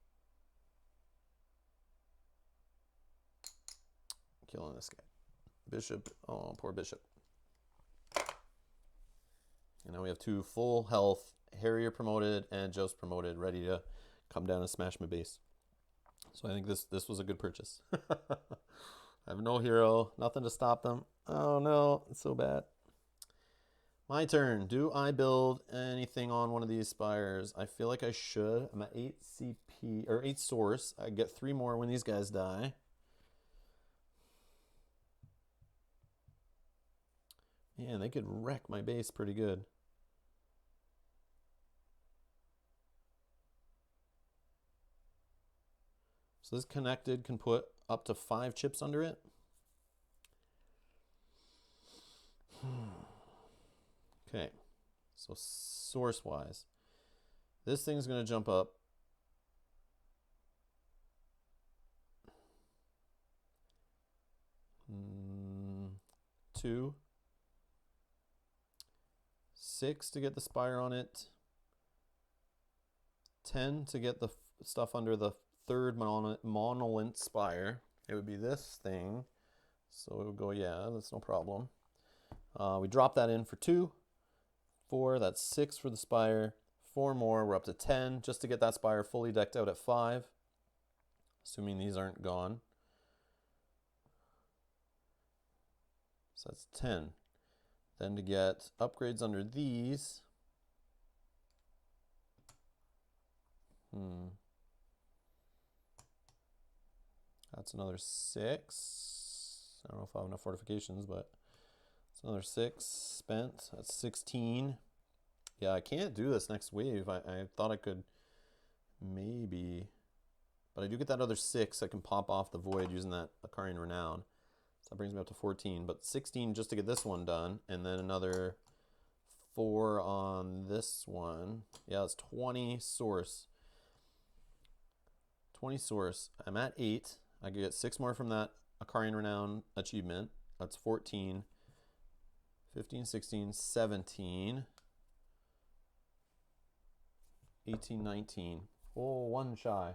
Killing this guy. Bishop. Oh, poor bishop. And now we have 2 full health, Harrier promoted and Joust promoted, ready to come down and smash my base. So I think this was a good purchase. I have no hero, nothing to stop them. Oh no, it's so bad. My turn. Do I build anything on one of these spires? I feel like I should. I'm at 8 CP, or 8 source. I get 3 more when these guys die. Man, they could wreck my base pretty good. So this connected can put up to 5 chips under it. Okay, so source-wise, this thing's going to jump up. 2. 6 to get the spire on it. 10 to get the stuff under the third monolith spire. It would be this thing. So it would go, yeah, that's no problem. We drop that in for 2. 4, that's 6 for the spire. 4 more, we're up to 10 just to get that spire fully decked out at 5. Assuming these aren't gone. So that's 10. Then to get upgrades under these. That's another 6. I don't know if I have enough fortifications, but it's another 6 spent. That's 16. Yeah, I can't do this next wave. I thought I could maybe, but I do get that other 6. I can pop off the void using that Akarian Renown. So that brings me up to 14, but 16 just to get this one done, and then another 4 on this one. Yeah, it's 20 source. 20 source. I'm at 8. I could get 6 more from that Akarian Renown achievement. That's 14. 15, 16, 17. 18, 19. Oh, 1 shy.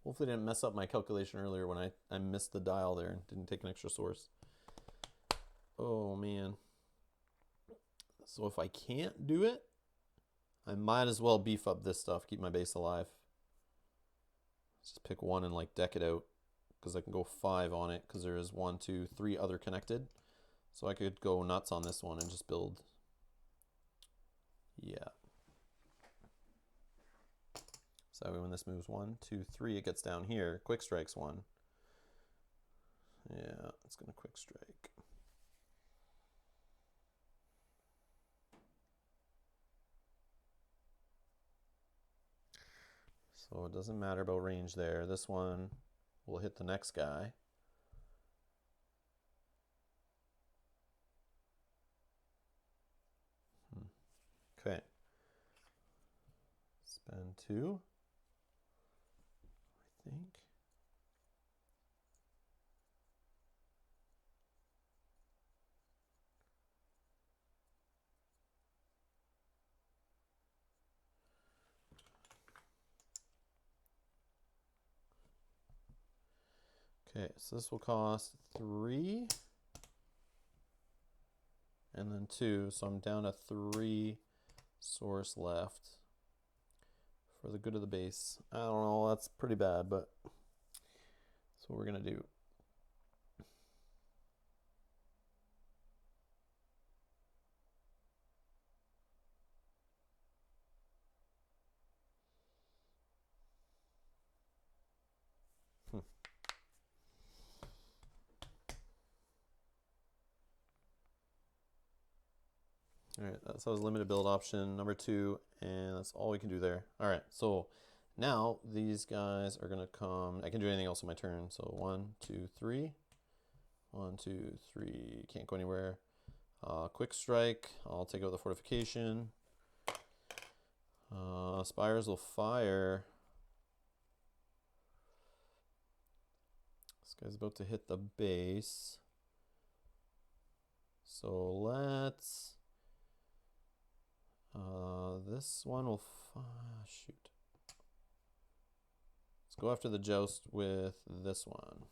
Hopefully I didn't mess up my calculation earlier when I missed the dial there and didn't take an extra source. Oh, man. So if I can't do it, I might as well beef up this stuff, keep my base alive. Let's just pick 1 and like deck it out, because I can go 5 on it, because there is 1, 2, 3 other connected. So I could go nuts on this one and just build. Yeah. So when this moves 1, 2, 3, it gets down here. Quick strikes 1. Yeah, it's going to quick strike. So it doesn't matter about range there. This one will hit the next guy. Okay. Spend 2. I think. Okay, so this will cost 3 and then 2, so I'm down to 3 source left for the good of the base. I don't know, that's pretty bad, but that's what we're gonna do. All right, that was limited build option number 2, and that's all we can do there. All right, so now these guys are gonna come. I can do anything else on my turn. So 1, 2, 3. 1, 2, 3. Can't go anywhere. Quick strike. I'll take out the fortification. Spires will fire. This guy's about to hit the base. So let's. This one will shoot. Let's go after the joust with this one.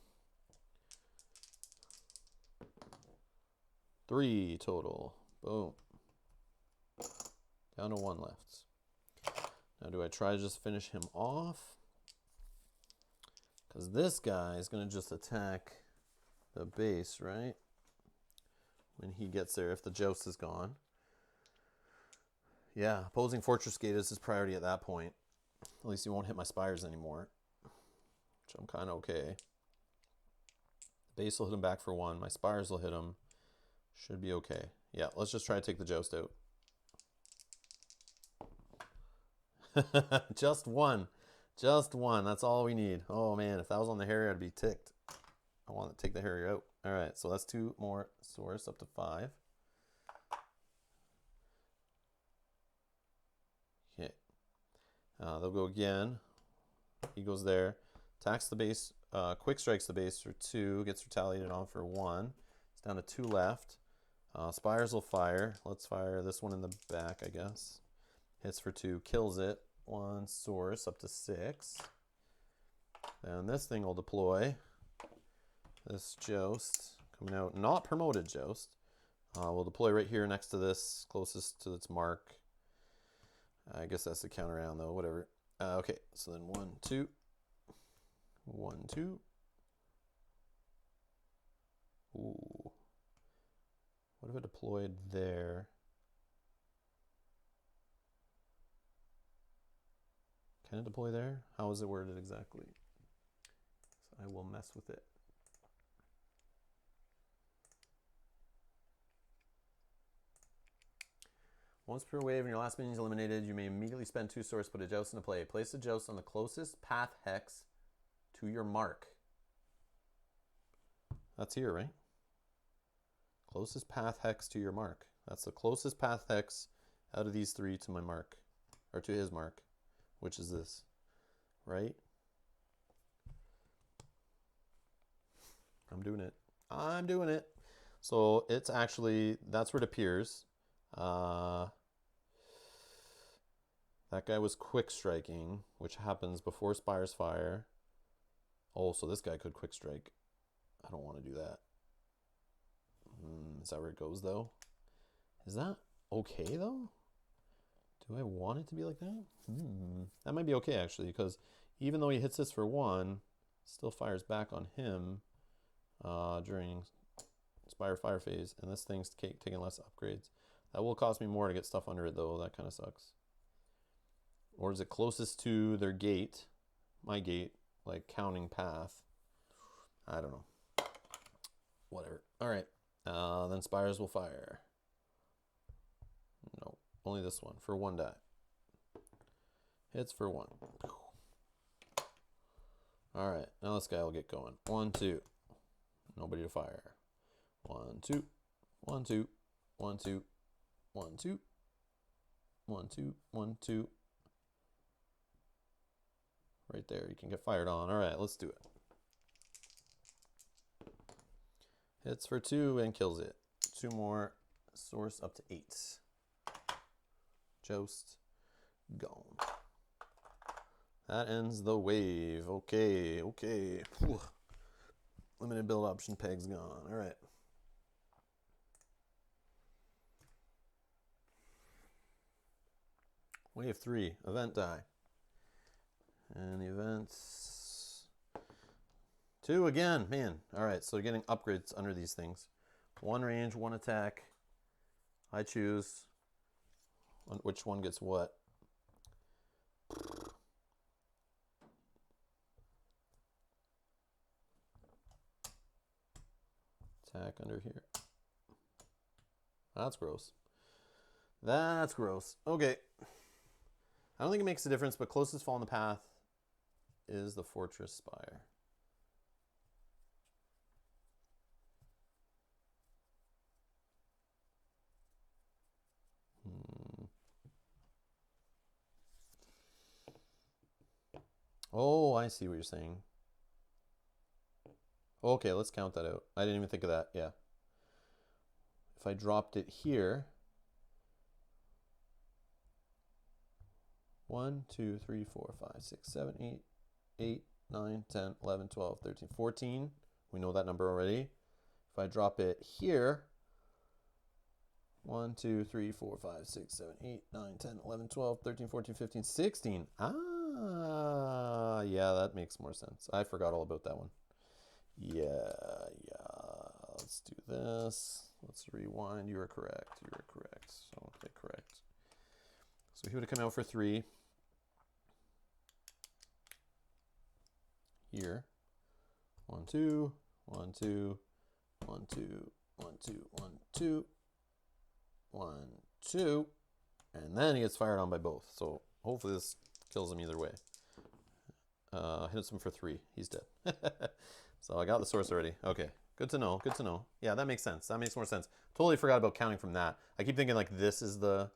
3 total. Boom. Down to 1 left. Now do I try to just finish him off? Because this guy is going to just attack the base, right? When he gets there, if the joust is gone. Yeah, opposing Fortress Gate is his priority at that point. At least he won't hit my spires anymore, which I'm kind of okay. The base will hit him back for 1. My spires will hit him. Should be okay. Yeah, let's just try to take the joust out. Just 1. Just 1. That's all we need. Oh, man, if that was on the Harrier, I'd be ticked. I want to take the Harrier out. All right, so that's 2 more source, up to 5. Okay. They'll go again. He goes there. Attacks the base. Quick strikes the base for 2. Gets retaliated on for 1. It's down to 2 left. Spires will fire. Let's fire this one in the back, I guess. Hits for 2, kills it. 1 source up to 6. And this thing will deploy. This Joust coming out, not promoted Joust. We'll deploy right here next to this, closest to its mark. I guess that's the count around though, whatever. Okay, so then 1, 2. 1, 2. Ooh. What if it deployed there? Can it deploy there? How is it worded exactly? So I will mess with it. Once per wave and your last minion is eliminated, you may immediately spend 2 source, put a Joust into play. Place the Joust on the closest path hex to your mark. That's here, right? Closest path hex to your mark. That's the closest path hex out of these 3 to my mark, or to his mark, which is this, right? I'm doing it. I'm doing it. So it's actually, that's where it appears. That guy was quick striking, which happens before Spires fire. Oh, so this guy could quick strike. I don't want to do that. Is that where it goes though? Is that okay though? Do I want it to be like that? That might be okay actually, because even though he hits this for 1, still fires back on him during Spire fire phase, and this thing's taking less upgrades. That will cost me more to get stuff under it though. That kind of sucks. Or is it closest to their gate, my gate, like counting path? I don't know. Whatever. All right. Then Spires will fire. No, only this one for 1 die. Hits for 1. All right. Now this guy will get going. 1, 2. Nobody to fire. 1, 2. 1, 2. 1, 2. 1, 2. 1, 2. 1, 2. Right there. You can get fired on. All right. Let's do it. Hits for 2 and kills it. 2 more. Source up to 8. Joust. Gone. That ends the wave. Okay. Okay. Whew. Limited build option peg's gone. All right. Wave 3. Event die. And the events 2 again, man. All right, so you're getting upgrades under these things. 1 range, 1 attack. I choose which one gets what. Attack under here. That's gross. That's gross. Okay. I don't think it makes a difference, but closest fall in the path is the Fortress Spire. Oh, I see what you're saying. Okay, let's count that out. I didn't even think of that. Yeah. If I dropped it here. 1, 2, 3, 4, 5, 6, 7, 8, 8, 9, 10, 11, 12, 13, 14. We know that number already. If I drop it here, 1, 2, 3, 4, 5, 6, 7, 8, 9, 10, 11, 12, 13, 14, 15, 16. Ah, yeah, that makes more sense. I forgot all about that one. Yeah. Let's do this. Let's rewind. You are correct. You are correct. So, okay, correct. So he would have come out for 3. Here. 1, 2, 1, 2, 1, 2, 1, 2, 1, 2, 1, 2, and then he gets fired on by both. So hopefully this kills him either way. Hits him for 3. He's dead. So I got the source already. Okay, good to know. Good to know. Yeah, that makes sense. That makes more sense. Totally forgot about counting from that. I keep thinking like this is the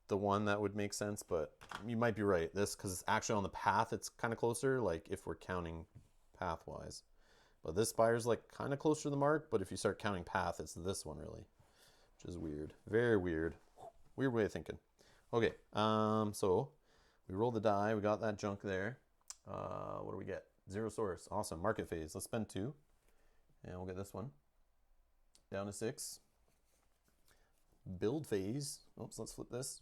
one that would make sense, but you might be right. This, because it's actually on the path, it's kind of closer, like if we're counting path-wise. But this spire's like kind of closer to the mark, but if you start counting path, it's this one really. which is weird. Very weird. Weird way of thinking. Okay, so we roll the die. We got that junk there. What do we get? 0 source. Awesome. Market phase. Let's spend 2. And we'll get this one. Down to 6. Build phase. Oops, let's flip this.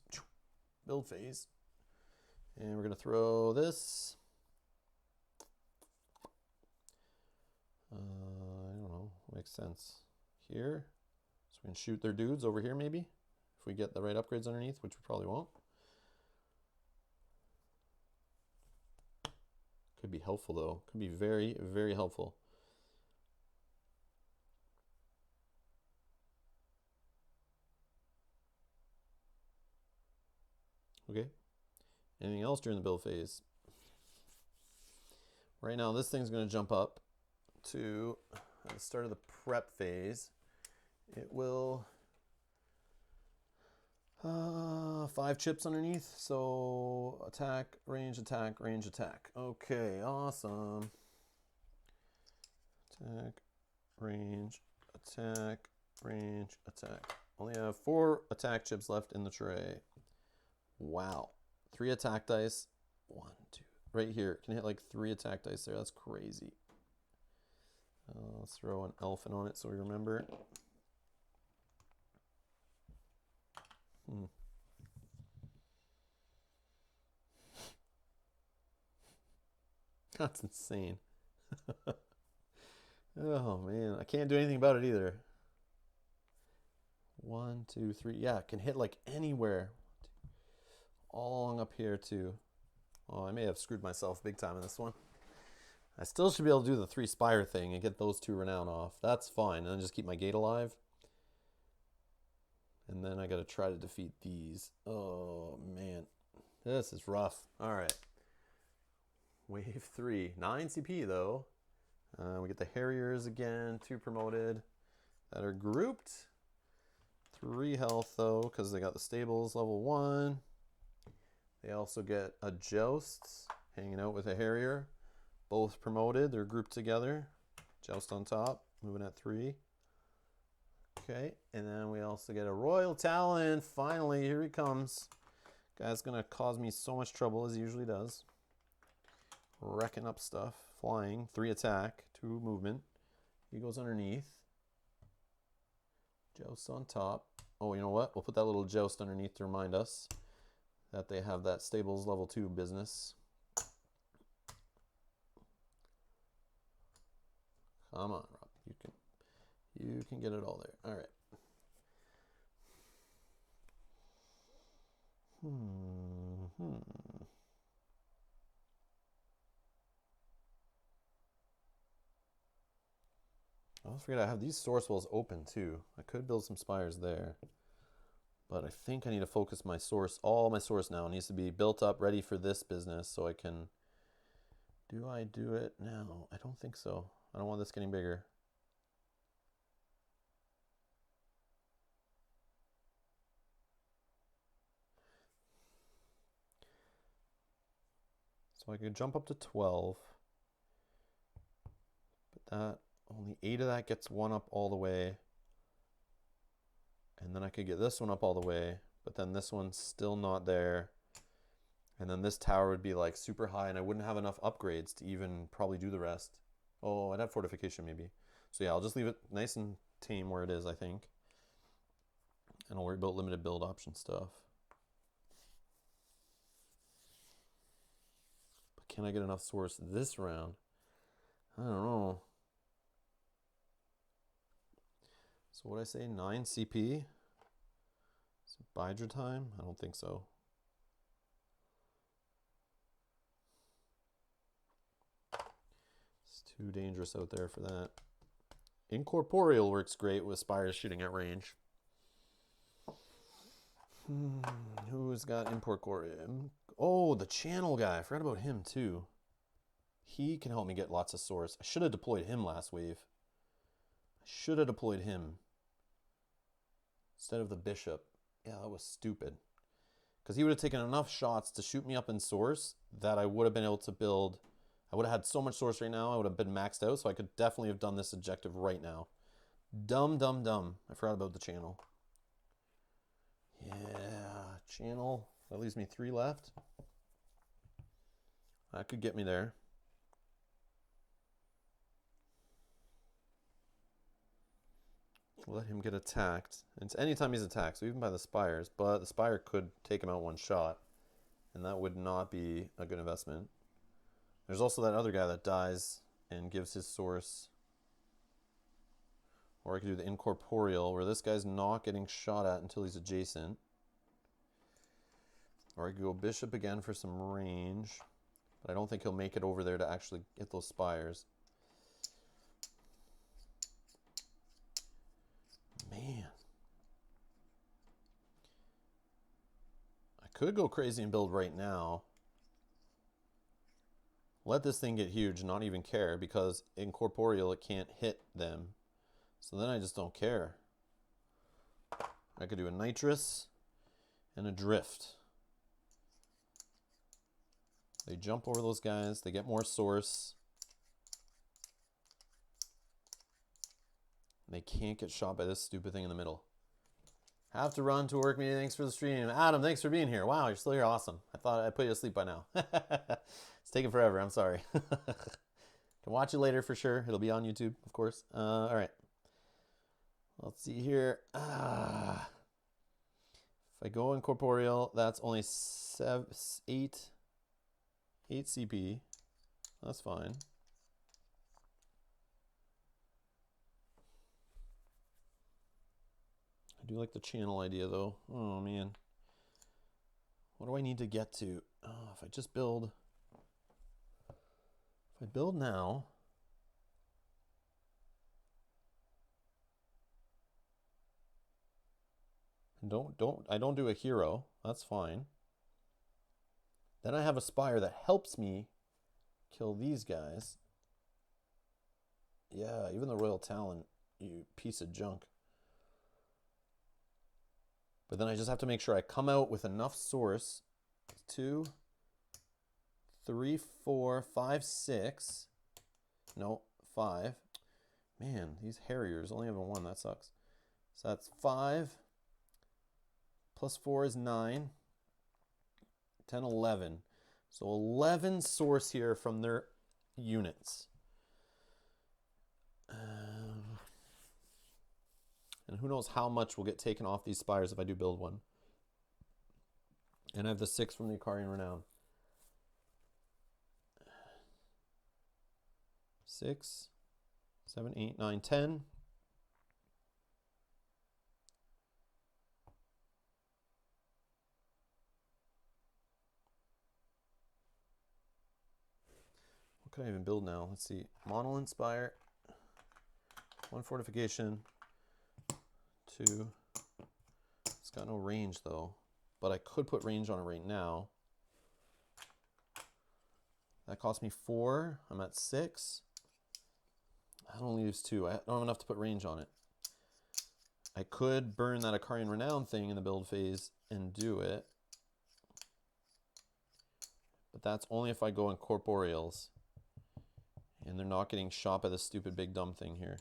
Build phase. And we're going to throw this. I don't know. Makes sense. Here. So we can shoot their dudes over here maybe. If we get the right upgrades underneath, which we probably won't. Could be helpful though. Could be very, very helpful. Okay. Anything else during the build phase? Right now, this thing's going to jump up to at the start of the prep phase. It will 5 chips underneath. So attack, range, attack, range, attack. Okay, awesome. Attack, range, attack, range, attack. Only have 4 attack chips left in the tray. Wow. 3 attack dice. 1, 2. Right here. Can hit like 3 attack dice there. That's crazy. Let's throw an elephant on it so we remember. That's insane. Oh man, I can't do anything about it either. 1, 2, 3. Yeah, it can hit like anywhere. All along up here too. Oh, I may have screwed myself big time in this one. I still should be able to do the 3 spire thing and get those 2 renown off. That's fine. And then just keep my gate alive. And then I got to try to defeat these. Oh, man. This is rough. All right. Wave 3. 9 CP, though. We get the Harriers again. 2 promoted that are grouped. 3 health, though, because they got the stables level 1. They also get a Joust hanging out with a Harrier. Both promoted. They're grouped together. Joust on top. Moving at 3. Okay, and then we also get a Royal Talon. Finally, here he comes. Guy's gonna cause me so much trouble as he usually does. Wrecking up stuff. Flying. 3 attack. 2 movement. He goes underneath. Joust on top. Oh, you know what? We'll put that little Joust underneath to remind us that they have that stables level 2 business. Come on, Rob. You can get it all there. All right. I always forget I have these source wells open too. I could build some spires there. But I think I need to focus my source. All my source now needs to be built up, ready for this business so I can... Do I do it now? I don't think so. I don't want this getting bigger. So I could jump up to 12. But that, only 8 of that gets 1 up all the way. And then I could get this one up all the way, but then this one's still not there. And then this tower would be like super high and I wouldn't have enough upgrades to even probably do the rest. Oh, I'd have fortification maybe. So yeah, I'll just leave it nice and tame where it is, I think. And I'll worry about limited build option stuff. But can I get enough source this round? I don't know. So what I say, 9 CP? Is it Bidra time? I don't think so. It's too dangerous out there for that. Incorporeal works great with spires shooting at range. Who's got Incorporeal? Oh, the channel guy. I forgot about him too. He can help me get lots of source. I should have deployed him last wave. I should have deployed him instead of the bishop. Yeah, that was stupid. Because he would have taken enough shots to shoot me up in source that I would have been able to build. I would have had so much source right now. I would have been maxed out. So I could definitely have done this objective right now. Dumb, dumb, dumb. I forgot about the channel. Yeah, channel. That leaves me 3 left. That could get me there. Let him get attacked. It's anytime he's attacked, so even by the spires, but the spire could take him out one shot, and that would not be a good investment. There's also that other guy that dies and gives his source. Or I could do the incorporeal, where this guy's not getting shot at until he's adjacent. Or I could go bishop again for some range, but I don't think he'll make it over there to actually get those spires. Man. I could go crazy and build right now. Let this thing get huge, not even care, because incorporeal, it can't hit them. So then I just don't care. I could do a nitrous and a drift. They jump over those guys, they get more source. They can't get shot by this stupid thing in the middle. Have to run to work meeting. Thanks for the stream. Adam, thanks for being here. Wow, you're still here. Awesome. I thought I put you to sleep by now. It's taking forever. I'm sorry. Can watch it later for sure. It'll be on YouTube, of course. All right. Let's see here. If I go incorporeal, that's only 8 CP. That's fine. I do like the channel idea though. Oh man. What do I need to get to? Oh, if I just build. If I build now. I don't do a hero. That's fine. Then I have a spire that helps me kill these guys. Yeah, even the Royal Talon, you piece of junk. But then I just have to make sure I come out with enough source. 2, 3, 4, 5, 6. No, 5. Man, these Harriers only have a 1. That sucks. So that's 5. Plus 4 is 9. 10, 11. So 11 source here from their units. And who knows how much will get taken off these spires if I do build one. And I have the 6 from the Icarian Renown. 6, 7, 8, 9, 10. What can I even build now? Let's see. Monolith Spire. 1 fortification. 2. It's got no range though, but I could put range on it right now. That cost me 4. I'm at 6. That only leaves 2. I don't have enough to put range on it. I could burn that Icarian Renown thing in the build phase and do it, but that's only if I go in corporeals and they're not getting shot by this stupid big dumb thing here.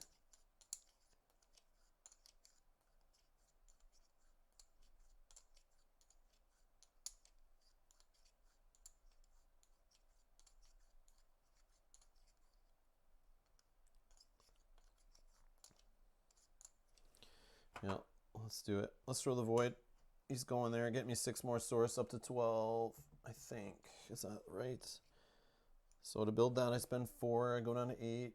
Yeah, let's do it. Let's throw the void. He's going there. Get me 6 more source up to 12, I think. Is that right? So to build that, I spend 4. I go down to 8.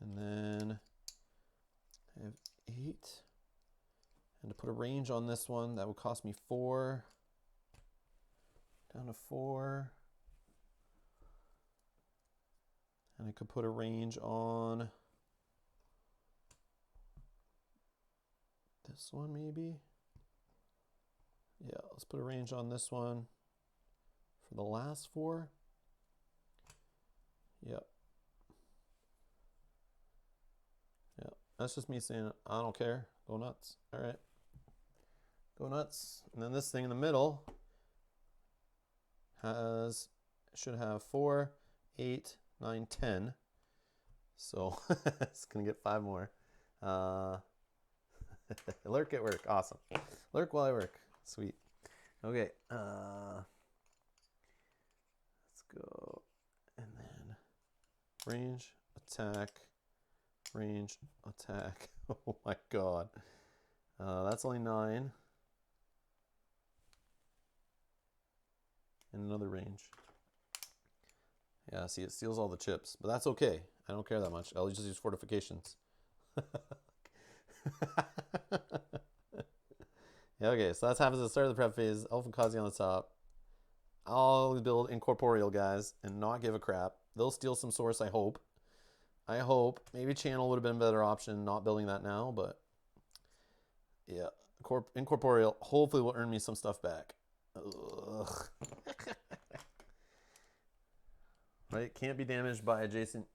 And then I have 8. And to put a range on this one, that would cost me 4. Down to 4. And I could put a range on this one maybe. Yeah, let's put a range on this one for the last 4. Yep. Yep. That's just me saying I don't care. Go nuts. All right. Go nuts. And then this thing in the middle should have 4, 8, 9, 10. So it's gonna get 5 more. Lurk at work. Awesome. Lurk while I work. Sweet. Okay. Let's go. And then range, attack, range, attack. Oh my god. That's only 9. And another range. Yeah, see, it steals all the chips. But that's okay. I don't care that much. I'll just use fortifications. Yeah, okay, so that's happens at the start of the prep phase. Elfin Kazi on the top. I'll build incorporeal guys and not give a crap. They'll steal some source, I hope. I hope. Maybe channel would have been a better option, not building that now, but yeah. Incorporeal hopefully will earn me some stuff back. Ugh. Right? Can't be damaged by adjacent,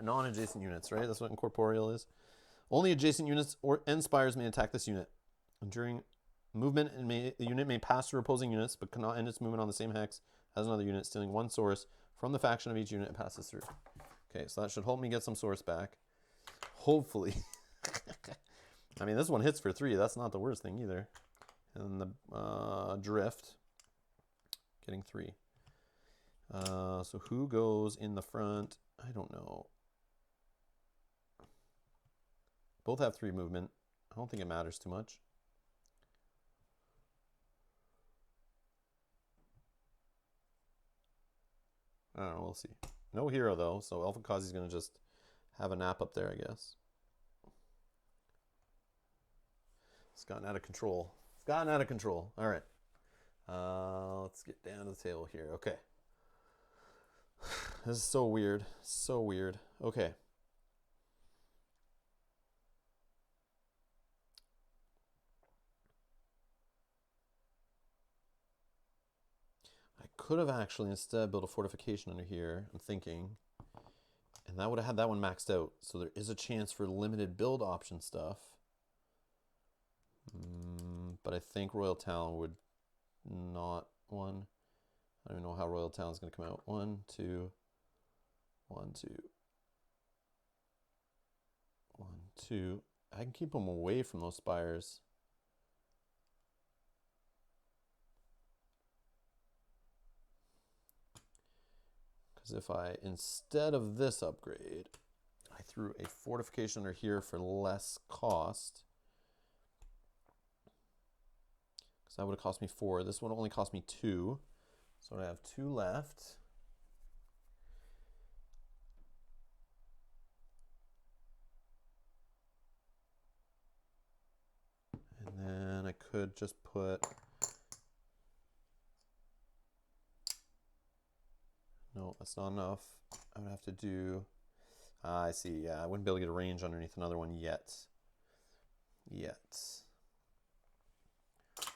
non-adjacent units, right? That's what incorporeal is. Only adjacent units or and spires may attack this unit. And during movement, the unit may pass through opposing units, but cannot end its movement on the same hex as another unit, stealing 1 source from the faction of each unit it passes through. Okay, so that should help me get some source back. Hopefully. I mean, this one hits for 3. That's not the worst thing either. And the drift, getting 3. So who goes in the front? I don't know. Both have 3 movement. I don't think it matters too much. I don't know, we'll see. No hero though, so Elfin Kazi's gonna just have a nap up there, I guess. It's gotten out of control. It's gotten out of control. All right. Let's get down to the table here. Okay. This is so weird. So weird. Okay. I could have actually instead built a fortification under here, I'm thinking. And that would have had that one maxed out. So there is a chance for limited build option stuff. But I think Royal Town would not. One. I don't even know how Royal Town is going to come out. 1, 2, 1, 2, 1, 2. I can keep them away from those spires. Because if I, instead of this upgrade, I threw a fortification under here for less cost. Because that would have cost me 4. This one only cost me 2. So I have 2 left. And then I could just put, no, that's not enough. I would have to do, I see, yeah, I wouldn't be able to get a range underneath another one yet.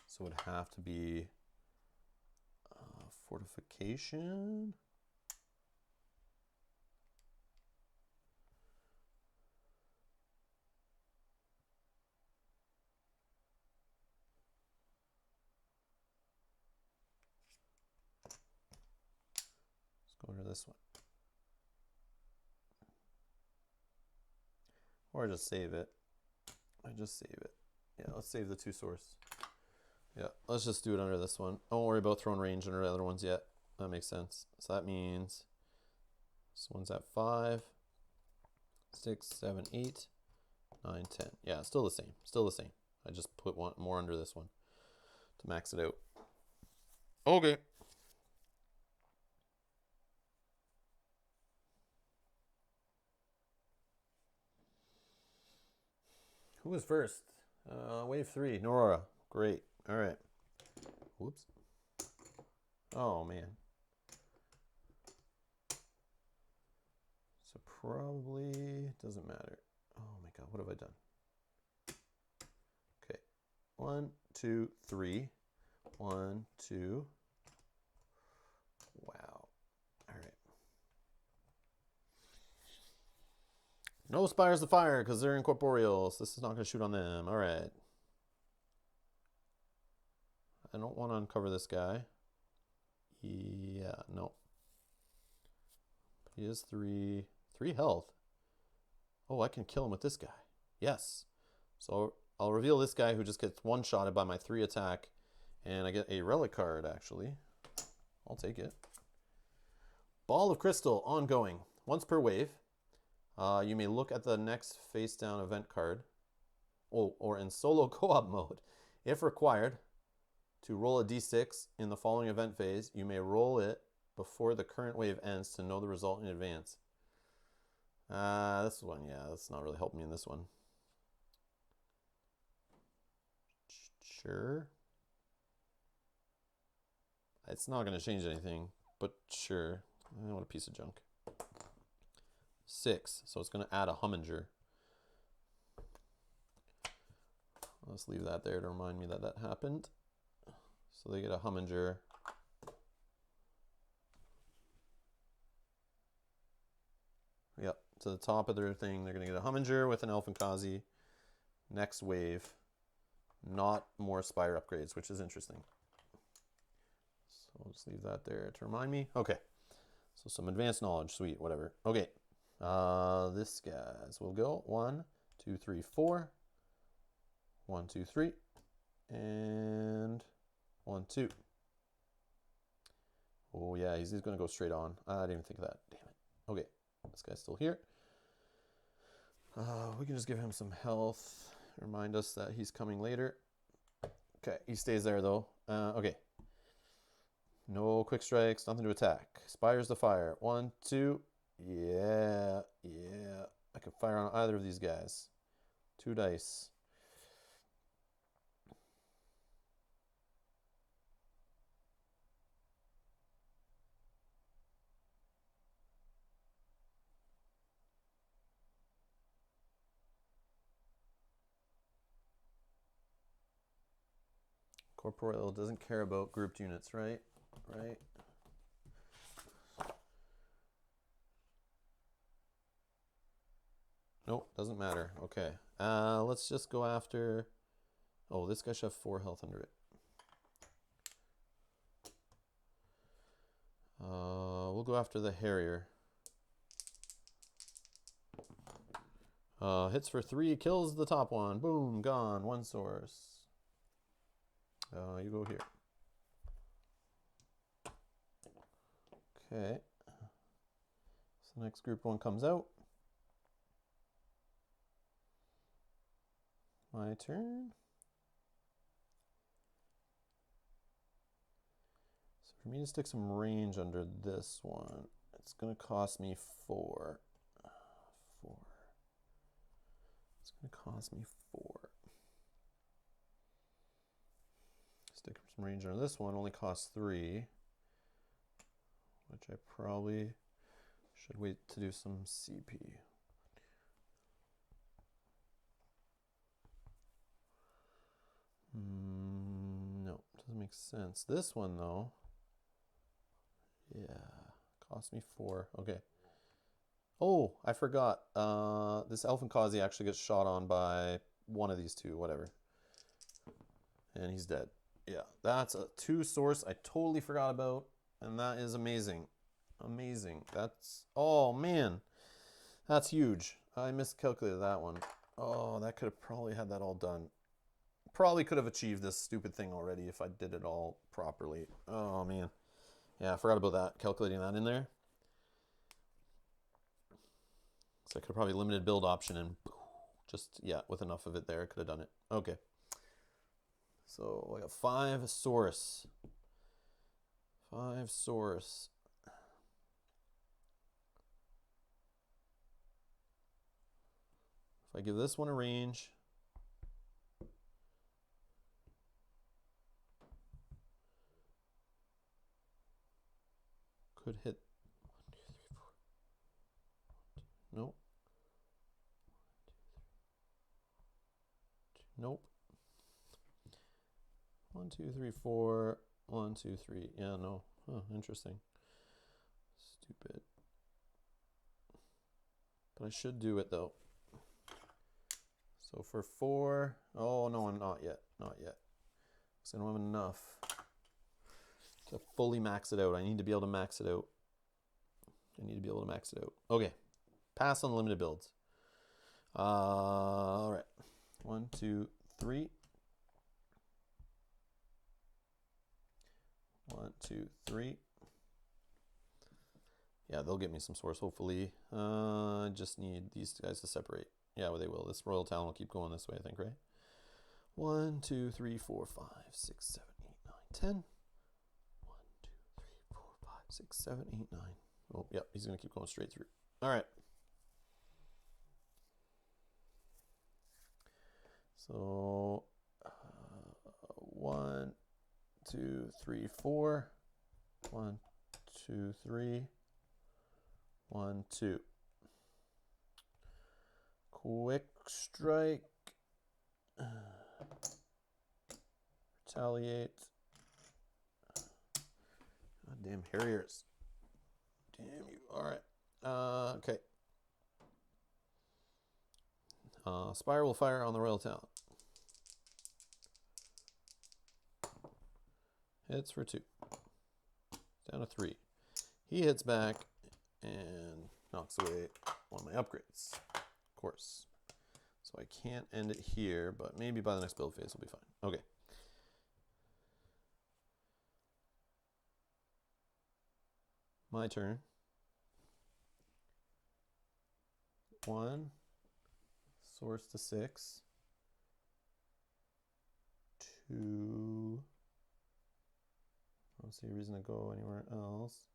So it would have to be fortification. Let's go to this one. Or just save it. I just save it. Yeah, let's save the 2 source. Yeah, let's just do it under this one. Don't worry about throwing range under the other ones yet. That makes sense. So that means this one's at 5, 6, 7, 8, 9, 10. Yeah, still the same. Still the same. I just put one more under this one to max it out. Okay. Who was first? Wave 3, Narora. Great. All right. Whoops. Oh, man. So probably doesn't matter. Oh, my God. What have I done? Okay. 1, 2, 3. 1, 2. Wow. All right. No spires to fire because they're incorporeal, so this is not going to shoot on them. All right. I don't want to uncover this guy. Yeah, no. He is 3 health. Oh, I can kill him with this guy. Yes. So I'll reveal this guy who just gets one-shotted by my 3 attack, and I get a relic card, actually. I'll take it. Ball of Crystal, ongoing. Once per wave, you may look at the next face-down event card, or in solo co-op mode. If required, to roll a d6 in the following event phase, you may roll it before the current wave ends to know the result in advance. This one, yeah, that's not really helping me in this one. Sure. It's not going to change anything, but sure. What a piece of junk. 6, so it's going to add a Humminger. Let's leave that there to remind me that that happened. So they get a Humminger. Yep, to the top of their thing, they're going to get a Humminger with an Elfinkazi. Next wave. Not more Spire upgrades, which is interesting. So I'll just leave that there to remind me. Okay, so some advanced knowledge, sweet, whatever. Okay, this guys will go 1, 2, 3, 4. 1, 2, 3, and 1, 2. Oh yeah, he's going to go straight on. I didn't even think of that. Damn it. Okay, this guy's still here. We can just give him some health. Remind us that he's coming later. Okay, he stays there though. Okay. No quick strikes, nothing to attack. Spires to fire. 1, 2. Yeah. I can fire on either of these guys. 2 dice. Corporeal doesn't care about grouped units, right? Right. Nope, doesn't matter. Okay. Let's just go after... Oh, this guy should have 4 health under it. We'll go after the Harrier. Hits for 3, kills the top one. Boom, gone. 1 source. You go here. Okay. So next group 1 comes out. My turn. So for me to stick some range under this one, it's going to cost me 4. 4. It's going to cost me 4. Stick some range under this one, only costs 3. Which I probably should wait to do some CP. No, doesn't make sense. This one though, yeah, cost me 4. Okay. Oh, I forgot. This Elfinkazi actually gets shot on by one of these 2, whatever. And he's dead. Yeah, that's a 2 source I totally forgot about. And that is amazing. Amazing. That's, oh man, that's huge. I miscalculated that one. Oh, that could have probably had that all done. Probably could have achieved this stupid thing already if I did it all properly. Oh man. Yeah, I forgot about that, calculating that in there. So I could have probably limited build option and just, yeah, with enough of it there, I could have done it. Okay. So I got 5 source. 5 source. If I give this one a range, could hit 1, 2, 3, 4. Nope. Nope. 1, 2, 3, 4. 1, 2, 3. Yeah, no. Huh, interesting. Stupid. But I should do it though. So for 4, oh no, I'm not yet. Not yet. Because I don't have enough to fully max it out. I need to be able to max it out. Okay. Pass on limited builds. All right. 1, 2, 3. 1, 2, 3. Yeah, they'll get me some source, hopefully. Just need these guys to separate. Yeah, well, they will. This Royal Talon will keep going this way, I think, right? 1, 2, 3, 4, 5, 6, 7, 8, 9, 10. 1, 2, 3, 4, 5, 6, 7, 8, 9. Oh, yep, he's going to keep going straight through. All right. So, 1, 2, 3, 4. 1, 2, 3. 1, 2. Quick strike. Retaliate. God damn Harriers. Damn you. All right. Okay. Spire will fire on the Royal Talon. Hits for 2. Down to 3. He hits back and knocks away one of my upgrades. Of course. So I can't end it here, but maybe by the next build phase we'll be fine. Okay. My turn. 1. Source to 6. 2. I don't see a reason to go anywhere else.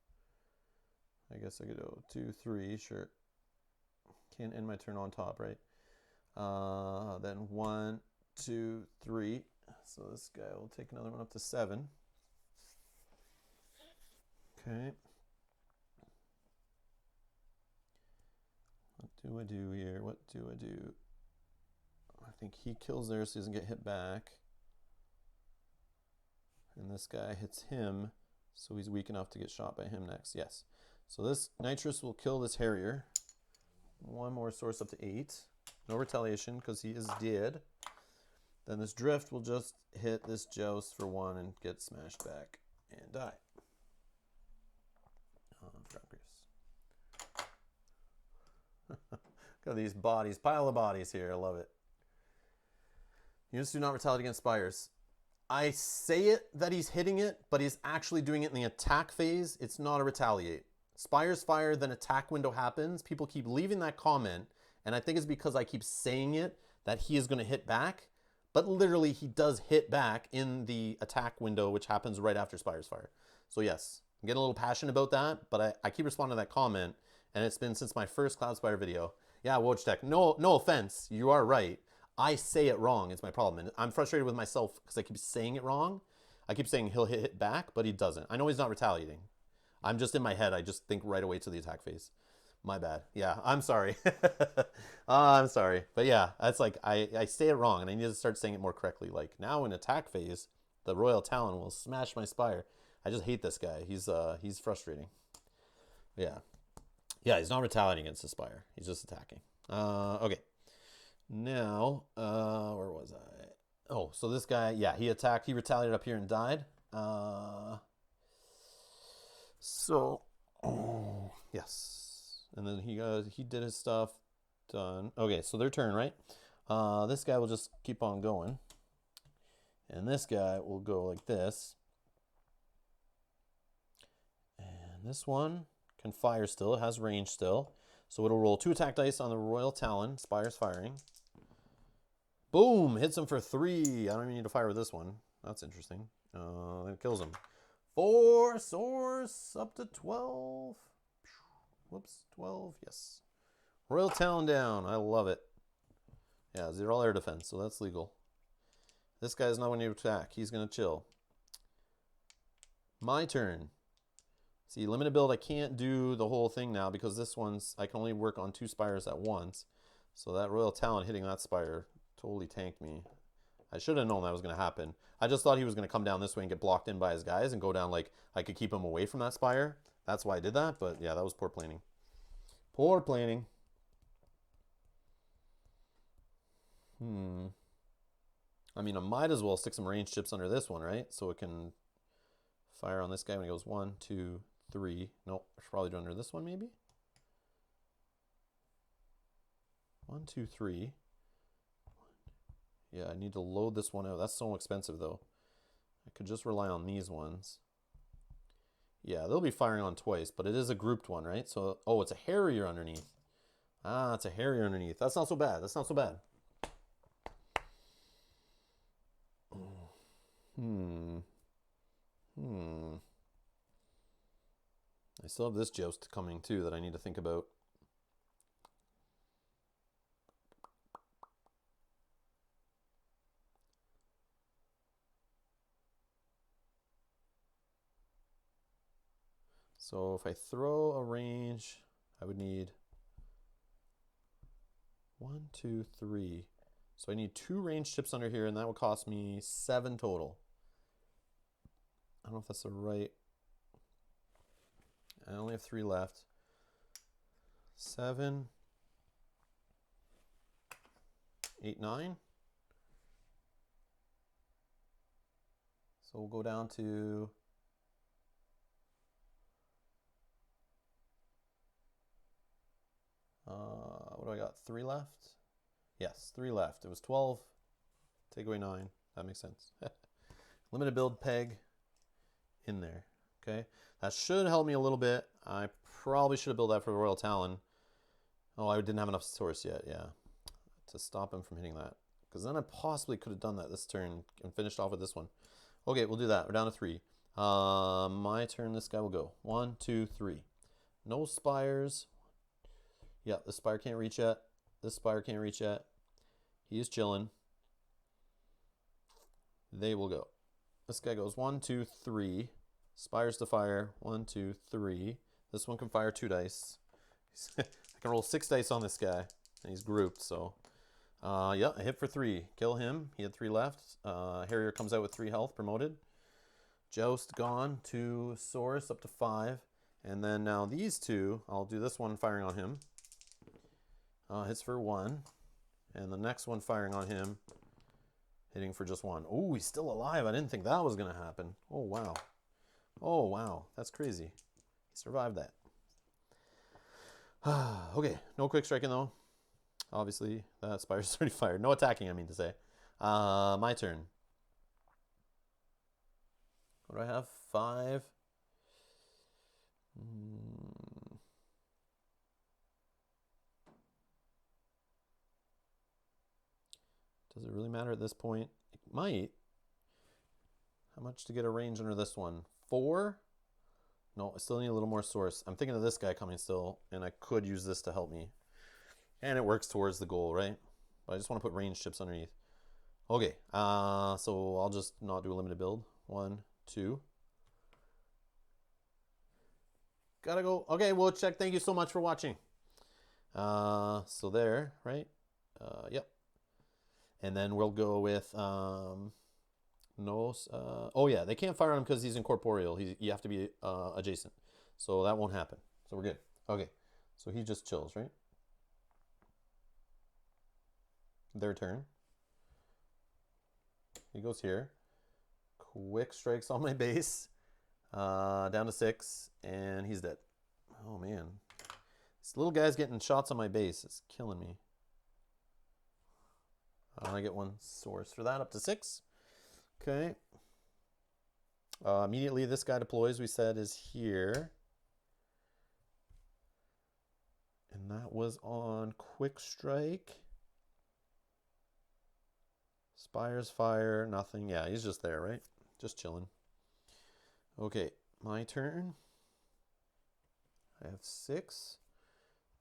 I guess I could go 2, 3, sure. Can't end my turn on top, right? Then 1, 2, 3. So this guy will take another one up to 7. Okay. What do I do here? What do I do? I think he kills there so he doesn't get hit back. And this guy hits him, so he's weak enough to get shot by him next. Yes. So this Nitrous will kill this Harrier. One more source up to 8. No retaliation because he is dead. Then this Drift will just hit this Joust for 1 and get smashed back and die. Got these bodies, pile of bodies here. I love it. Units do not retaliate against Spires. I say it that he's hitting it, but he's actually doing it in the attack phase. It's not a retaliate. Spires fire, then attack window happens. People keep leaving that comment, and I think it's because I keep saying it that he is going to hit back, but literally he does hit back in the attack window, which happens right after Spires fire. So yes, I'm getting a little passionate about that, but I keep responding to that comment, and it's been since my first Cloudspire video. Yeah, Wojtek, no offense, you are right. I say it wrong, it's my problem. And I'm frustrated with myself because I keep saying it wrong. I keep saying he'll hit back, but he doesn't. I know he's not retaliating. I'm just in my head, I just think right away to the attack phase. My bad. Yeah, I'm sorry. I'm sorry. But yeah, that's like, I say it wrong and I need to start saying it more correctly. Like now in attack phase, the Royal Talon will smash my Spire. I just hate this guy. He's frustrating. Yeah. Yeah, he's not retaliating against the Spire. He's just attacking. Okay. Now, where was I? Oh, so this guy, yeah, he attacked. He retaliated up here and died. Yes. And then he did his stuff. Done. Okay, so their turn, right? This guy will just keep on going. And this guy will go like this. And this one can fire still. It has range still. So it'll roll 2 attack dice on the Royal Talon. Spire's firing. Boom! Hits him for 3. I don't even need to fire with this one. That's interesting. It kills him. 4 source up to 12. Whoops, 12. Yes. Royal Talon down. I love it. Yeah, 0 all air defense, so that's legal. This guy's not going to attack. He's going to chill. My turn. See, limited build, I can't do the whole thing now because this one's, I can only work on 2 Spires at once. So that Royal Talon hitting that Spire totally tanked me. I should have known that was going to happen. I just thought he was going to come down this way and get blocked in by his guys and go down like I could keep him away from that Spire. That's why I did that, but yeah, that was poor planning. Poor planning. I mean, I might as well stick some range chips under this one, right? So it can fire on this guy when he goes 1, 2, 3. Nope, I should probably do under this one maybe. 1, 2, 3. Yeah, I need to load this one out. That's so expensive, though. I could just rely on these ones. Yeah, they'll be firing on twice, but it is a grouped one, right? So, oh, it's a Harrier underneath. Ah, it's a Harrier underneath. That's not so bad. That's not so bad. I still have this Joust coming, too, that I need to think about. So if I throw a range, I would need 1, 2, 3. So I need 2 range chips under here, and that would cost me 7 total. I don't know if that's the right. I only have 3 left. 7, 8, 9. So we'll go down to what do I got? 3 left? Yes, 3 left. It was 12. Take away 9. That makes sense. Limited build peg in there. Okay, that should help me a little bit. I probably should have built that for Royal Talon. Oh, I didn't have enough source yet, yeah, to stop him from hitting that. Because then I possibly could have done that this turn and finished off with this one. Okay, we'll do that. We're down to 3. My turn, this guy will go. 1, 2, 3. No spires. Yeah, this spire can't reach yet. This spire can't reach yet. He is chilling. They will go. This guy goes 1, 2, 3. Spires to fire. 1, 2, 3. This one can fire 2 dice. I can roll 6 dice on this guy. And he's grouped, so. Yeah, a hit for 3. Kill him. He had 3 left. Harrier comes out with 3 health, promoted. Joust gone. 2 source, up to 5. And then now these 2, I'll do this one firing on him. Hits for 1. And the next one firing on him, hitting for just 1. Oh, he's still alive. I didn't think that was going to happen. Oh, wow. Oh, wow. That's crazy. He survived that. Okay, no quick striking though. Obviously, that spire's already fired. No attacking, I mean to say. My turn. What do I have? 5. Does it really matter at this point? It might. How much to get a range under this one? 4? No, I still need a little more source. I'm thinking of this guy coming still, and I could use this to help me. And it works towards the goal, right? But I just want to put range chips underneath. Okay, so I'll just not do a limited build. 1, 2. Gotta go. Okay, we'll check. Thank you so much for watching. So there, right? Yep. And then we'll go with no. Oh yeah, they can't fire on him because he's incorporeal. You have to be adjacent, so that won't happen. So we're good. Okay, so he just chills, right? Their turn. He goes here. Quick strikes on my base. Down to 6, and he's dead. Oh man, this little guy's getting shots on my base. It's killing me. I get 1 source for that, up to 6. Okay. Immediately this guy deploys, we said, is here. And that was on quick strike. Spires fire, nothing. Yeah, he's just there, right? Just chilling. Okay, my turn. I have 6.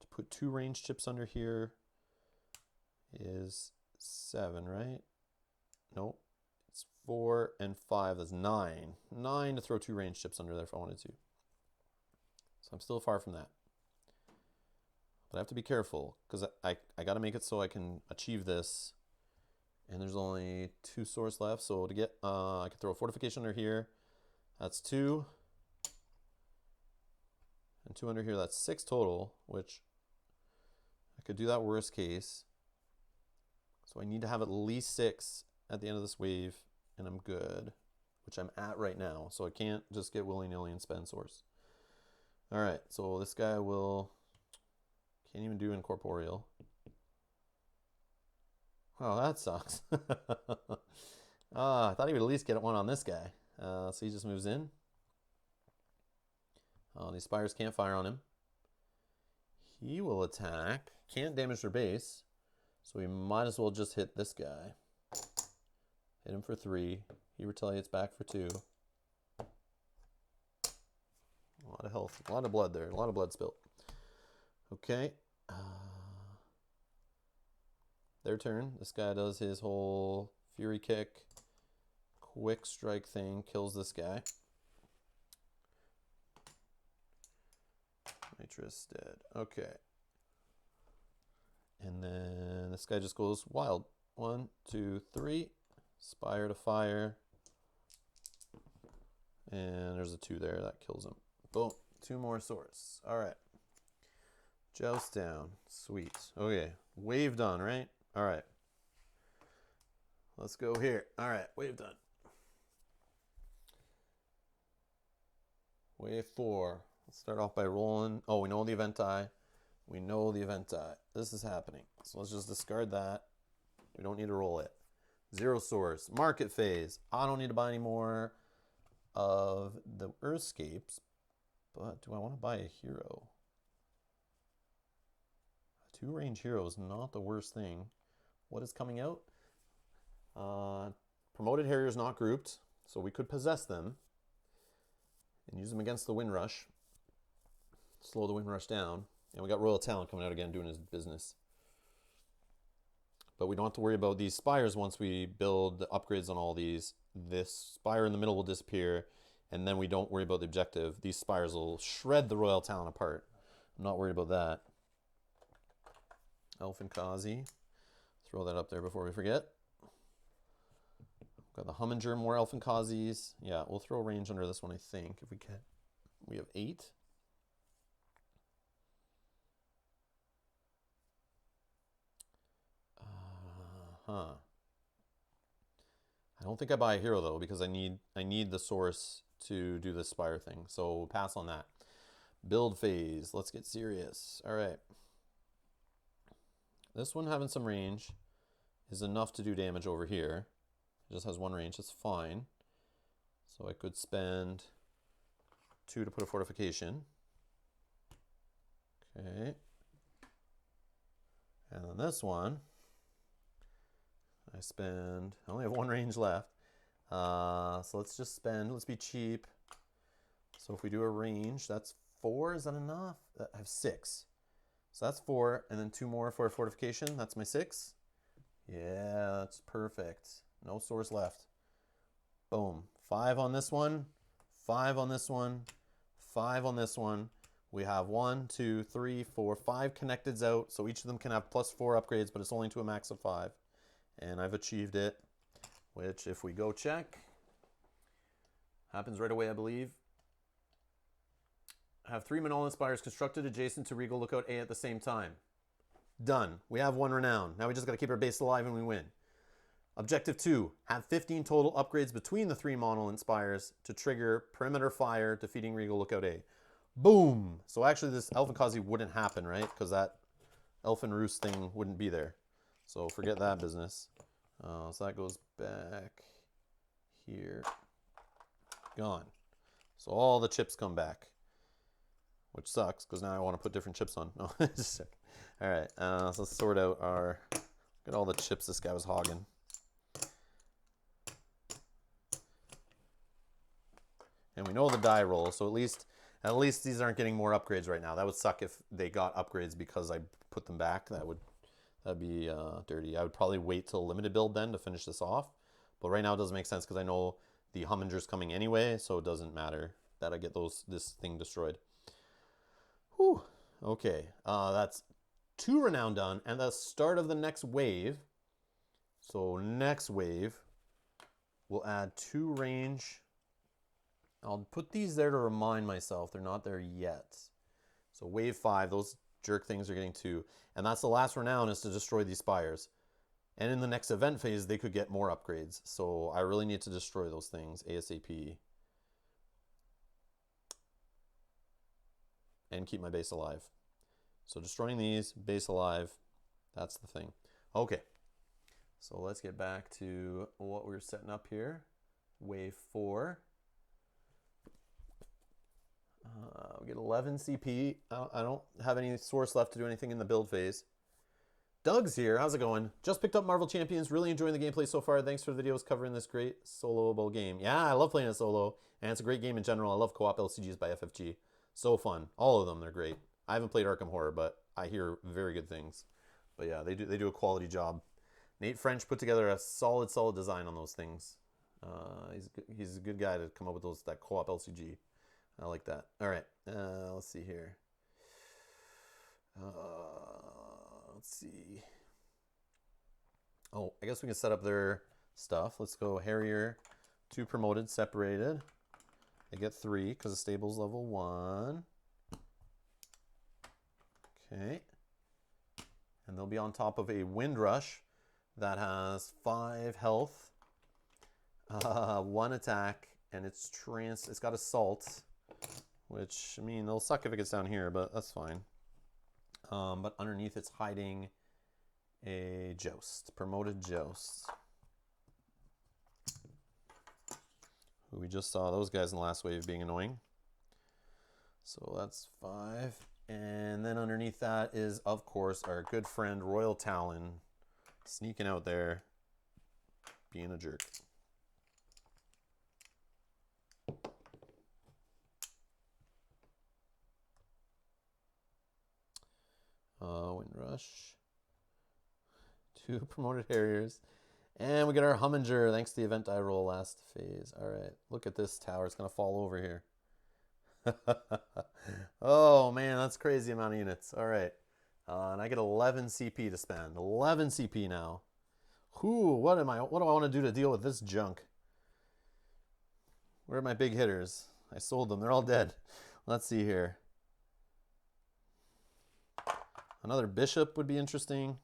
To put 2 range chips under here is 7, right? Nope. It's 4 and 5. That's 9. 9 to throw 2 range chips under there if I wanted to. So I'm still far from that. But I have to be careful because I got to make it so I can achieve this. And there's only 2 source left. So to get, I could throw a fortification under here. That's 2. And 2 under here. That's 6 total, which I could do that worst case. So I need to have at least 6 at the end of this wave, and I'm good, which I'm at right now. So I can't just get willy-nilly and spend source. All right, so this guy will, can't even do incorporeal. Oh, that sucks. I thought he would at least get one on this guy. So he just moves in. Oh, these spires can't fire on him. He will attack. Can't damage their base. So we might as well just hit this guy. Hit him for 3. He retaliates back for 2. A lot of health. A lot of blood there. A lot of blood spilt. Okay. Their turn. This guy does his whole fury kick, quick strike thing, kills this guy. Nitrous dead. Okay. And then this guy just goes wild. 1, 2, 3. Spire to fire. And there's a 2 there. That kills him. Boom. 2 more swords. All right. Joust down. Sweet. Okay. Wave done, right? All right. Let's go here. All right. Wave done. Wave 4. Let's start off by rolling. Oh, we know the event die. We know the event die. This is happening. So let's just discard that. We don't need to roll it. 0 source. Market phase. I don't need to buy any more of the Earthscapes. But do I want to buy a hero? A 2-range hero is not the worst thing. What is coming out? Promoted Harriers not grouped. So we could possess them and use them against the Windrush. Slow the Windrush down. And we got Royal Talent coming out again doing his business. But we don't have to worry about these spires once we build the upgrades on all these. This spire in the middle will disappear. And then we don't worry about the objective. These spires will shred the Royal Talent apart. I'm not worried about that. Elfin Kazi. Throw that up there before we forget. Got the Humminger, more Elfin Kazis. Yeah, we'll throw range under this one, I think, if we can. We have 8. I don't think I buy a hero though, because I need the source to do this spire thing. So we'll pass on that. Build phase. Let's get serious. All right. This one having some range is enough to do damage over here. It just has 1 range. That's fine. So I could spend 2 to put a fortification. Okay. And then this one, I only have 1 range left. So let's just spend, let's be cheap. So if we do a range, that's 4. Is that enough? I have 6. So that's 4, and then 2 more for a fortification. That's my 6. Yeah, that's perfect. No source left. Boom. 5 on this one, 5 on this one, 5 on this one. We have 1, 2, 3, 4, 5 connecteds out. So each of them can have +4 upgrades, but it's only to a max of 5. And I've achieved it, which if we go check, happens right away, I believe. Have 3 Manolan Spires constructed adjacent to Regal Lookout A at the same time. Done. We have 1 renown. Now we just got to keep our base alive and we win. Objective 2, have 15 total upgrades between the 3 Manolan Spires to trigger perimeter fire, defeating Regal Lookout A. Boom! So actually this Elfin Kazi wouldn't happen, right? Because that Elfin Roost thing wouldn't be there. So forget that business. So that goes back here. Gone. So all the chips come back. Which sucks, because now I want to put different chips on. No, just all right, so let's sort out our... Look at all the chips this guy was hogging. And we know the die roll, so at least these aren't getting more upgrades right now. That would suck if they got upgrades because I put them back. That'd be dirty. I would probably wait till limited build then to finish this off. But right now it doesn't make sense because I know the Humminger's coming anyway, so it doesn't matter that I get this thing destroyed. Whew. Okay, that's 2 renown done, and the start of the next wave. So next wave, we'll add 2 range. I'll put these there to remind myself they're not there yet. So wave 5, those jerk things are getting 2. And that's the last renown, is to destroy these spires. And in the next event phase, they could get more upgrades. So I really need to destroy those things ASAP. And keep my base alive. So destroying these, base alive, that's the thing. Okay, So let's get back to what we're setting up here. Wave 4. We get 11 CP. I don't have any source left to do anything in the build phase. Doug's here. How's it going? Just picked up Marvel Champions. Really enjoying the gameplay so far. Thanks for the videos covering this great soloable game. Yeah, I love playing it solo, and it's a great game in general. I love co-op LCGs by FFG. So fun. All of them, they're great. I haven't played Arkham Horror, but I hear very good things. But yeah, they do a quality job. Nate French put together a solid design on those things. He's a good guy to come up with that co-op LCG. I like that. All right, let's see here. Let's see. Oh, I guess we can set up their stuff. Let's go Harrier, 2 promoted, separated. They get 3 because the stable's level 1. Okay. And they'll be on top of a Windrush that has 5 health, 1 attack, and it's got Assault, which, I mean, it'll suck if it gets down here, but that's fine. But underneath it's hiding a Joust, promoted Joust. Who we just saw those guys in the last wave being annoying. So that's 5. And then underneath that is, of course, our good friend Royal Talon sneaking out there, being a jerk. Windrush. 2 promoted Harriers. And we get our Humminger, thanks to the event I roll last phase. All right, look at this tower. It's going to fall over here. Oh, man, that's crazy amount of units. All right. And I get 11 CP to spend. 11 CP now. What do I want to do to deal with this junk? Where are my big hitters? I sold them. They're all dead. Let's see here. Another Bishop would be interesting.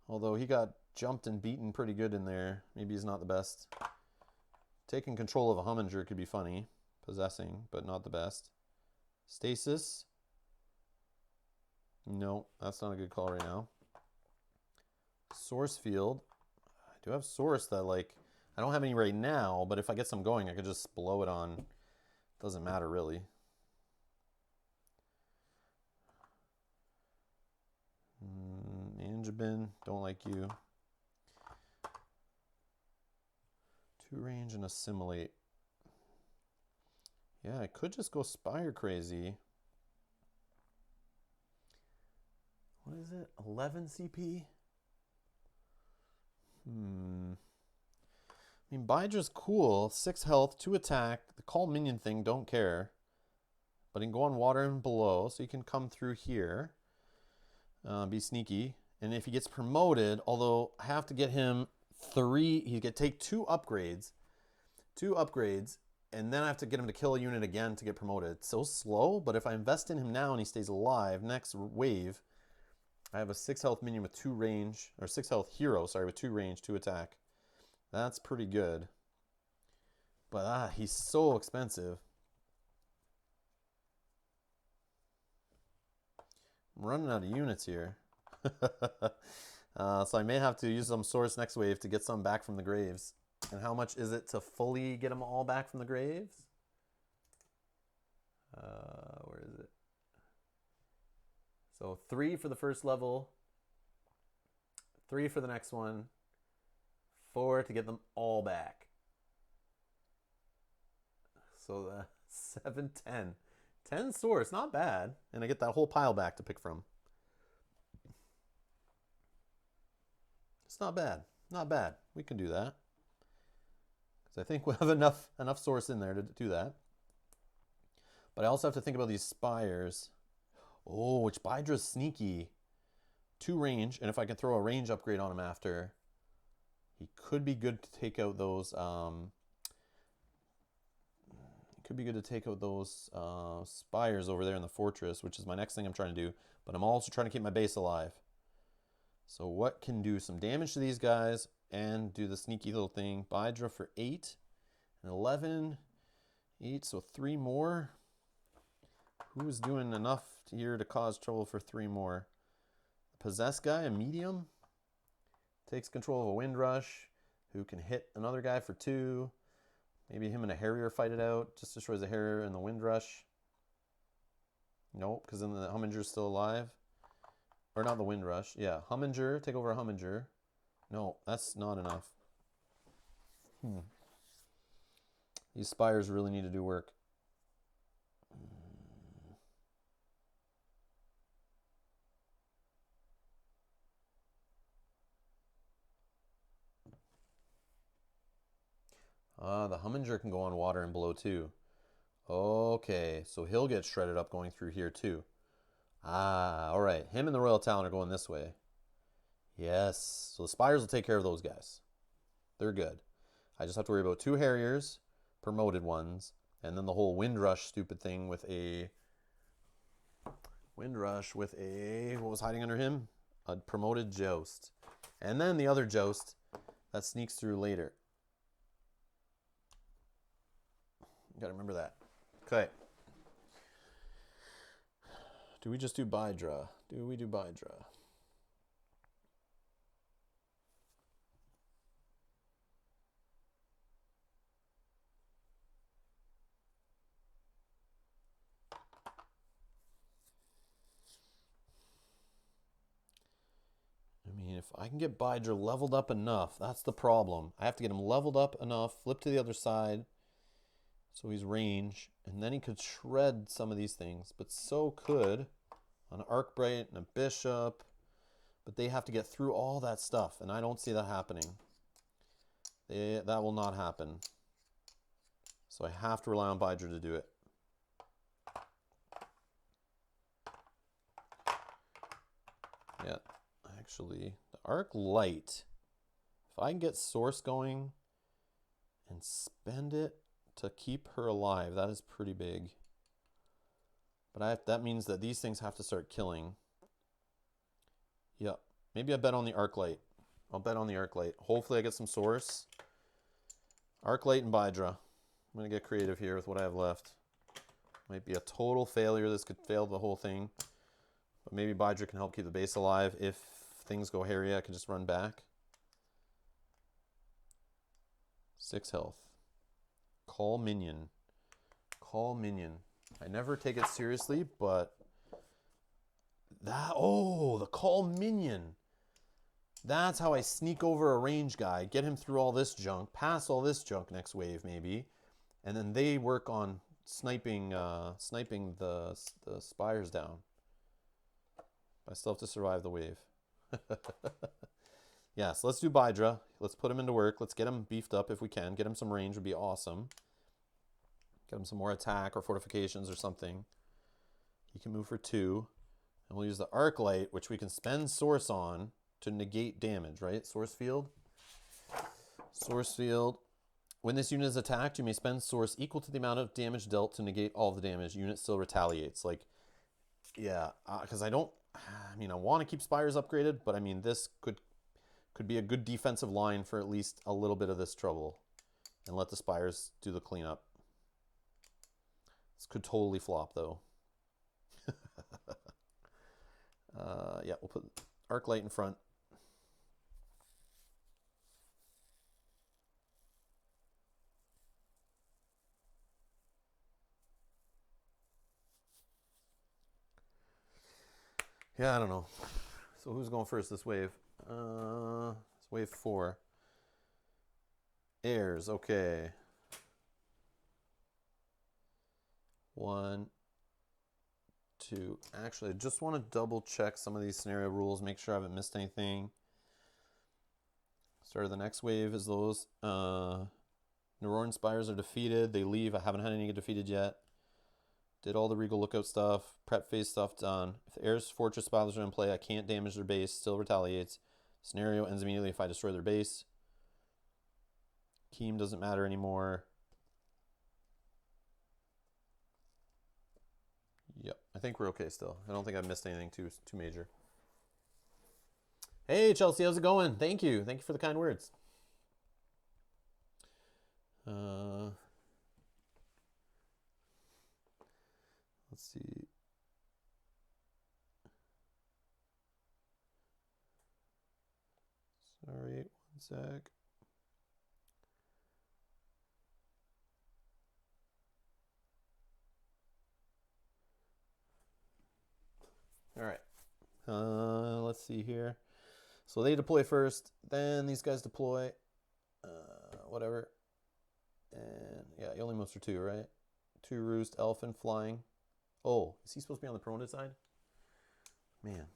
Although he got jumped and beaten pretty good in there. Maybe he's not the best. Taking control of a Humminger could be funny. Possessing, but not the best. Stasis. No, that's not a good call right now. Source Field. I do have Source that, like, I don't have any right now, but if I get some going, I could just blow it on. Doesn't matter, really. Anjabin, don't like you. 2 range and Assimilate. Yeah, I could just go Spire crazy. What is it? 11 CP? I mean, Bydra's cool. 6 health, 2 attack. The call minion thing, don't care. But he can go on water and below, so he can come through here. Be sneaky. And if he gets promoted, although I have to get him 3, he could take 2 upgrades. 2 upgrades, and then I have to get him to kill a unit again to get promoted. It's so slow, but if I invest in him now and he stays alive, next wave, I have a 6 health minion with 2 range, or 6 health hero, sorry, with 2 range, 2 attack. That's pretty good. But he's so expensive. I'm running out of units here. So I may have to use some source next wave to get some back from the graves. And how much is it to fully get them all back from the graves? Where is it? So 3 for the first level, 3 for the next one, 4 to get them all back. So 7, 10. 10 source, not bad. And I get that whole pile back to pick from. It's not bad. Not bad. We can do that. Because I think we have enough source in there to do that. But I also have to think about these spires. Oh, which Bydra's sneaky. 2 range, and if I can throw a range upgrade on him after, he could be good to take out those spires over there in the fortress, which is my next thing I'm trying to do. But I'm also trying to keep my base alive. So what can do some damage to these guys and do the sneaky little thing? Bydra for 8 and 11. 8, so 3 more. Who's doing enough here to cause trouble for 3 more? The possessed guy, a medium. Takes control of a Windrush, who can hit another guy for 2. Maybe him and a Harrier fight it out. Just destroys the Harrier and the Windrush. Nope, because then the Humminger's still alive. Or not the Windrush. Yeah, Humminger. Take over a Humminger. No, that's not enough. These Spires really need to do work. The Humminger can go on water and blow too. Okay, so he'll get shredded up going through here too. All right. Him and the Royal Talon are going this way. Yes. So the Spires will take care of those guys. They're good. I just have to worry about 2 Harriers, promoted ones, and then the whole Windrush stupid thing with a... Windrush with a... What was hiding under him? A promoted Joust. And then the other Joust that sneaks through later. You gotta remember that. Okay. Do we just do Bydra? Do we do Bydra? I mean, if I can get Bydra leveled up enough, that's the problem. I have to get him leveled up enough, flip to the other side, so he's range, and then he could shred some of these things, but so could an Arcbright and a Bishop, but they have to get through all that stuff, and I don't see that happening. That will not happen. So I have to rely on Bydra to do it. Yeah, actually, the Arc Light, if I can get Source going and spend it to keep her alive, that is pretty big. But that means that these things have to start killing. Yep. Maybe I bet on the Arc Light. I'll bet on the Arc Light. Hopefully I get some Source. Arc Light and Bydra. I'm going to get creative here with what I have left. Might be a total failure. This could fail the whole thing. But maybe Bydra can help keep the base alive. If things go hairy, I can just run back. 6 health. Call minion. Call minion. I never take it seriously, but that, oh, the call minion. That's how I sneak over a range guy, get him through all this junk, pass all this junk next wave maybe, and then they work on sniping the Spires down. I still have to survive the wave. Yeah, so let's do Bydra. Let's put him into work. Let's get him beefed up if we can. Get him some range would be awesome. Get him some more attack or fortifications or something. He can move for 2. And we'll use the Arc Light, which we can spend Source on to negate damage, right? Source Field. Source Field. When this unit is attacked, you may spend Source equal to the amount of damage dealt to negate all of the damage. Unit still retaliates. Like, yeah, because I mean, I want to keep Spires upgraded, but I mean, this could be a good defensive line for at least a little bit of this trouble. And let the Spires do the cleanup. This could totally flop, though. Yeah, we'll put Arc Light in front. Yeah, I don't know. So who's going first this wave? It's wave 4. Airs, okay. 1, 2. Actually, I just want to double check some of these scenario rules, make sure I haven't missed anything. Start of the next wave is those. Neuroran Spires are defeated. They leave. I haven't had any get defeated yet. Did all the Regal Lookout stuff. Prep phase stuff done. If the Air's Fortress Spires are in play, I can't damage their base. Still retaliates. Scenario ends immediately if I destroy their base. Keem doesn't matter anymore. Yep, I think we're okay still. I don't think I've missed anything too major. Hey, Chelsea, how's it going? Thank you. Thank you for the kind words. Let's see. sec. All right. Let's see here. So they deploy first, then these guys deploy. Whatever. And yeah, he only moves for 2, right? 2 roost, elephant, flying. Oh, is he supposed to be on the promoted side? Man.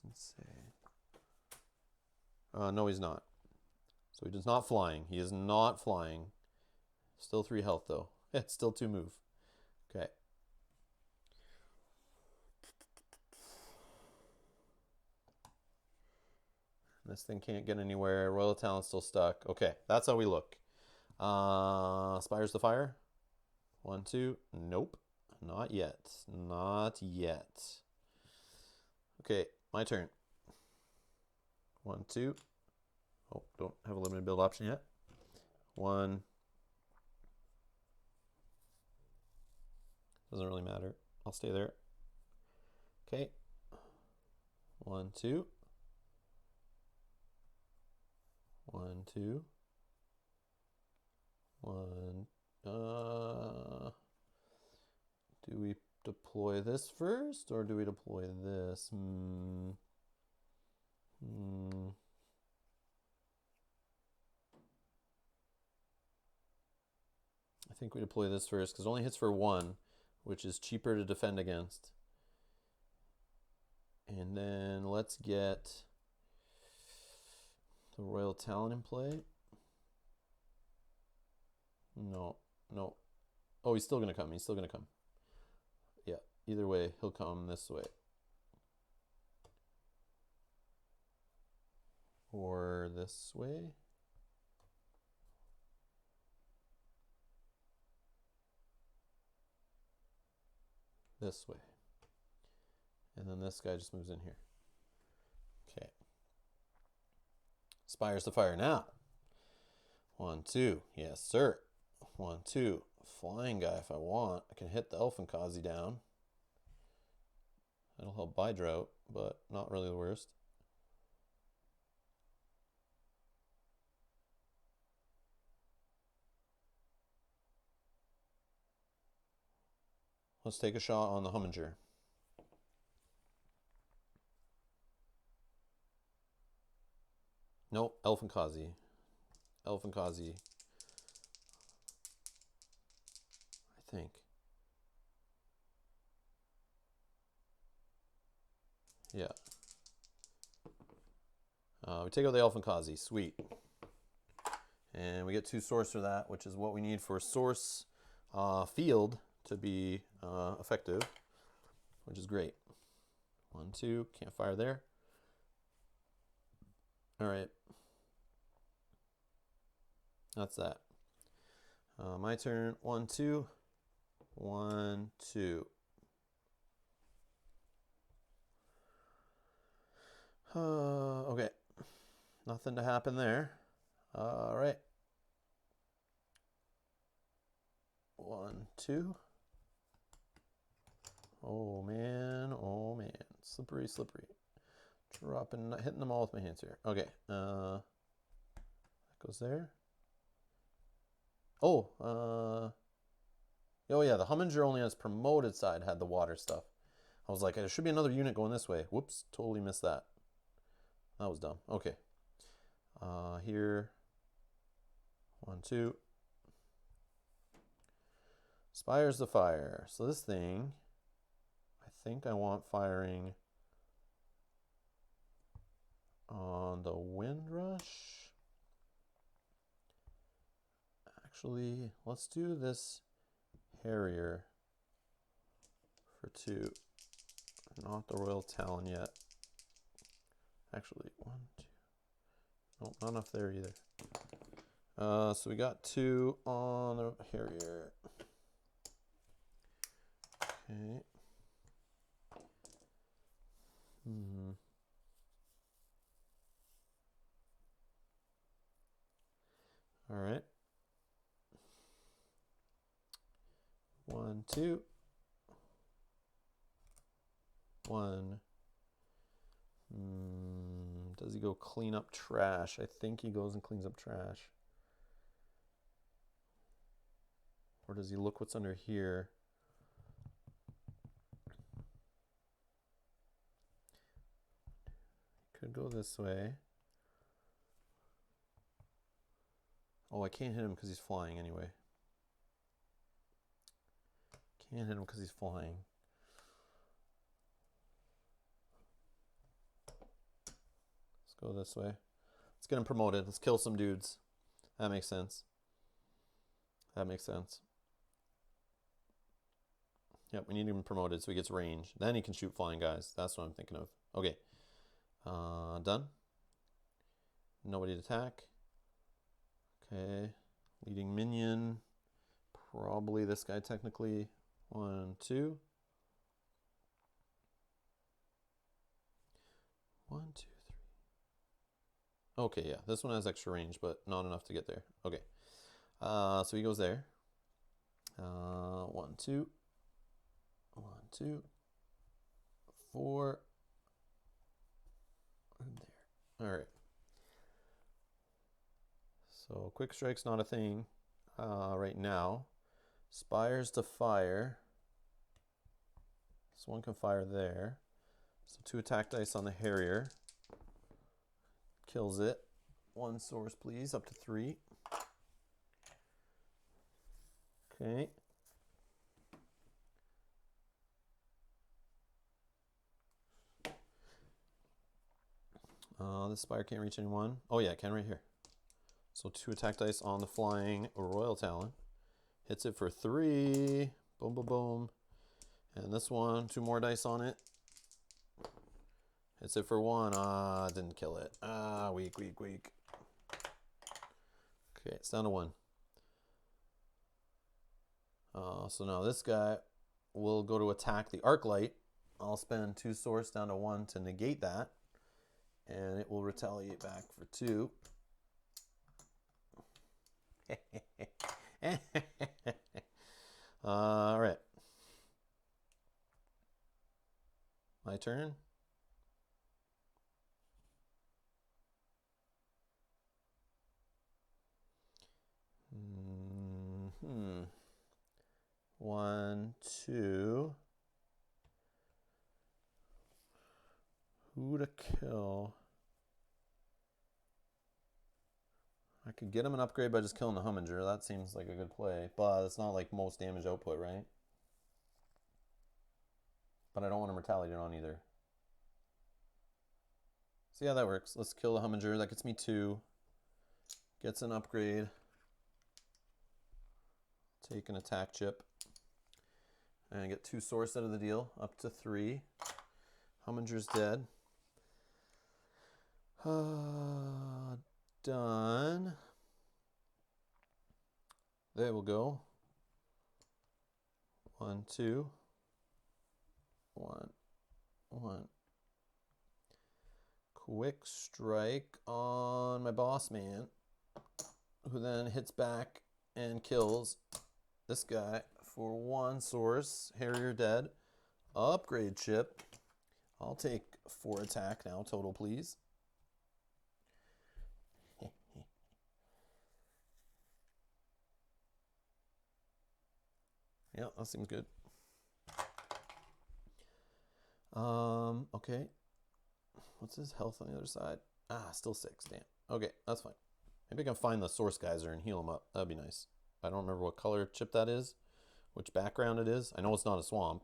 Doesn't say. No, he's not. So he is not flying. He is not flying. Still 3 health, though. It's still 2 move. Okay. This thing can't get anywhere. Royal Talon's still stuck. Okay, that's how we look. Spires to fire. 1, 2. Nope. Not yet. Not yet. Okay, my turn. 1, 2. Oh, don't have a limited build option yet. 1. Doesn't really matter. I'll stay there. Okay. 1, 2. 1, 2. 1. Do we deploy this first or do we deploy this? I think we deploy this first because it only hits for 1, which is cheaper to defend against. And then let's get the Royal Talon in play. No. Oh, he's still going to come. He's still going to come. Yeah, either way, he'll come this way. Or this way. This way. And then this guy just moves in here. Okay. Spires to fire now. 1, 2. Yes, sir. 1, 2. Flying guy if I want. I can hit the Elfinkazi down. That'll help buy drought, but not really the worst. Let's take a shot on the Humminger. Nope, Elfinkazi. Elfinkazi. I think. Yeah. We take out the Elfinkazi. Sweet. And we get 2 source for that, which is what we need for source field to be effective, which is great. 1, 2. Can't fire there. All right. That's that. My turn. 1, 2. 1, 2. Okay. Nothing to happen there. All right. 1, 2. Oh man. Oh man. Slippery, slippery. Dropping, hitting them all with my hands here. Okay. That goes there. Oh, yeah, the Humminger only on its promoted side had the water stuff. I was like, there should be another unit going this way. Whoops, totally missed that. That was dumb. Okay. Here. 1, 2. Spires to fire. So this thing, I think I want firing on the Windrush. Actually, let's do this Harrier for 2. Not the Royal Talon yet. Actually, 1, 2. Nope, not enough there either. So we got 2 on the Harrier. Okay. All right. 1, 2. 1. Does he go clean up trash? I think he goes and cleans up trash. Or does he look what's under here? Could go this way. Oh, I can't hit him because he's flying anyway. Can't hit him because he's flying. Let's go this way. Let's get him promoted. Let's kill some dudes. That makes sense. That makes sense. Yep, we need him promoted so he gets range. Then he can shoot flying guys. That's what I'm thinking of. Okay. Done. Nobody to attack. Okay. Leading minion. Probably this guy technically. 1, 2. 1, 2, 3. Okay, yeah. This one has extra range, but not enough to get there. Okay. So he goes there. 1, 2. 1, 2. 4. And there. All right. So quick strike's not a thing right now. Spires to fire. This one can fire there. So 2 attack dice on the Harrier. Kills it. 1 source, please, up to 3. Okay. This Spire can't reach anyone. Oh yeah, it can right here. So 2 attack dice on the flying Royal Talon. Hits it for 3. Boom, boom, boom. And this one, 2 more dice on it. Hits it for 1. Didn't kill it. Weak, weak, weak. Okay, it's down to 1. So now this guy will go to attack the Arc Light. I'll spend 2 source down to 1 to negate that. And it will retaliate back for 2. All right. My turn. One, 2. Who to kill? I could get him an upgrade by just killing the Humminger. That seems like a good play, but it's not like most damage output, right? But I don't want him retaliated on either. So yeah, that works. Let's kill the Humminger. That gets me 2. Gets an upgrade. Take an attack chip. And I get 2 source out of the deal, up to 3. Humminger's dead. Done. There we'll go. 1, 2. 1, 1. Quick strike on my boss man, who then hits back and kills this guy for 1 source. Harrier dead. Upgrade chip. I'll take 4 attack now total, please. Yeah, that seems good. Okay. What's his health on the other side? Still 6, damn. Okay, that's fine. Maybe I can find the source geyser and heal him up. That'd be nice. I don't remember what color chip that is, which background it is. I know it's not a swamp.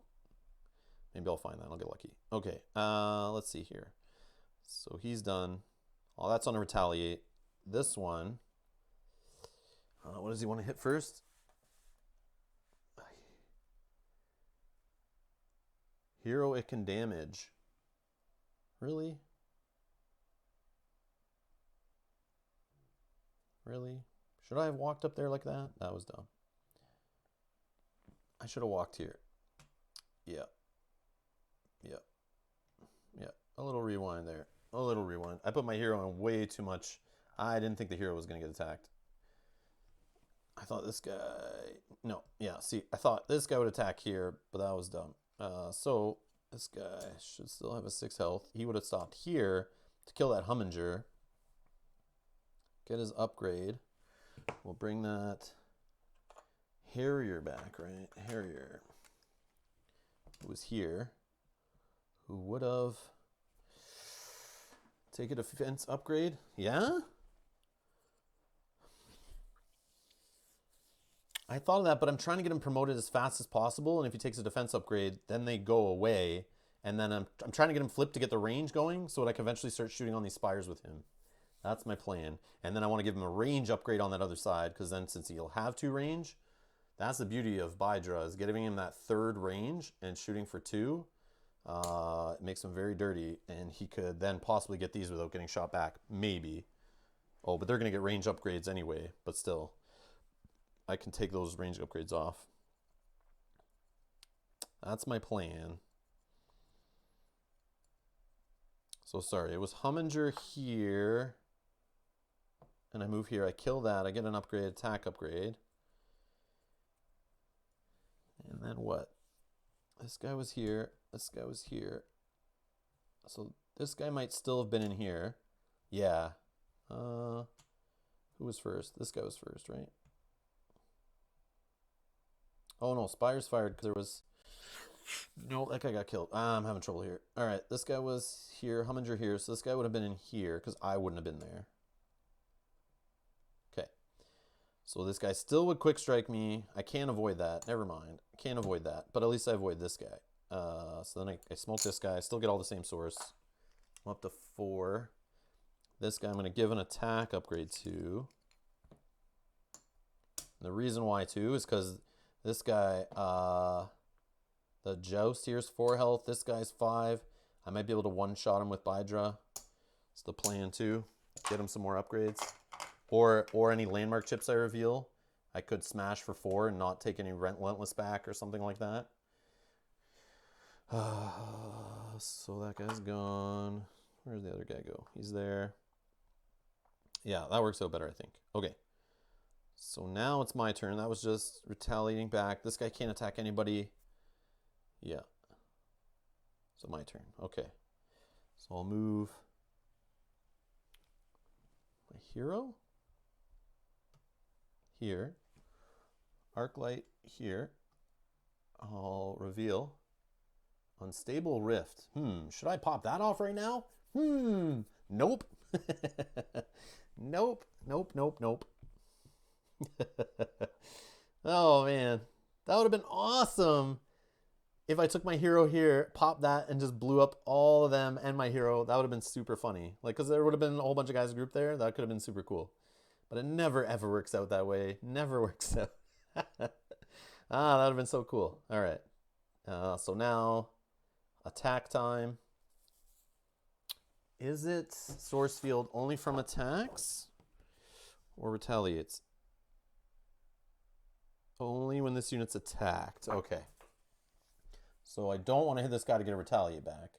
Maybe I'll find that. I'll get lucky. Okay, let's see here. So he's done. Oh, that's on a retaliate. This one, what does he want to hit first? Hero it can damage. Really? Really? Should I have walked up there like that? That was dumb. I should have walked here. Yeah. Yeah. Yeah. A little rewind there. A little rewind. I put my hero on way too much. I didn't think the hero was going to get attacked. I thought this guy... No. Yeah, see, I thought this guy would attack here, but that was dumb. So This guy should still have a 6 health. He would have stopped here to kill that Humminger. Get his upgrade. We'll bring that Harrier back, right? Harrier. Who was here. Who would have... Take a defense upgrade? Yeah? I thought of that, but I'm trying to get him promoted as fast as possible. And if he takes a defense upgrade, then they go away. And then I'm trying to get him flipped to get the range going so that I can eventually start shooting on these spires with him. That's my plan. And then I want to give him a range upgrade on that other side, because then since he'll have 2 range, that's the beauty of Bydra, is giving him that 3rd range and shooting for 2. It makes him very dirty, and he could then possibly get these without getting shot back. Maybe. Oh, but they're going to get range upgrades anyway, but still. I can take those range upgrades off. That's my plan. So sorry, it was Humminger here. And I move here, I kill that, I get an upgrade, attack upgrade. And then what? This guy was here, this guy was here. So this guy might still have been in here. Yeah. Who was first? This guy was first, right? Oh no, Spires fired because there was... No, that guy got killed. I'm having trouble here. All right, this guy was here, Humminger here. So this guy would have been in here because I wouldn't have been there. Okay. So this guy still would quick strike me. I can't avoid that. Never mind. I can't avoid that. But at least I avoid this guy. So then I smoke this guy. I still get all the same source. I'm up to 4. This guy I'm going to give an attack upgrade to. And the reason why too is because this guy... the Joust here's 4 health. This guy's 5. I might be able to one-shot him with Bydra. It's the plan too. Get him some more upgrades. Or any landmark chips I reveal. I could smash for 4 and not take any Relentless back or something like that. So that guy's gone. Where'd the other guy go? He's there. Yeah, that works out better, I think. Okay. So now it's my turn. That was just retaliating back. This guy can't attack anybody. Yeah. So my turn. Okay. So I'll move my hero here. Arclight here. I'll reveal Unstable Rift. Should I pop that off right now? Nope. Nope. Nope, nope, nope. Oh man. That would have been awesome. If I took my hero here, popped that, and just blew up all of them and my hero, that would have been super funny. Like, because there would have been a whole bunch of guys grouped there. That could have been super cool. But it never, ever works out that way. Never works out. That would have been so cool. All right. So now, attack time. Is it source field only from attacks? Or retaliates? Only when this unit's attacked. Okay. So I don't want to hit this guy to get a retaliate back.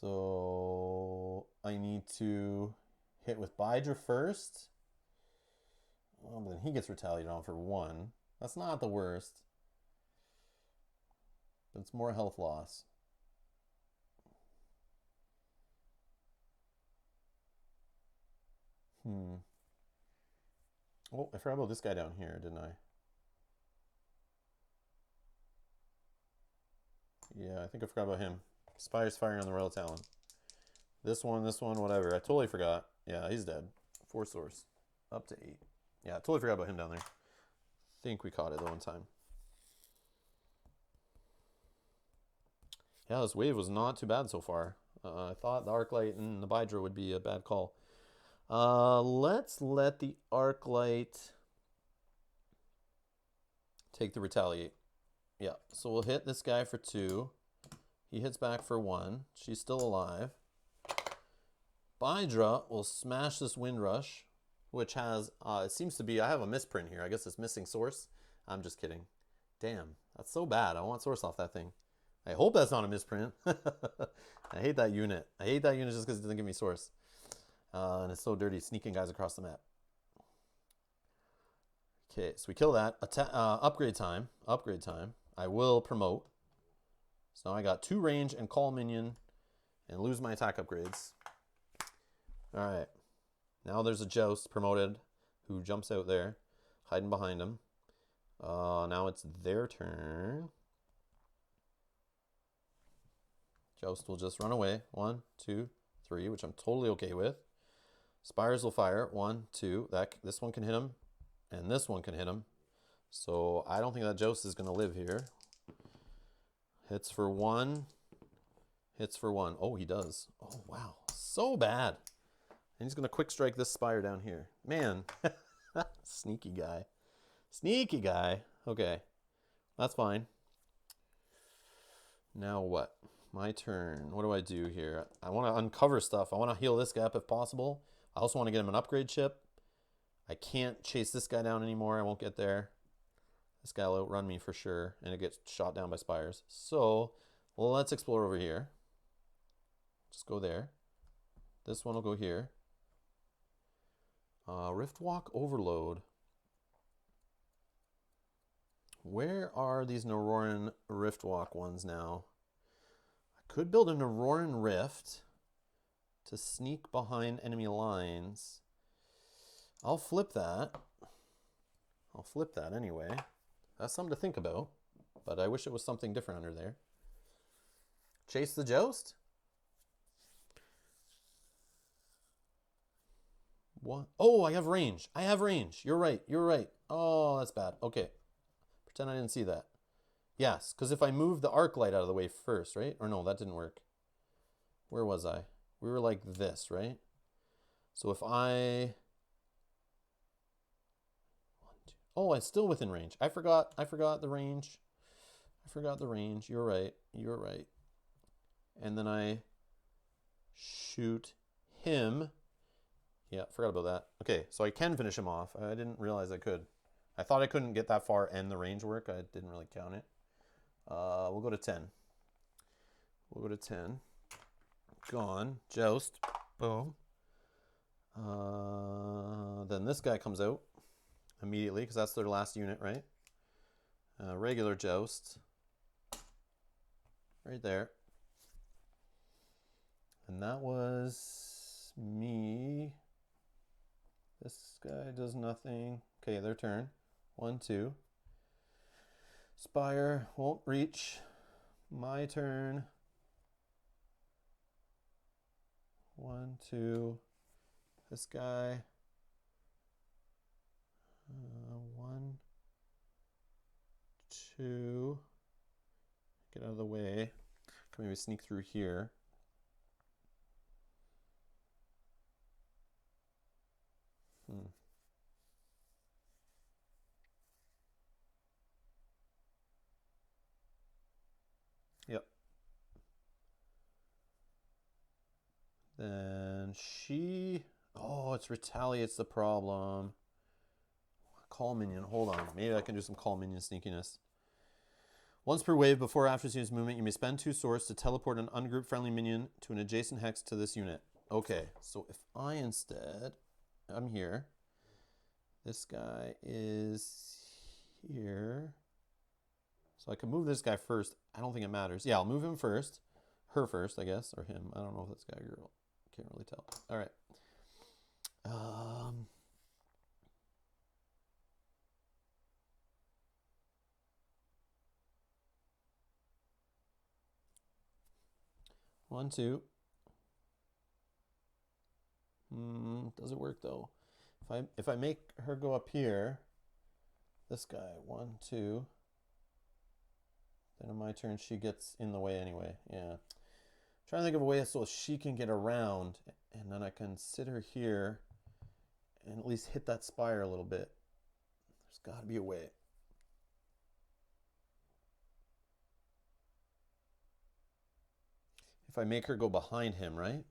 So I need to hit with Bydra first. Well, then he gets retaliated on for 1. That's not the worst. But it's more health loss. Oh, I forgot about this guy down here, didn't I? Yeah, I think I forgot about him. Spire's firing on the Royal Talon. This one, whatever. I totally forgot. Yeah, he's dead. 4 source. Up to 8. Yeah, I totally forgot about him down there. I think we caught it the one time. Yeah, this wave was not too bad so far. I thought the Arclight and the Bydra would be a bad call. Let's let the Arclight take the retaliate. Yeah, so we'll hit this guy for 2. He hits back for 1. She's still alive. Bydra will smash this Windrush, which has, it seems to be, I have a misprint here. I guess it's missing source. I'm just kidding. Damn, that's so bad. I want source off that thing. I hope that's not a misprint. I hate that unit. I hate that unit just because it doesn't give me source. And it's so dirty, sneaking guys across the map. Okay, so we kill that. Upgrade time. Upgrade time. I will promote. So now I got 2 range and call minion and lose my attack upgrades. All right. Now there's a Joust promoted who jumps out there, hiding behind him. Now it's their turn. Joust will just run away. 1, 2, 3, which I'm totally okay with. Spires will fire. 1, 2. This one can hit him, and this one can hit him. So I don't think that Joust is going to live here. Hits for 1. Hits for 1. Oh, he does. Oh, wow. So bad. And he's going to quick strike this Spire down here. Man, sneaky guy. Sneaky guy. Okay, that's fine. Now what? My turn. What do I do here? I want to uncover stuff. I want to heal this guy up if possible. I also want to get him an upgrade chip. I can't chase this guy down anymore. I won't get there. This guy will outrun me for sure, and it gets shot down by Spires. So let's explore over here. Just go there. This one will go here. Riftwalk Overload. Where are these Naroran Riftwalk ones now? I could build a Naroran Rift to sneak behind enemy lines. I'll flip that. I'll flip that anyway. That's something to think about, but I wish it was something different under there. Chase the Joust? What? Oh, I have range. I have range. You're right. You're right. Oh, that's bad. Okay. Pretend I didn't see that. Yes, because if I move the arc light out of the way first, right? Or no, that didn't work. Where was I? We were like this, right? So if I... Oh, I'm still within range. I forgot the range. I forgot the range. You're right. You're right. And then I shoot him. Yeah, forgot about that. Okay, so I can finish him off. I didn't realize I could. I thought I couldn't get that far and the range work. I didn't really count it. We'll go to 10. We'll go to 10. Gone. Joust. Boom. Then this guy comes out immediately because that's their last unit, right? Regular Joust. Right there. And that was me. This guy does nothing. Okay, their turn. 1, 2. Spire won't reach. My turn. 1, 2. This guy. 1, 2. Get out of the way. Can maybe sneak through here. Yep. Then she... Oh, it's retaliates the problem. Call minion. Hold on. Maybe I can do some call minion sneakiness. Once per wave, before or after this movement, you may spend 2 swords to teleport an ungrouped friendly minion to an adjacent hex to this unit. Okay, so if I instead... I'm here. This guy is here. So I can move this guy first. I don't think it matters. Yeah, I'll move him first. Her first, I guess. Or him. I don't know if that's guy or girl. Can't really tell. All right. 1, 2. Does it work though? If I make her go up here, this guy, 1, 2. Then on my turn, she gets in the way anyway. Yeah. Trying to think of a way so she can get around, and then I can sit her here and at least hit that spire a little bit. There's got to be a way. If I make her go behind him, right?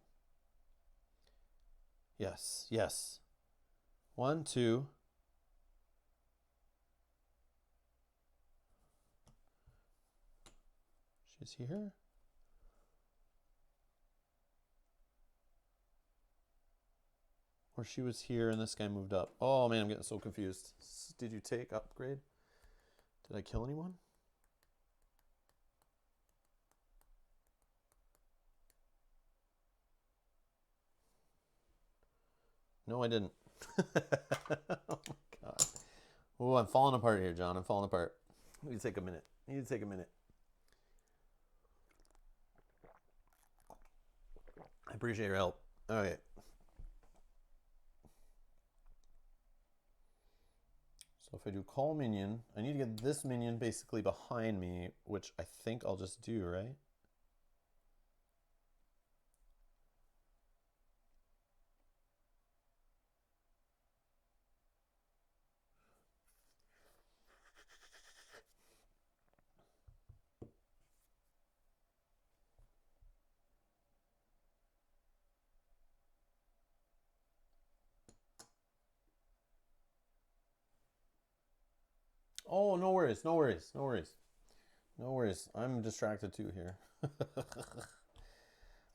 Yes, yes. 1, 2. She's here. Or she was here and this guy moved up. Oh man, I'm getting so confused. Did you take upgrade? Did I kill anyone? No, I didn't. Oh my god. Oh, I'm falling apart here, John. I'm falling apart. Need to take a minute. Need to take a minute. I appreciate your help. Okay. So if I do call minion, I need to get this minion basically behind me, which I think I'll just do, right? Oh, no worries, no worries, no worries. No worries. I'm distracted too here. I'm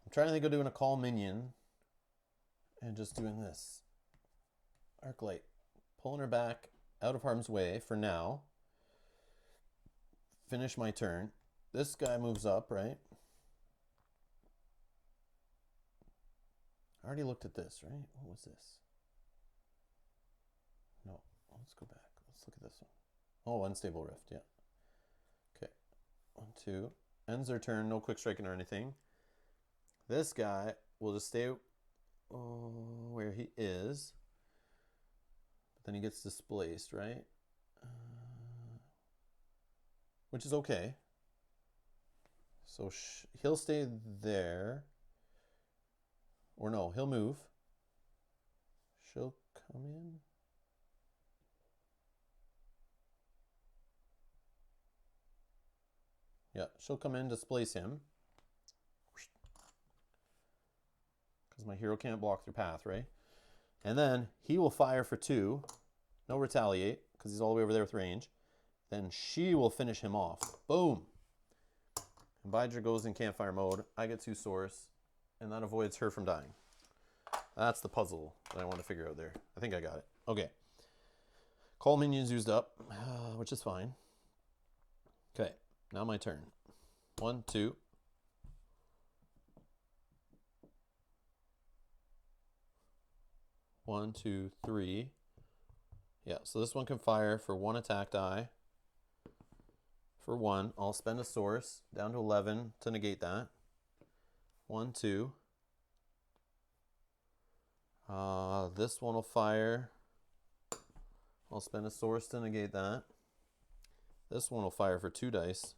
trying to think of doing a call minion and just doing this. Arc light. Pulling her back out of harm's way for now. Finish my turn. This guy moves up, right? I already looked at this, right? What was this? No. Let's go back. Let's look at this one. Oh, unstable rift, yeah. Okay. 1, 2. Ends their turn, no quick striking or anything. This guy will just stay where he is. But then he gets displaced, right? Which is okay. So he'll stay there. Or no, he'll move. She'll come in. Yeah, she'll come in, displace him. Because my hero can't block their path, right? And then he will fire for 2. No retaliate, because he's all the way over there with range. Then she will finish him off. Boom! And Bidra goes in campfire mode. I get 2 swords, and that avoids her from dying. That's the puzzle that I want to figure out there. I think I got it. Okay. Call minions used up, which is fine. Okay. Now my turn. 1, 2. One, 2, 3. Yeah, so this one can fire for 1 attack die. For 1, I'll spend a source down to 11 to negate that. 1, 2. This one will fire. I'll spend a source to negate that. This one will fire for 2 dice.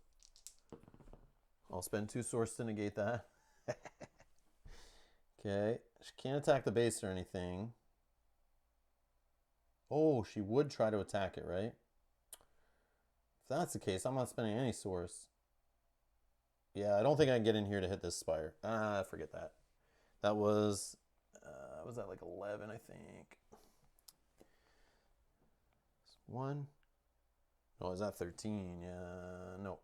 I'll spend 2 source to negate that. Okay. She can't attack the base or anything. Oh, she would try to attack it, right? If that's the case, I'm not spending any source. Yeah, I don't think I can get in here to hit this spire. Forget that. That was that like 11, I think. 1. Oh, is that 13? Yeah, no.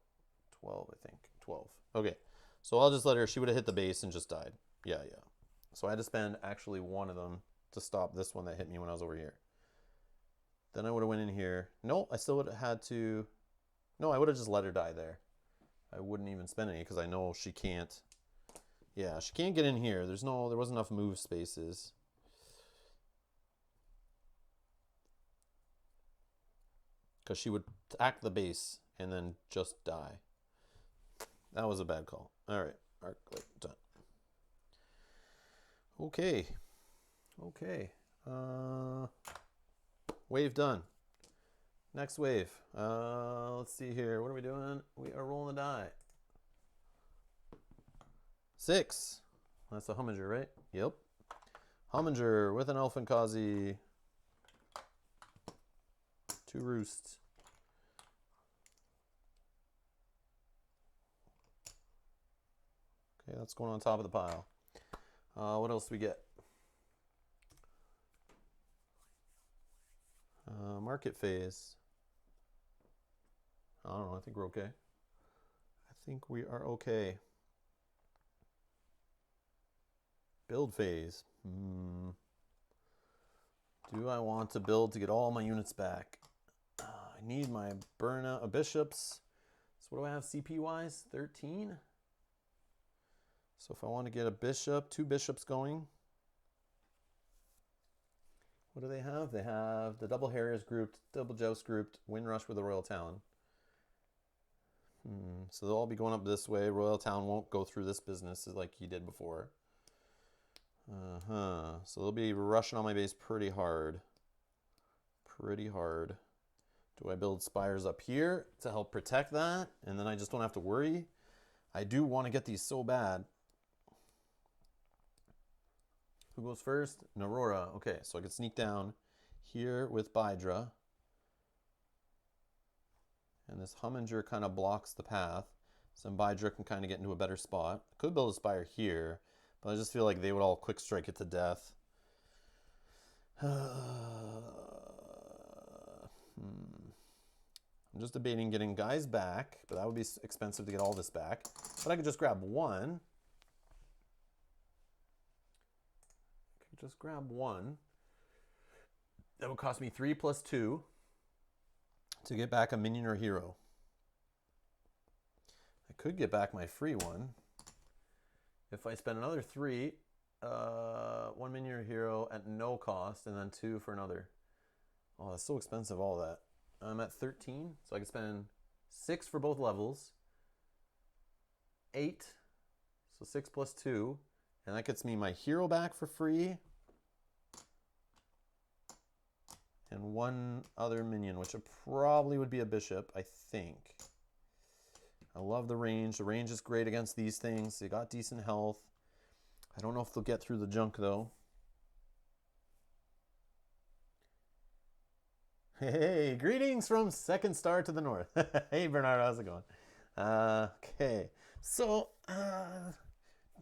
12, I think. 12. Okay, so I'll just let her. She would have hit the base and just died. Yeah. So I had to spend actually 1 of them to stop this one that hit me when I was over here. Then I would have went in here. No, I still would have had to. No, I would have just let her die there. I wouldn't even spend any because I know she can't. Yeah, she can't get in here. There wasn't enough move spaces. Because she would attack the base and then just die. That was a bad call. All right, arc light done. Okay. Wave done. Next wave. Let's see here. What are we doing? We are rolling the die. 6. That's a Humminger, right? Yep. Humminger with an Elfin Kazi. 2 roosts. Okay, that's going on top of the pile. What else do we get? Market phase. I don't know. I think we're okay. I think we are okay. Build phase. Do I want to build to get all my units back? I need my burnout bishops. So what do I have CP wise? 13. So if I want to get a bishop, 2 bishops going. What do they have? They have the Double Harriers grouped, Double Joust grouped, Windrush with the Royal Talon. So they'll all be going up this way. Royal Talon won't go through this business like he did before. So they'll be rushing on my base pretty hard. Pretty hard. Do I build spires up here to help protect that? And then I just don't have to worry. I do want to get these so bad. Who goes first? Narora. Okay, so I can sneak down here with Bydra. And this Humminger kind of blocks the path. So Bydra can kind of get into a better spot. I could build a spire here, but I just feel like they would all quick strike it to death. I'm just debating getting guys back, but that would be expensive to get all this back. But I could just grab one. That would cost me 3 plus 2 to get back a minion or hero. I could get back my free one if I spend another 3, 1 minion or hero at no cost, and then 2 for another. Oh, that's so expensive, all that. I'm at 13, so I can spend 6 for both levels. 8, so 6 plus 2, and that gets me my hero back for free. And one other minion, which probably would be a bishop, I think. I love the range. The range is great against these things. They got decent health. I don't know if they'll get through the junk, though. Hey, greetings from Second Star to the North. Hey, Bernard, how's it going? Okay, so,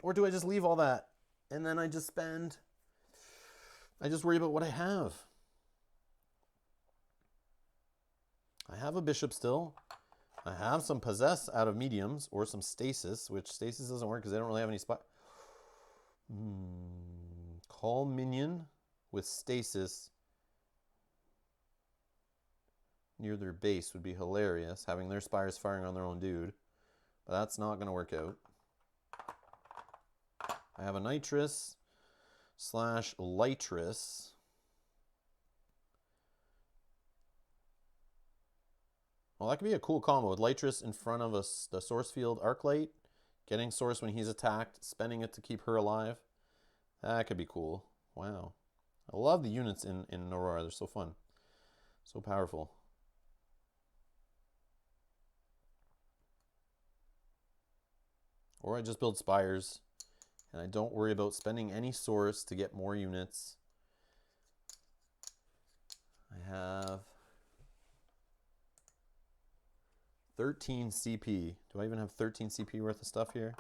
or do I just leave all that? And then I just worry about what I have. I have a bishop still. I have some possess out of mediums or some stasis, which stasis doesn't work because they don't really have any spot. Call minion with stasis near their base would be hilarious, having their spires firing on their own dude. But that's not going to work out. I have a nitrous / litrous. Well, that could be a cool combo with Litress in front of the Source Field Arclight, getting Source when he's attacked, spending it to keep her alive. That could be cool. Wow. I love the units in Narora. They're so fun. So powerful. Or I just build spires, and I don't worry about spending any Source to get more units. I have 13 CP. Do I even have 13 CP worth of stuff here?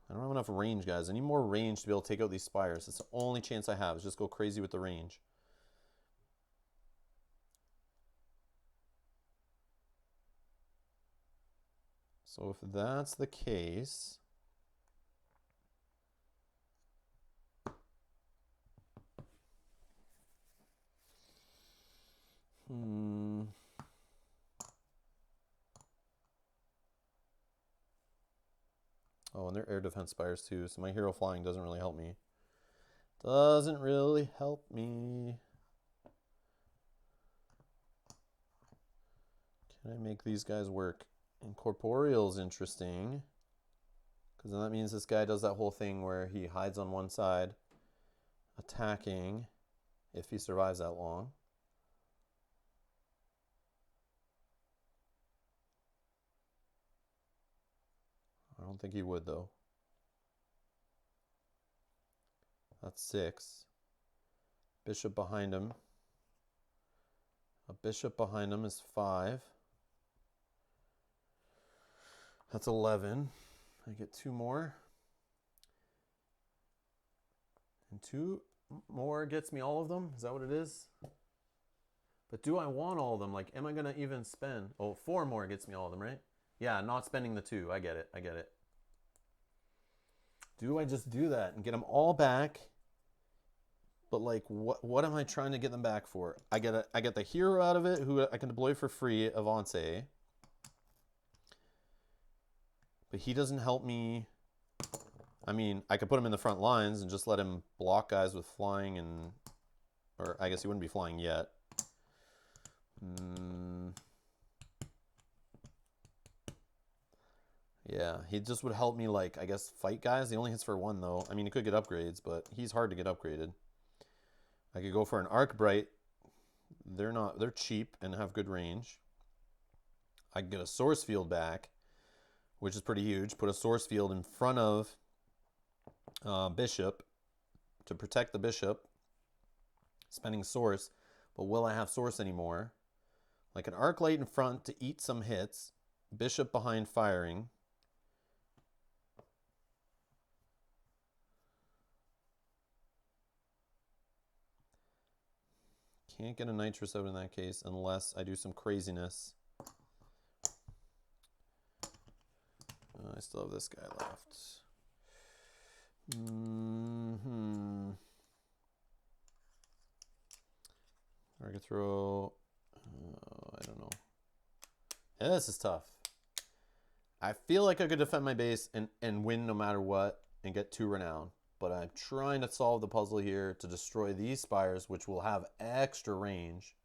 I don't have enough range, guys. I need more range to be able to take out these spires. That's the only chance I have, is just go crazy with the range. So if that's the case, oh, and they're air defense spires too, so my hero flying doesn't really help me. Doesn't really help me. Can I make these guys work? Incorporeal's interesting, because then that means this guy does that whole thing where he hides on one side, attacking, if he survives that long. I don't think he would, though. That's 6. Bishop behind him. A bishop behind him is 5. That's 11. I get 2 more. And 2 more gets me all of them? Is that what it is? But do I want all of them? Like, am I going to even spend? Oh, 4 more gets me all of them, right? Yeah, not spending the 2. I get it. I get it. Do I just do that and get them all back? But like, what am I trying to get them back for? I get the hero out of it, who I can deploy for free, Avance. But he doesn't help me I mean, I could put him in the front lines and just let him block guys with flying and... Or I guess he wouldn't be flying yet. Yeah, he just would help me, like, I guess, fight guys. He only hits for 1, though. I mean, he could get upgrades, but he's hard to get upgraded. I could go for an Arc Bright. They're cheap and have good range. I could get a Source Field back, which is pretty huge. Put a Source Field in front of Bishop to protect the Bishop. Spending Source, but will I have Source anymore? Like an Arc Light in front to eat some hits. Bishop behind firing. Can't get a Nitrous out in that case unless I do some craziness. I still have this guy left. I could throw... I don't know. Yeah, this is tough. I feel like I could defend my base and win no matter what and get 2 renown. But I'm trying to solve the puzzle here to destroy these spires, which will have extra range.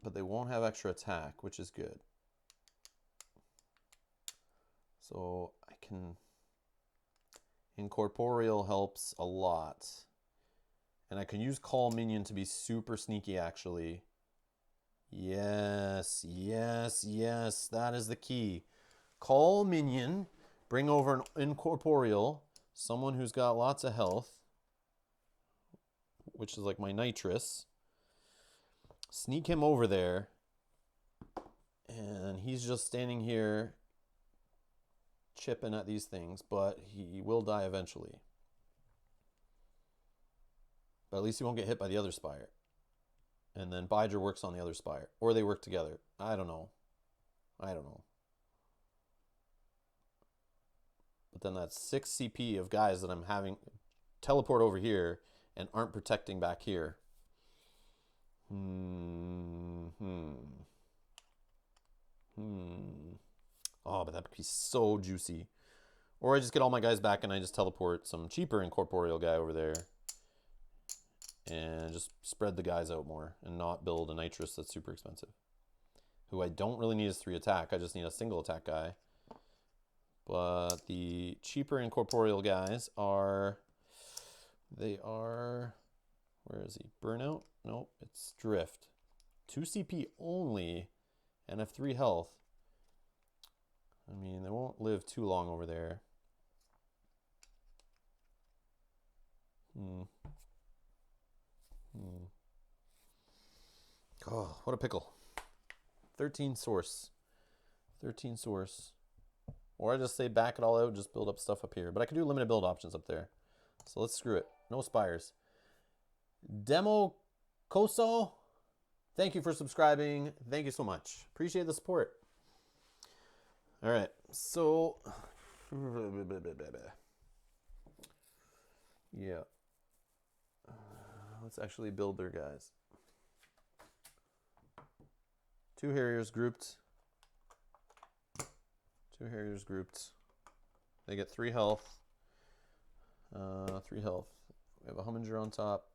But they won't have extra attack, which is good. So I can... Incorporeal helps a lot. And I can use Call Minion to be super sneaky, actually. Yes, yes, yes. That is the key. Call Minion. Bring over an Incorporeal. Someone who's got lots of health. Which is like my Nitrous. Sneak him over there. And he's just standing here chipping at these things. But he will die eventually. But at least he won't get hit by the other spire. And then Bidra works on the other spire. Or they work together. I don't know. I don't know. But then that's 6 CP of guys that I'm having teleport over here and aren't protecting back here. Oh, but that would be so juicy. Or I just get all my guys back and I just teleport some cheaper Incorporeal guy over there. And just spread the guys out more and not build a Nitrous that's super expensive. Who I don't really need is 3 attack. I just need a single attack guy. But the cheaper Incorporeal guys are... They are... Where is he? Burnout? Nope, it's Drift. 2 CP only and have 3 health. I mean, they won't live too long over there. Oh, what a pickle. 13 source. 13 source. Or I just say back it all out, just build up stuff up here. But I could do limited build options up there. So let's screw it. No spires. Demo Koso, thank you for subscribing. Thank you so much. Appreciate the support. All right, so yeah. Let's actually build their guys. 2 Harriers grouped. 2 Harriers grouped. They get 3 health. 3 health. We have a Humminger on top.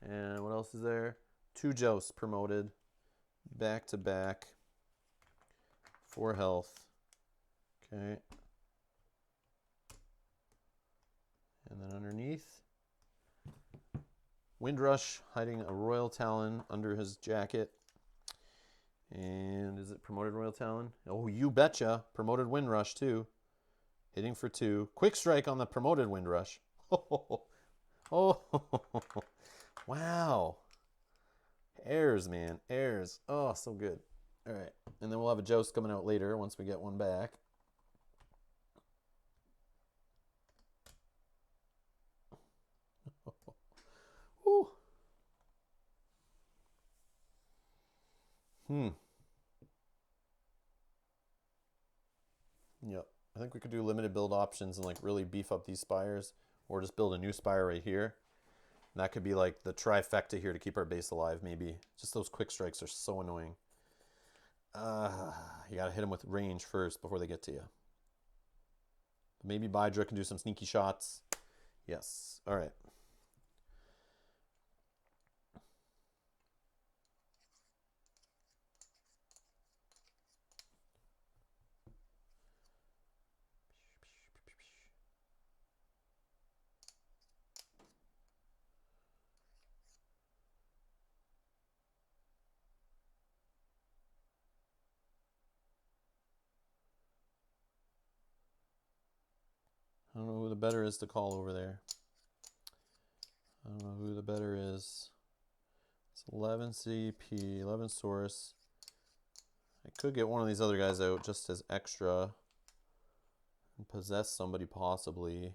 And what else is there? 2 Jousts promoted. Back to back. 4 health. Okay. And then underneath, Windrush hiding a Royal Talon under his jacket. And is it promoted Royal Talon? Oh, you betcha. Promoted Windrush too. Hitting for 2. Quick Strike on the promoted Windrush. Oh, wow. Airs, man. Airs. Oh, so good. All right. And then we'll have a Joust coming out later once we get one back. Woo. Yep. I think we could do limited build options and like really beef up these spires, or just build a new spire right here. And that could be like the trifecta here to keep our base alive, maybe. Just those quick strikes are so annoying. You gotta hit them with range first before they get to you. Maybe Bydra can do some sneaky shots. Yes. All right. I don't know who the better is to call over there. I don't know who the better is. It's 11 CP, 11 source. I could get one of these other guys out just as extra and possess somebody possibly.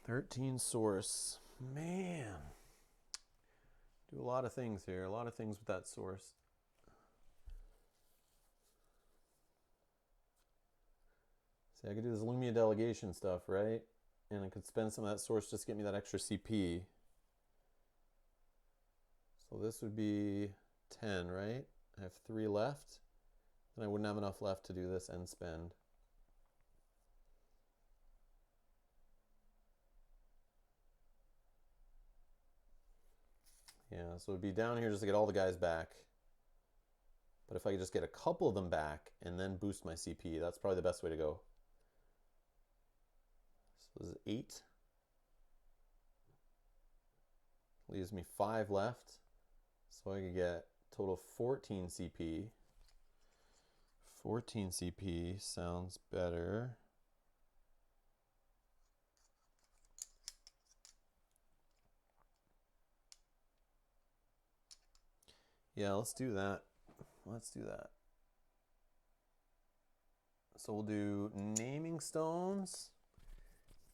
$13 source. Man. Do a lot of things here. A lot of things with that source. See, I could do this Lumia delegation stuff, right? And I could spend some of that source just to get me that extra CP. So this would be 10, right? I have 3 left. And I wouldn't have enough left to do this and spend. Yeah, so it'd be down here just to get all the guys back. But if I could just get a couple of them back and then boost my CP, that's probably the best way to go. So this is 8. Leaves me 5 left. So I could get total 14 CP. 14 CP sounds better. Yeah, let's do that. Let's do that. So we'll do naming stones.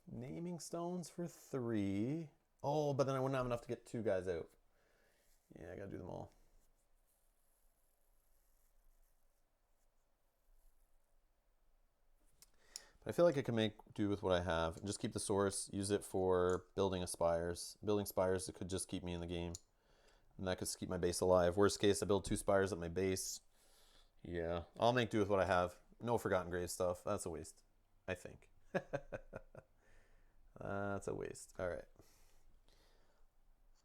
Naming stones for 3. Oh, but then I wouldn't have enough to get 2 guys out. Yeah, I gotta do them all. But I feel like I can make do with what I have and just keep the source, use it for building spires. Building spires, it could just keep me in the game. And that could keep my base alive. Worst case, I build 2 spires at my base. Yeah, I'll make do with what I have. No Forgotten Grave stuff. That's a waste, I think. That's a waste. All right.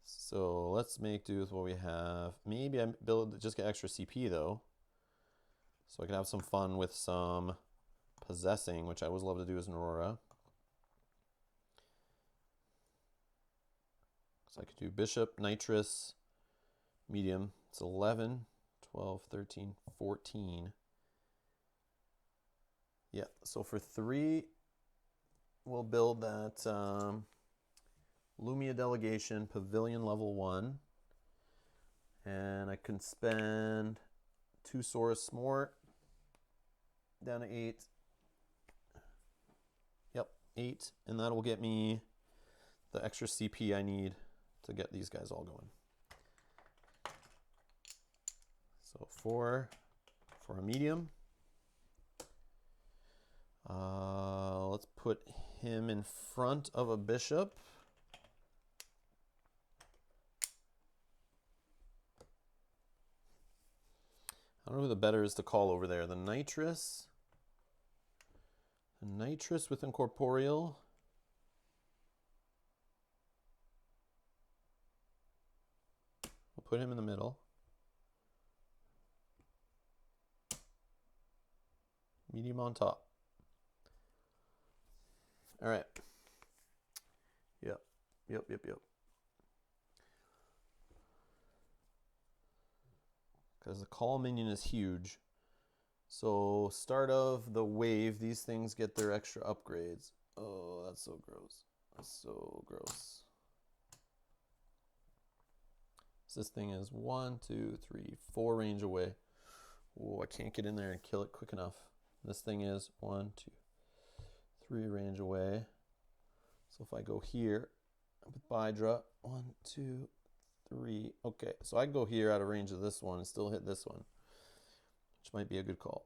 So let's make do with what we have. Maybe I build just get extra CP though. So I can have some fun with some possessing, which I always love to do as Narora. So I could do Bishop, Nitrous, Medium. It's 11, 12, 13, 14. Yeah, so for 3, we'll build that Lumia Delegation Pavilion level 1. And I can spend 2 source more. Down to 8. Yep, 8. And that'll get me the extra CP I need to get these guys all going. So 4 for a medium. Let's put him in front of a bishop. I don't know who the better is to call over there. The Nitrous. The Nitrous with Incorporeal. We'll put him in the middle. Medium on top. All right. Yep. Because the call minion is huge. So start of the wave, these things get their extra upgrades. Oh, that's so gross. That's so gross. So this thing is 1, 2, 3, 4 range away. Oh, I can't get in there and kill it quick enough. This thing is 1, 2, 3 range away. So if I go here with Bydra, 1, 2, 3. Okay, so I can go here out of range of this one and still hit this one. which might be a good call.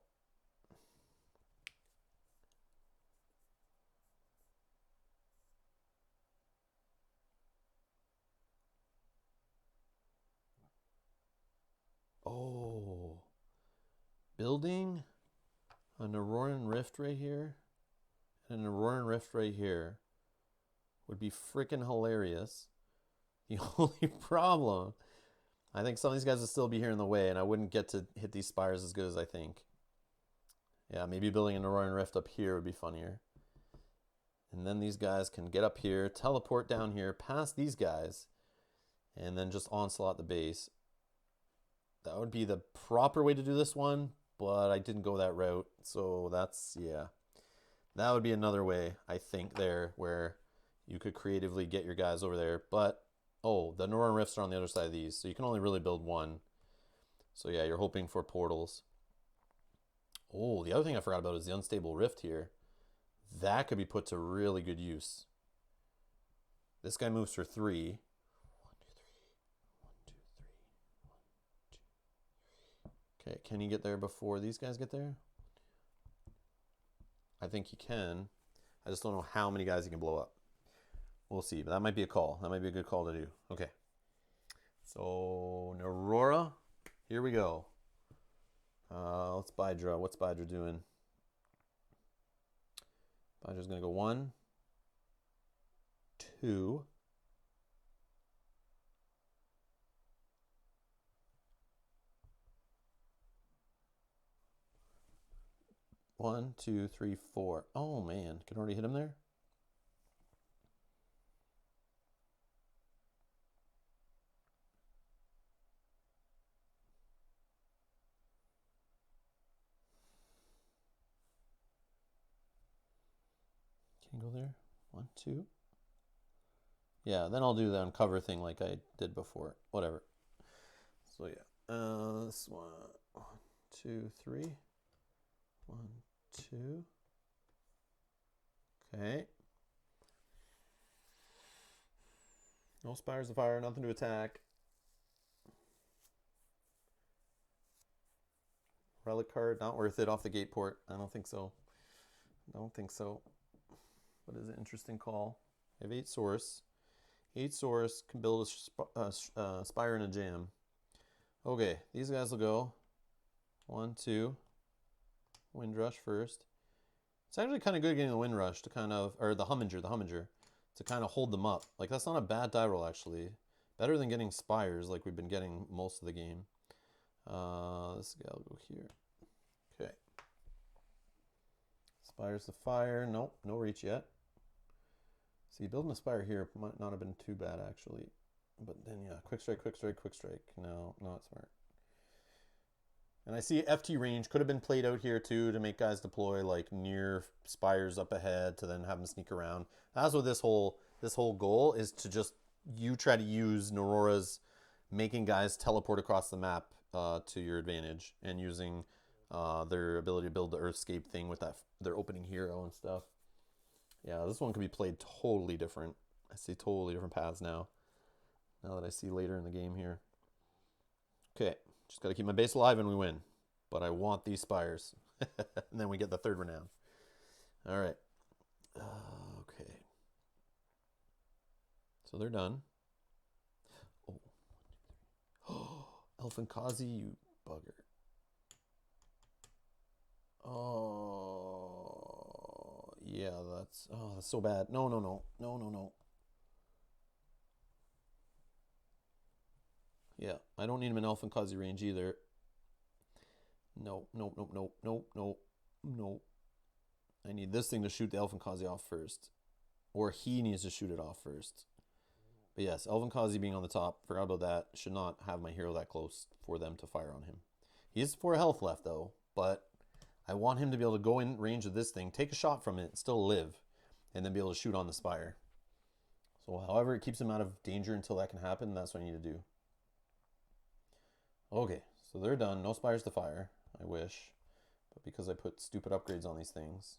Oh, building a Naroran Rift right here and a Naroran Rift right here would be freaking hilarious. The only problem, I think some of these guys will still be here in the way, and I wouldn't get to hit these spires as good as I think. Yeah, maybe building a Naroran Rift up here would be funnier. And then these guys can get up here, teleport down here, past these guys, and then just onslaught the base. That would be the proper way to do this one, but I didn't go that route. So that's, yeah. That would be another way, I think, there, where you could creatively get your guys over there. But, oh, the Naroran Rifts are on the other side of these, so you can only really build one. So yeah, you're hoping for portals. Oh, the other thing I forgot about is the Unstable Rift here. That could be put to really good use. This guy moves for 3. Okay, can he get there before these guys get there? I think he can. I just don't know how many guys he can blow up. We'll see, but that might be a call. That might be a good call to do. Okay. So, Narora, here we go. Let's Bydra. What's Bydra doing? Bydra's going to go 1, 2. 1, 2, 3, 4. Oh man, can already hit him there. Can you go there? 1, 2. Yeah, then I'll do the uncover thing like I did before. Whatever. So yeah, this one, 1, 2, 3. 1, 2. Okay. No spires of fire, nothing to attack. Relic card, not worth it off the gate port. I don't think so. Don't think so. What is an interesting call? I have 8 source. 8 source, can build a spire and a jam. Okay, these guys will go 1, 2. Windrush first. It's actually kind of good getting the Windrush to kind of, or the Humminger, to kind of hold them up. Like, that's not a bad die roll, actually. Better than getting spires like we've been getting most of the game. This guy will go here. Okay. Spires to fire. Nope, no reach yet. See, building a spire here might not have been too bad, actually. But then, yeah, quick strike, quick strike, quick strike. No, not smart. And I see FT range could have been played out here too to make guys deploy like near spires up ahead to then have them sneak around. That's what this whole goal is, to just you try to use Narora's making guys teleport across the map to your advantage, and using their ability to build the Earthscape thing with that their opening hero and stuff. Yeah, this one could be played totally different. I see totally different paths now. Now that I see later in the game here. Okay. Just got to keep my base alive and we win. But I want these spires. And then we get the 3rd renown. All right. Okay. So they're done. Oh, Elfinkazi, you bugger. Oh, yeah, that's so bad. No. Yeah, I don't need him in Elfinkazi range either. No. I need this thing to shoot the Elfinkazi off first. Or he needs to shoot it off first. But yes, Elfinkazi being on the top, forgot about that. Should not have my hero that close for them to fire on him. He has 4 health left though, but I want him to be able to go in range of this thing, take a shot from it, still live, and then be able to shoot on the spire. So however it keeps him out of danger until that can happen, that's what I need to do. Okay, so they're done. No spires to fire. I wish. But because I put stupid upgrades on these things.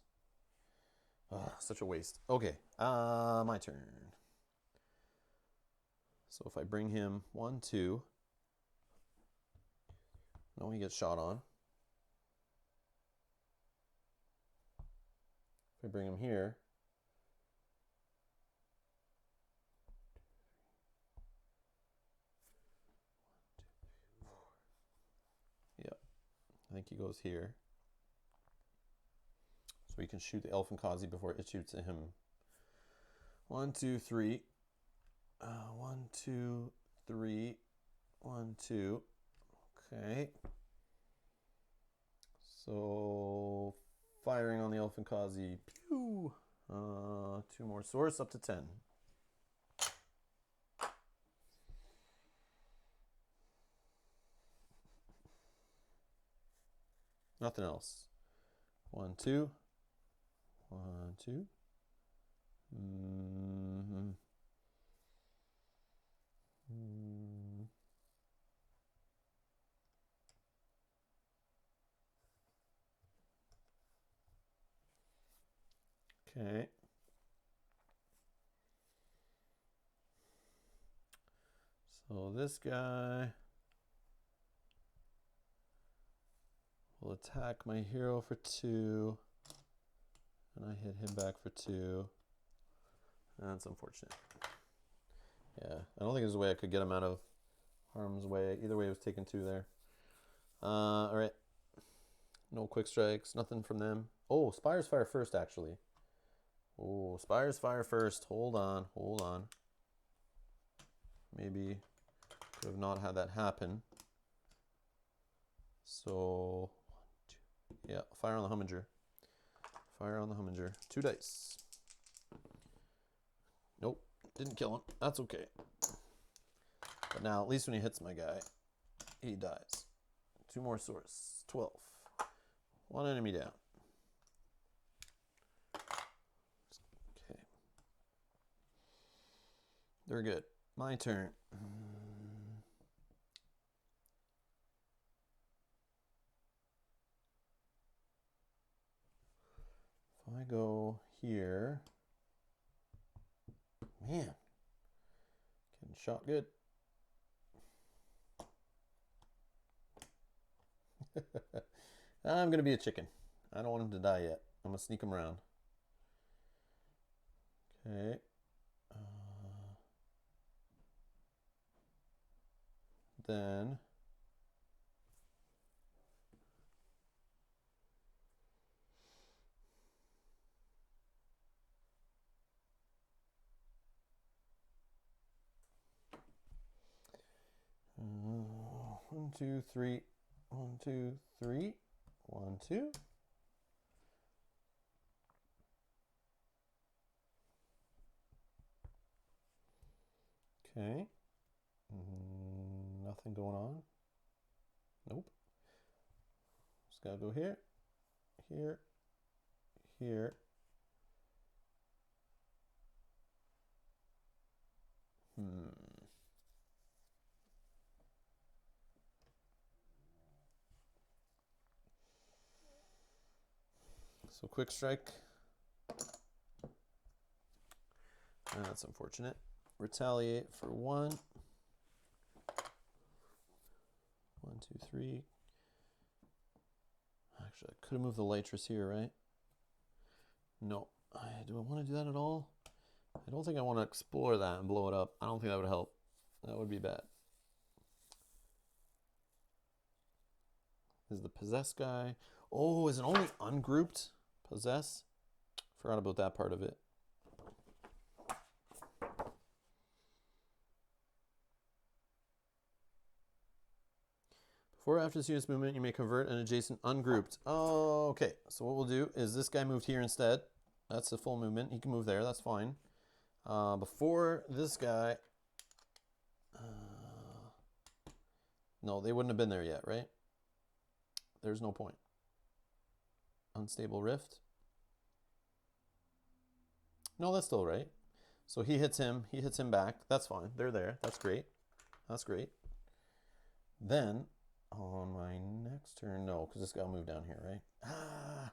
Such a waste. Okay, my turn. So if I bring him 1, 2. No, he gets shot on. If I bring him here, yeah, I think he goes here. So we can shoot the Elfinkazi before it shoots at him. 1, 2, 3. 1, 2, 3. 1, 2. Okay. So firing on the Elfinkazi. Pew! 2 more source up to 10. Nothing else. 1, 2. 1, 2. Okay. So this guy will attack my hero for 2. And I hit him back for 2. That's unfortunate. Yeah, I don't think there's a way I could get him out of harm's way. Either way, it was taking 2 there. All right. No quick strikes, nothing from them. Oh, Spires fire first, actually. Oh, Spires fire first. Hold on, hold on. Maybe could have not had that happen. So, 1, 2. Yeah, fire on the Humminger. Fire on the Humminger. 2 dice. Nope, didn't kill him. That's okay. But now, at least when he hits my guy, he dies. 2 more source. 12. 1 enemy down. Okay. They're good. My turn. If I go here, man, getting shot good. I'm going to be a chicken. I don't want him to die yet. I'm going to sneak him around. Okay. Then one, 2, 3. 1, 2, 3. 1, 2. Okay. Nothing going on. Nope. Just gotta go here, here, here. So quick strike. That's unfortunate. Retaliate for 1. 1, 2, 3. Actually, I could have moved the Elytras here, right? No. Do I want to do that at all? I don't think I want to explore that and blow it up. I don't think that would help. That would be bad. Is the possess guy? Oh, is it only ungrouped possess? Forgot about that part of it. Before or after this unit's movement, you may convert an adjacent ungrouped. Oh, okay. So what we'll do is this guy moved here instead. That's the full movement. He can move there. That's fine. Before this guy... no, they wouldn't have been there yet, right? There's no point. Unstable Rift. No, that's still right. So he hits him back. That's fine. They're there. That's great. That's great. Then, on my next turn, no, because this guy will move down here, right? Ah!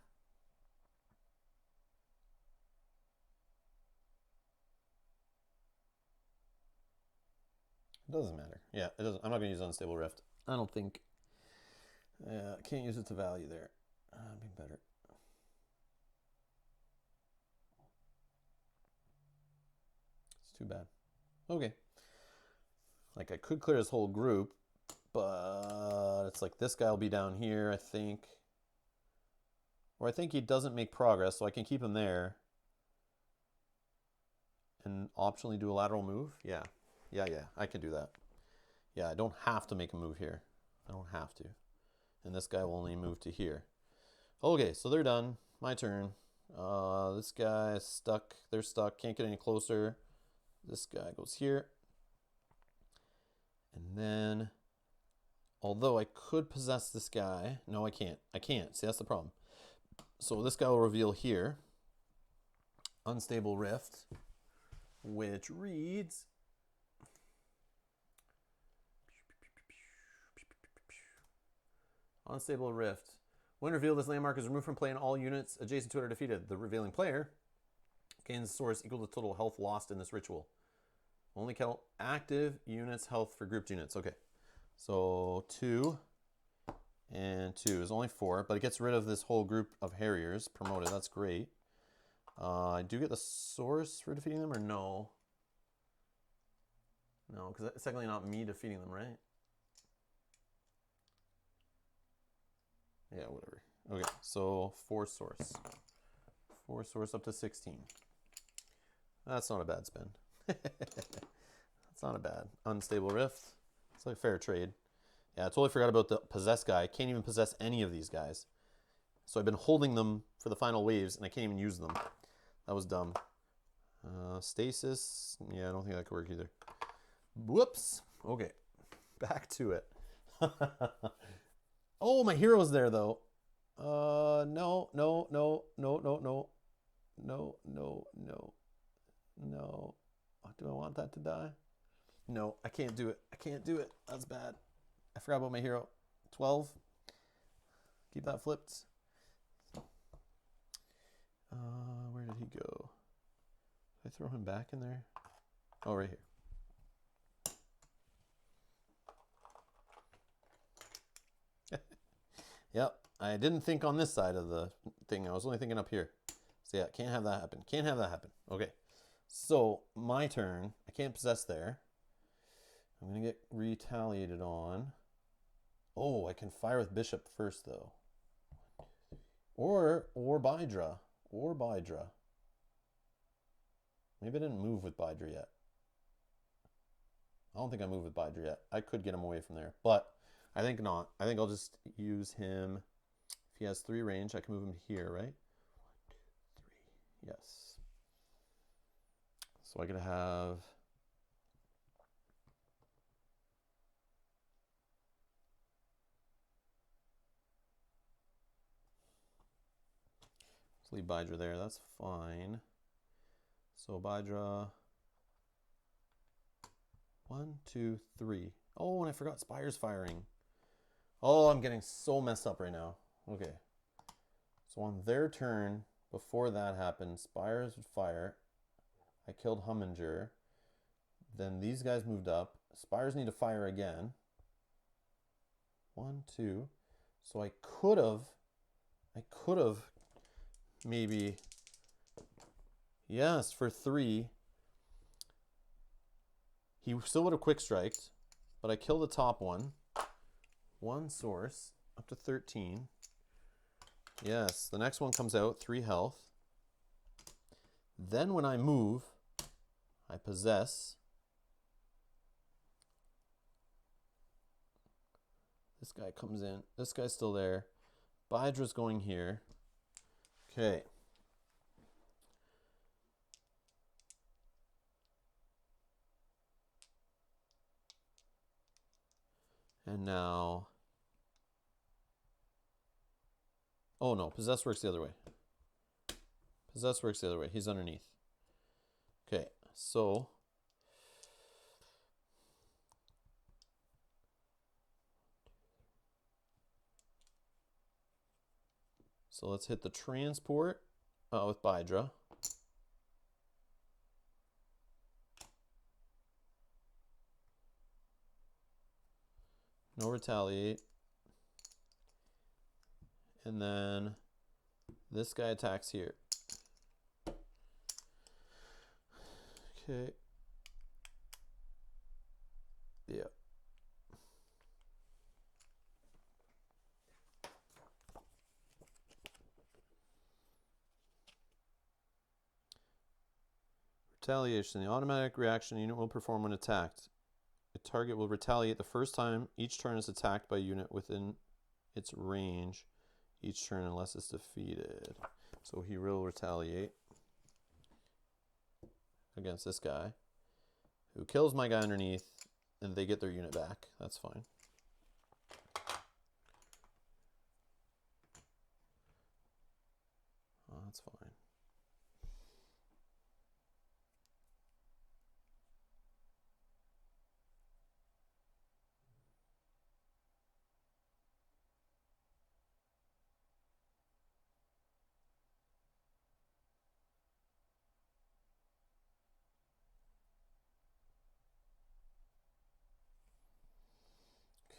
It doesn't matter. Yeah, it doesn't. I'm not going to use Unstable Rift. I don't think. Can't use it to value there. It'd be better. It's too bad. Okay. Like I could clear his whole group, but it's like this guy will be down here, I think. Or I think he doesn't make progress, so I can keep him there. And optionally do a lateral move? Yeah. Yeah, I can do that. Yeah, I don't have to make a move here. I don't have to. And this guy will only move to here. Okay, so they're done. My turn. This guy is stuck. They're stuck. Can't get any closer. This guy goes here. And then, although I could possess this guy. No, I can't. I can't. See, that's the problem. So this guy will reveal here. Unstable Rift, which reads... Unstable Rift. When revealed, this landmark is removed from play and all units adjacent to it are defeated. The revealing player gains a source equal to total health lost in this ritual. Only count active units' health for grouped units. Okay, so 2 and 2 is only 4, but it gets rid of this whole group of Harriers promoted. That's great. I do get the source for defeating them, or no? No, because it's technically not me defeating them, right? Yeah, whatever. Okay, so 4 source. 4 source up to 16. That's not a bad spend. That's not a bad. Unstable Rift. It's like fair trade. Yeah, I totally forgot about the possess guy. I can't even possess any of these guys. So I've been holding them for the final waves, and I can't even use them. That was dumb. Stasis. Yeah, I don't think that could work either. Whoops. Okay, back to it. Oh, my hero's there, though. No. Do I want that to die? No, I can't do it. I can't do it. That's bad. I forgot about my hero. 12. Keep that flipped. Where did he go? Did I throw him back in there? Oh, right here. Yep, I didn't think on this side of the thing. I was only thinking up here. So yeah, can't have that happen. Can't have that happen. Okay, so my turn. I can't possess there. I'm going to get retaliated on. Oh, I can fire with Bishop first, though. Or Bydra. Or Bydra. Maybe I didn't move with Bydra yet. I don't think I moved with Bydra yet. I could get him away from there, but I think not. I think I'll just use him. If he has 3 range, I can move him here, right? 1, 2, 3. Yes. So I could have... Let's leave Bydra there. That's fine. So Bydra... 1, 2, 3. Oh, and I forgot Spire's firing. Oh, I'm getting so messed up right now. Okay. So on their turn, before that happened, Spires would fire. I killed Humminger. Then these guys moved up. Spires need to fire again. 1, 2. So I could have maybe, yes, for 3. He still would have quick striked, but I killed the top one. 1 source, up to 13. Yes, the next one comes out, 3 health. Then when I move, I possess. This guy comes in. This guy's still there. Bydra's going here. Okay. And now... Oh no, possess works the other way. Possess works the other way. He's underneath. Okay, so... So let's hit the transport with Bydra. No retaliate. And then this guy attacks here. Okay. Yeah. Retaliation. The automatic reaction unit will perform when attacked. A target will retaliate the first time each turn is attacked by a unit within its range each turn unless it's defeated. So he will retaliate against this guy who kills my guy underneath, and they get their unit back. That's fine. Oh, that's fine.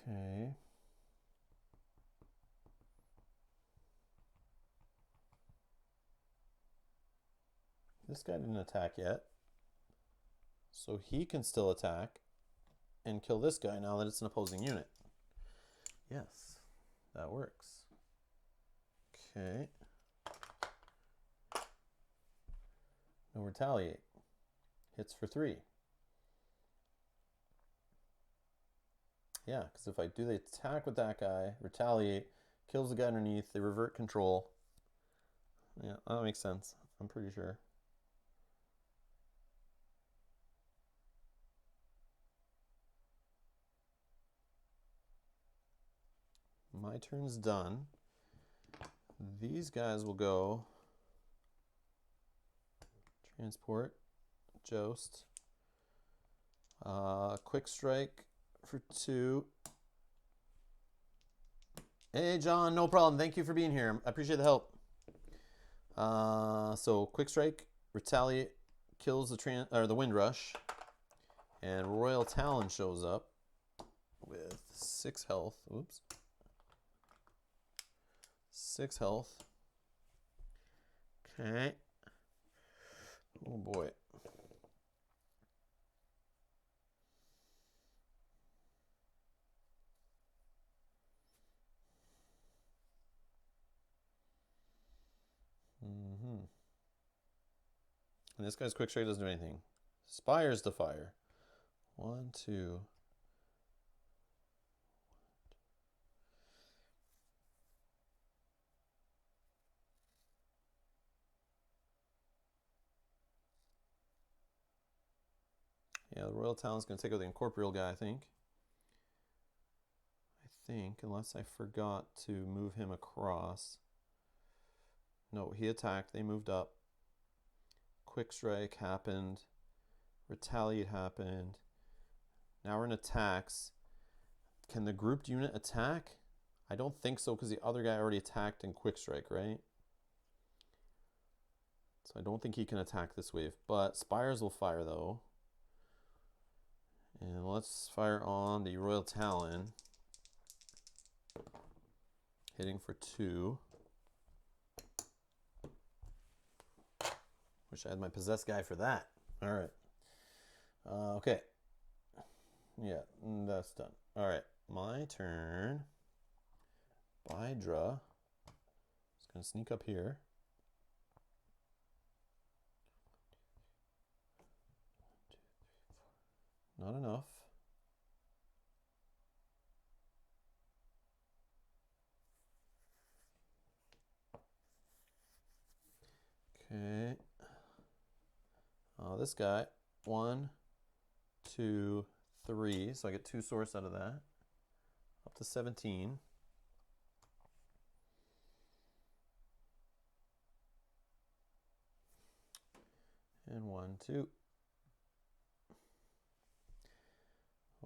Okay. This guy didn't attack yet. So he can still attack and kill this guy now that it's an opposing unit. Yes, that works. Okay. No retaliate. Hits for 3. Yeah, because if I do the attack with that guy, retaliate, kills the guy underneath, they revert control. Yeah, that makes sense. I'm pretty sure. My turn's done. These guys will go transport, joust, quick strike for 2. Hey John, no problem. Thank you for being here. I appreciate the help. So quick strike, retaliate, kills the wind rush, and Royal Talon shows up with 6 health. Oops. 6 health. Okay. Oh boy. And this guy's quick strike doesn't do anything. Spires to fire. 1, 2. Yeah, the Royal Talon's going to take out the Incorporeal guy, I think. Unless I forgot to move him across. No, he attacked. They moved up. Quick strike happened. Retaliate happened. Now we're in attacks. Can the grouped unit attack? I don't think so because the other guy already attacked in quick strike, right? So I don't think he can attack this wave. But Spires will fire though. And let's fire on the Royal Talon. Hitting for 2. Wish I had my possessed guy for that. All right. Okay. Yeah, that's done. All right, my turn. Bydra. Just gonna sneak up here. Not enough. Okay. This guy. 1, 2, 3. So I get 2 source out of that. Up to 17. And 1, 2.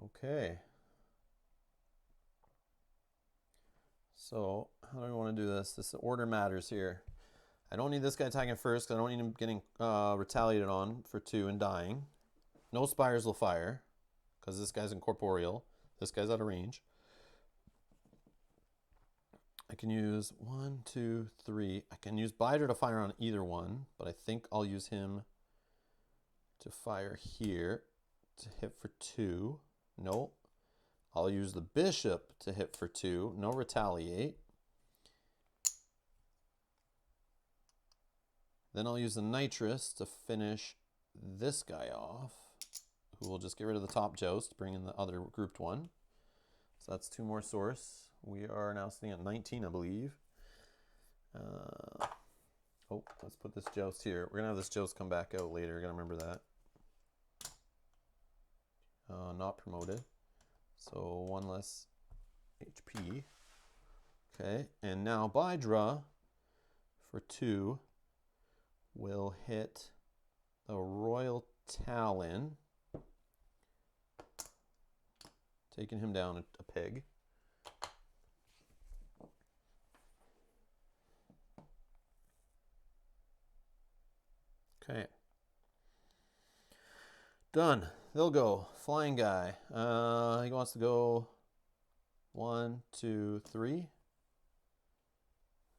Okay. So how do I want to do this? This order matters here. I don't need this guy attacking first because I don't need him getting retaliated on for 2 and dying. No Spires will fire because this guy's incorporeal. This guy's out of range. I can use 1, 2, 3. I can use Bydra to fire on either one, but I think I'll use him to fire here to hit for 2. No. I'll use the bishop to hit for 2. No retaliate. Then I'll use the nitrous to finish this guy off, who will just get rid of the top joust, bring in the other grouped one. So that's 2 more source. We are now sitting at 19, I believe. Oh, let's put this joust here. We're going to have this joust come back out later. Got to remember that. Not promoted. So 1 less HP. Okay, and now Bydra for 2 will hit the Royal Talon, taking him down a peg. Okay. Done. They'll go. Flying guy. He wants to go 1, 2, 3.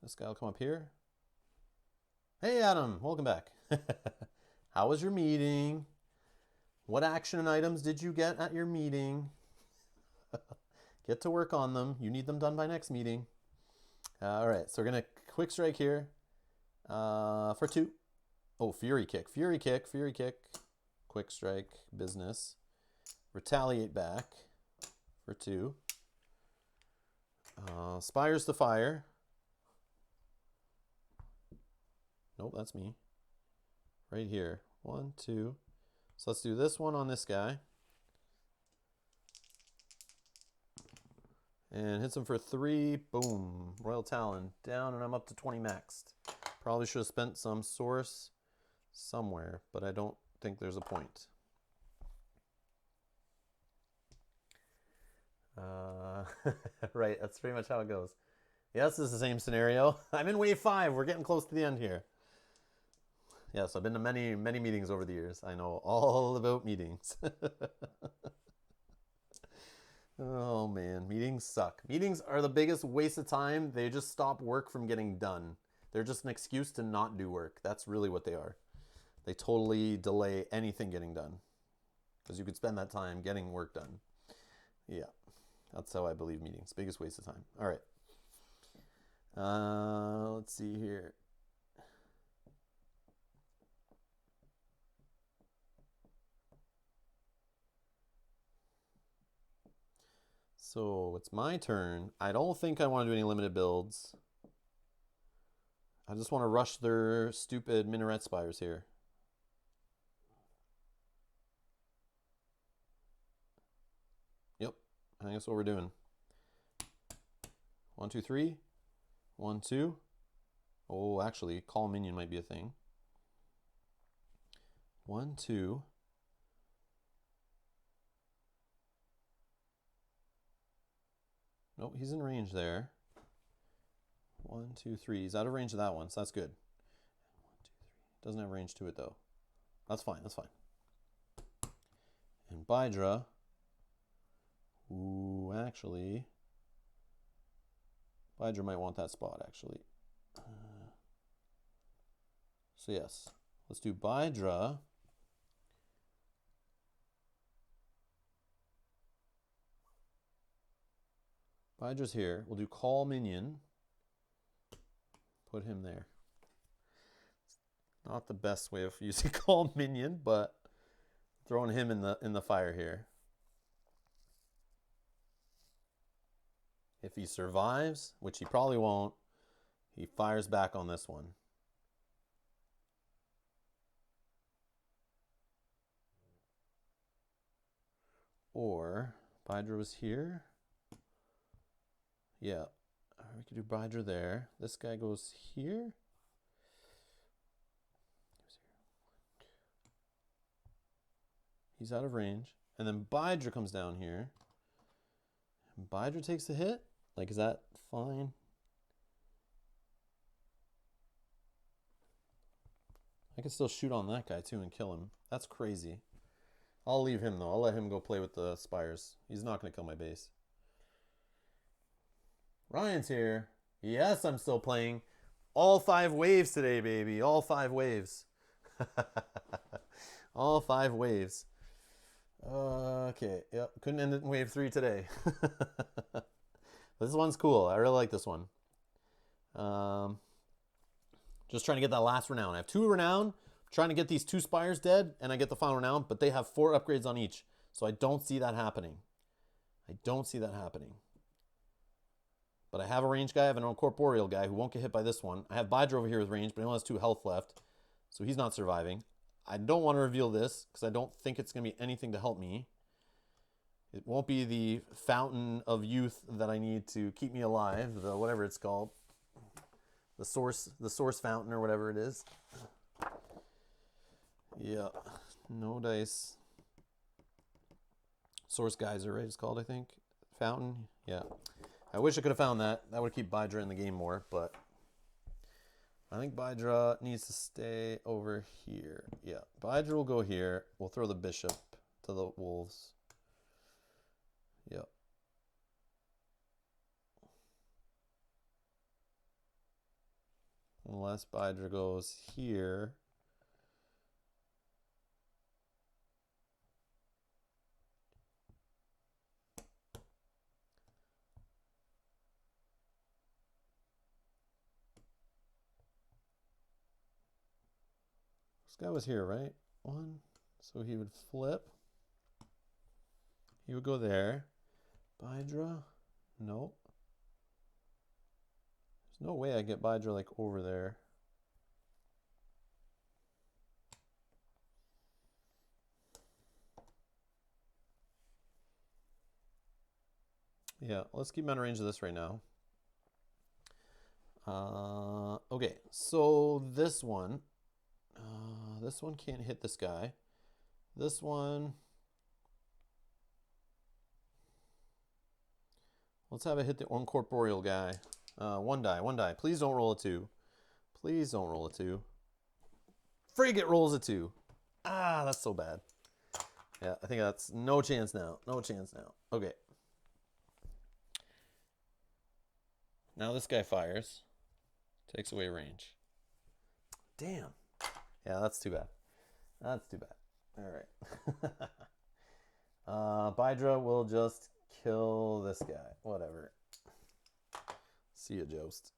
This guy will come up here. Hey, Adam. Welcome back. How was your meeting? What action items did you get at your meeting? Get to work on them. You need them done by next meeting. All right. So we're going to quick strike here for 2. Oh, Fury Kick. Fury Kick. Fury Kick. Quick strike. Business. Retaliate back for 2. Spires to fire. Nope, that's me. Right here. 1, 2. So let's do this one on this guy. And hits him for 3. Boom. Royal Talon down, and I'm up to 20 maxed. Probably should have spent some source somewhere, but I don't think there's a point. Right, that's pretty much how it goes. Yes, this is the same scenario. I'm in wave 5. We're getting close to the end here. Yes, I've been to many, many meetings over the years. I know all about meetings. Oh man, meetings suck. Meetings are the biggest waste of time. They just stop work from getting done. They're just an excuse to not do work. That's really what they are. They totally delay anything getting done, because you could spend that time getting work done. Yeah, that's how I believe meetings. Biggest waste of time. All right. Let's see here. So it's my turn. I don't think I want to do any limited builds. I just want to rush their stupid minaret spires here. Yep, I think that's what we're doing. 1, 2, 3. 1, 2. Oh, actually, call minion might be a thing. 1, 2. Nope, he's in range there. 1, 2, 3. He's out of range of that one, so that's good. 1, 2, 3. Doesn't have range to it though. That's fine. That's fine. And Bydra. Ooh, actually, Bydra might want that spot actually. So yes, let's do Bydra. Bydra's here. We'll do call minion. Put him there. Not the best way of using call minion, but throwing him in the fire here. If he survives, which he probably won't, he fires back on this one. Or Bydra was here. Yeah, we could do Bydra there. This guy goes here. He's out of range. And then Bydra comes down here. And Bydra takes the hit. Like, is that fine? I can still shoot on that guy too and kill him. That's crazy. I'll leave him though. I'll let him go play with the spires. He's not going to kill my base. Ryan's here. Yes, I'm still playing. All 5 waves today, baby. All 5 waves. All 5 waves. Okay, yep. Couldn't end it in wave 3 today. This one's cool. I really like this one. Just trying to get that last renown. I have 2 renown. Trying to get these 2 spires dead, and I get the final renown, but they have 4 upgrades on each. So I don't see that happening. I don't see that happening. But I have a range guy. I have an incorporeal guy who won't get hit by this one. I have Bydra over here with range, but he only has 2 health left. So he's not surviving. I don't want to reveal this because I don't think it's going to be anything to help me. It won't be the fountain of youth that I need to keep me alive, the whatever it's called. The source fountain or whatever it is. Yeah, no dice. Source geyser, right? It's called, I think. Fountain, yeah. I wish I could have found that. That would keep Bydra in the game more, but I think Bydra needs to stay over here. Yeah, Bydra will go here. We'll throw the bishop to the wolves. Yep. Unless Bydra goes here. This guy was here, right? 1. So he would flip. He would go there. Bydra? Nope. There's no way I get Bydra like over there. Yeah, let's keep him out of range of this right now. Okay, so this one can't hit this guy. This one, let's have it hit the incorporeal guy. 1 die, 1 die. Please don't roll a 2. Please don't roll a 2. Frig, it rolls a 2. Ah, that's so bad. Yeah, I think that's no chance now. No chance now. Okay. Now this guy fires. Takes away range. Damn. Yeah, that's too bad. That's too bad. All right. Bydra will just kill this guy. Whatever. See ya, Jost.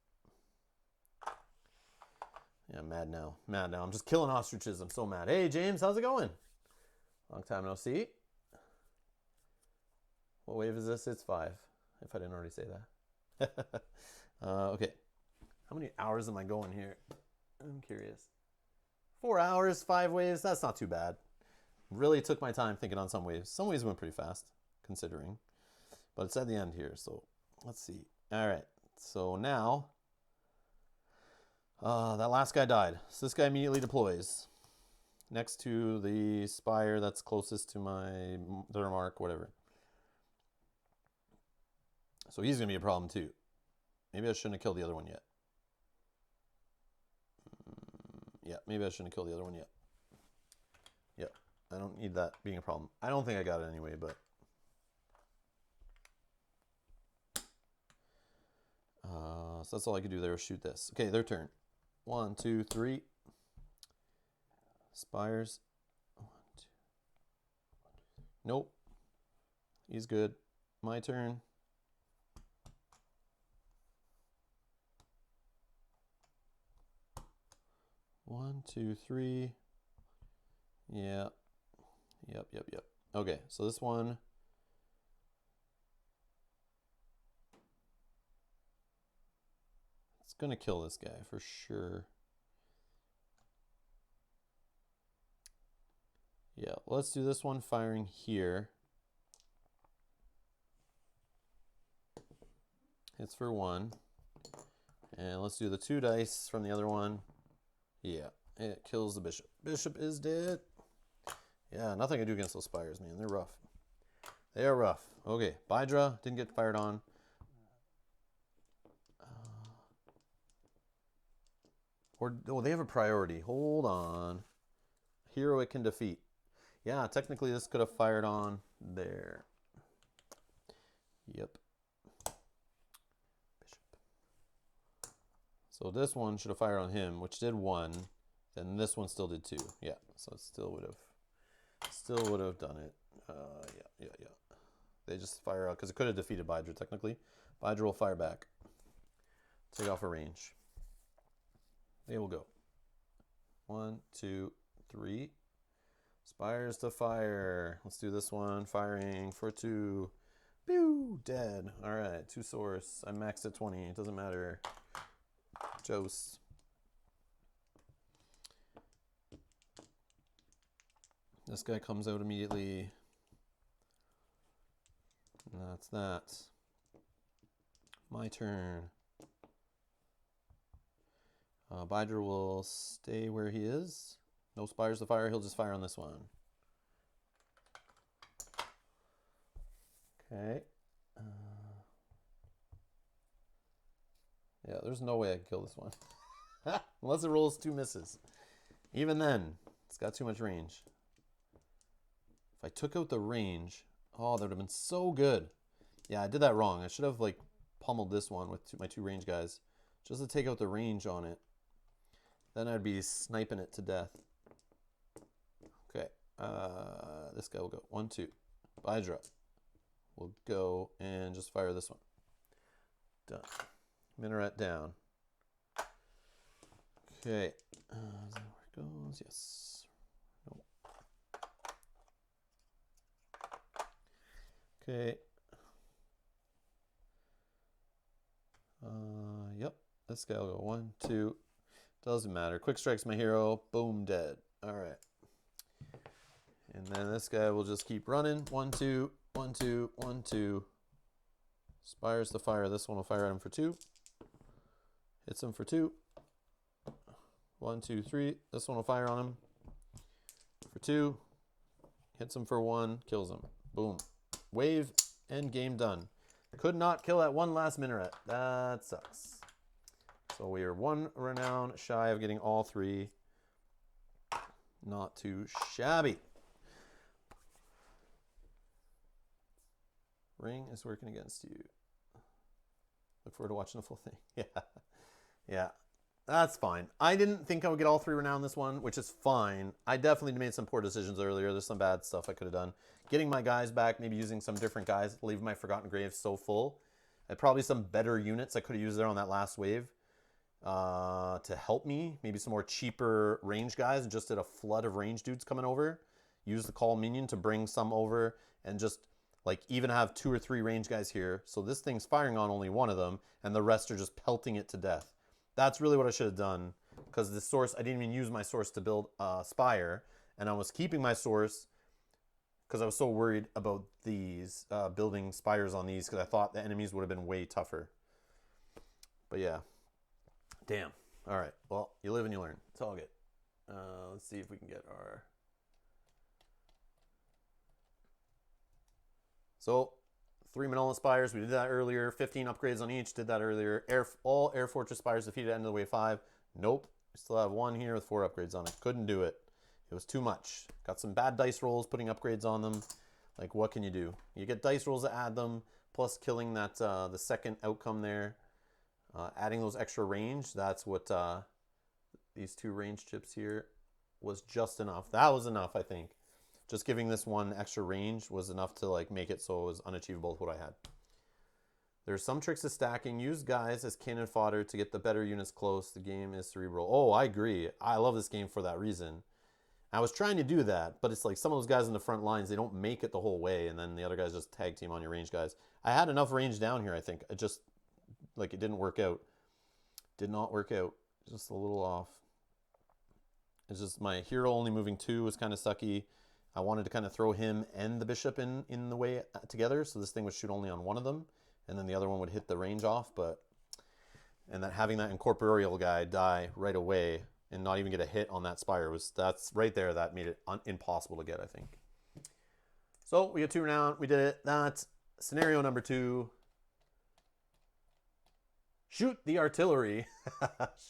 Yeah, I'm mad now. Mad now. I'm just killing ostriches. I'm so mad. Hey, James, how's it going? Long time no see. What wave is this? It's 5, if I didn't already say that. Okay. How many hours am I going here? I'm curious. 4 hours, 5 waves. That's not too bad. Really took my time thinking on some waves. Some waves went pretty fast, considering. But it's at the end here, so let's see. All right. So now, that last guy died. So this guy immediately deploys next to the spire that's closest to my their mark, whatever. So he's going to be a problem too. Maybe I shouldn't have killed the other one yet. Yeah, maybe I shouldn't have killed the other one yet. Yep, I don't need that being a problem. I don't think I got it anyway, but... so that's all I could do there was shoot this. Okay, their turn. 1, 2, 3. Spires. 1, 2. Nope. He's good. My turn. One, 2, 3. Yeah. Yep. Okay, so this one. It's gonna kill this guy for sure. Yeah, let's do this one firing here. Hits for 1. And let's do the 2 dice from the other one. Yeah, it kills the bishop. Bishop is dead. Yeah, nothing I do against those spires, man. They're rough. They are rough. Okay, Bydra didn't get fired on. Oh, they have a priority. Hold on. Hero it can defeat. Yeah, technically this could have fired on there. Yep. Bishop. So this one should have fired on him, which did 1. Then this one still did 2. Yeah, so it still would have done it. Yeah. They just fire out, because it could have defeated Bydra, technically. Bydra will fire back. Take off a range. They will go. 1, 2, 3. Spires to fire. Let's do this one. Firing for 2. Pew! Dead. Alright, 2 source. I maxed at 20. It doesn't matter. Jost. This guy comes out immediately. And that's that. My turn. Bydra will stay where he is. No spires to fire. He'll just fire on this one. Okay. Yeah, there's no way I can kill this one. Unless it rolls 2 misses. Even then, it's got too much range. If I took out the range, oh, that would have been so good. Yeah, I did that wrong. I should have like pummeled this one with my 2 range guys just to take out the range on it. Then I'd be sniping it to death. Okay, this guy will go 1, 2. Bydra will go and just fire this one. Done. Minaret down. Okay, is that where it goes? Yes. Nope. Okay. Yep. This guy will go 1, 2. Doesn't matter. Quick strike's my hero. Boom, dead. All right. And then this guy will just keep running. 1, 2, 1, 2, 1, 2. Spires to fire. This one will fire at him for 2. Hits him for 2. 1, 2, 3. This one will fire on him for 2. Hits him for 1. Kills him. Boom. Wave and game done. Could not kill that one last minaret. That sucks. So we are 1 renown shy of getting all 3. Not too shabby. Ring is working against you. Look forward to watching the full thing. Yeah. That's fine. I didn't think I would get all 3 renown this one, which is fine. I definitely made some poor decisions earlier. There's some bad stuff I could have done. Getting my guys back, maybe using some different guys, leaving my Forgotten Graves so full. And probably some better units I could have used there on that last wave to help me. Maybe some more cheaper range guys and just did a flood of range dudes coming over. Use the call minion to bring some over and just like even have 2 or 3 range guys here. So this thing's firing on only one of them and the rest are just pelting it to death. That's really what I should have done, because the source, I didn't even use my source to build Spire, and I was keeping my source because I was so worried about these, building Spires on these, because I thought the enemies would have been way tougher. But yeah, damn. All right, well, you live and you learn. It's all good. Let's see if we can get our... So, 3 Manolan Spires, we did that earlier. 15 upgrades on each, did that earlier. All Air Fortress Spires defeated at end of the wave 5. Nope, we still have 1 here with 4 upgrades on it. Couldn't do it. It was too much. Got some bad dice rolls putting upgrades on them. Like, what can you do? You get dice rolls to add them, plus killing that the second outcome there. Adding those extra range, that's what these 2 range chips here was just enough. That was enough, I think. Just giving this one extra range was enough to like make it so it was unachievable with what I had. There's some tricks to stacking. Use guys as cannon fodder to get the better units close. The game is cerebral. Oh, I agree. I love this game for that reason. I was trying to do that, but it's like some of those guys in the front lines, they don't make it the whole way, and then the other guys just tag team on your range guys. I had enough range down here, I think. It just, like, it didn't work out. Did not work out. Just a little off. It's just my hero only moving 2 was kind of sucky. I wanted to kind of throw him and the bishop in the way together, so this thing would shoot only on one of them, and then the other one would hit the range off. And that having that incorporeal guy die right away and not even get a hit on that Spire that's right there that made it impossible to get, I think. So we got 2 renown. We did it. That's scenario number 2. Shoot the artillery.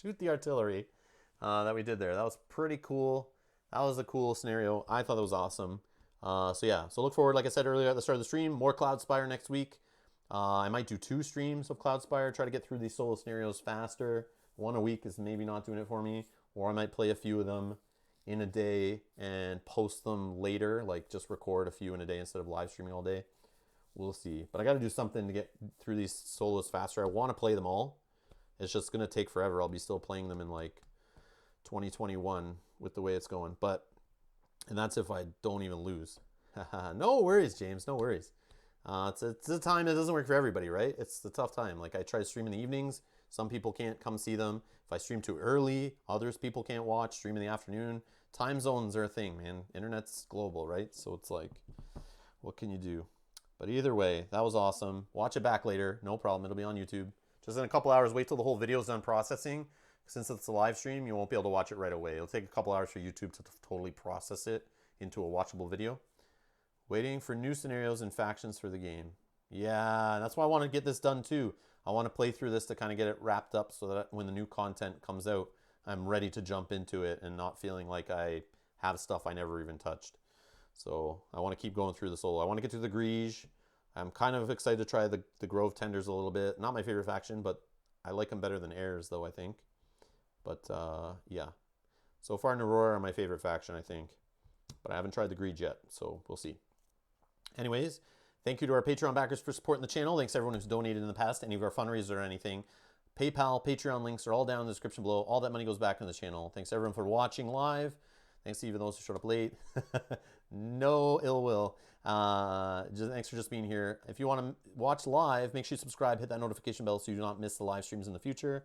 Shoot the artillery that we did there. That was pretty cool. That was a cool scenario. I thought that was awesome. So yeah, so look forward, like I said earlier at the start of the stream, more Cloudspire next week. I might do 2 streams of Cloudspire, try to get through these solo scenarios faster. 1 a week is maybe not doing it for me, or I might play a few of them, in a day and post them later, like just record a few in a day instead of live streaming all day. We'll see. But I got to do something to get through these solos faster. I want to play them all. It's just going to take forever. I'll be still playing them in like 2021 with the way it's going. And that's if I don't even lose. No worries, James. No worries. It's a time that doesn't work for everybody, right? It's the tough time. Like I try to stream in the evenings. Some people can't come see them. If I stream too early, others people can't watch. Stream in the afternoon. Time zones are a thing, man. Internet's global, right? So it's like, what can you do? But either way, that was awesome. Watch it back later. No problem. It'll be on YouTube. Just in a couple hours, wait till the whole video's done processing. Since it's a live stream, you won't be able to watch it right away. It'll take a couple hours for YouTube to totally process it into a watchable video. Waiting for new scenarios and factions for the game. Yeah, that's why I want to get this done too. I want to play through this to kind of get it wrapped up so that when the new content comes out, I'm ready to jump into it and not feeling like I have stuff I never even touched. So I want to keep going through the solo. I want to get through the Grige. I'm kind of excited to try the Grove Tenders a little bit. Not my favorite faction, but I like them better than Heirs, though, I think. But, yeah. So far, Narora are my favorite faction, I think. But I haven't tried the Grige yet, so we'll see. Anyways, thank you to our Patreon backers for supporting the channel. Thanks to everyone who's donated in the past, any of our fundraisers or anything. PayPal, Patreon links are all down in the description below. All that money goes back in the channel. Thanks everyone for watching live. Thanks to even those who showed up late. No ill will. Thanks for just being here. If you want to watch live, make sure you subscribe, hit that notification bell so you do not miss the live streams in the future.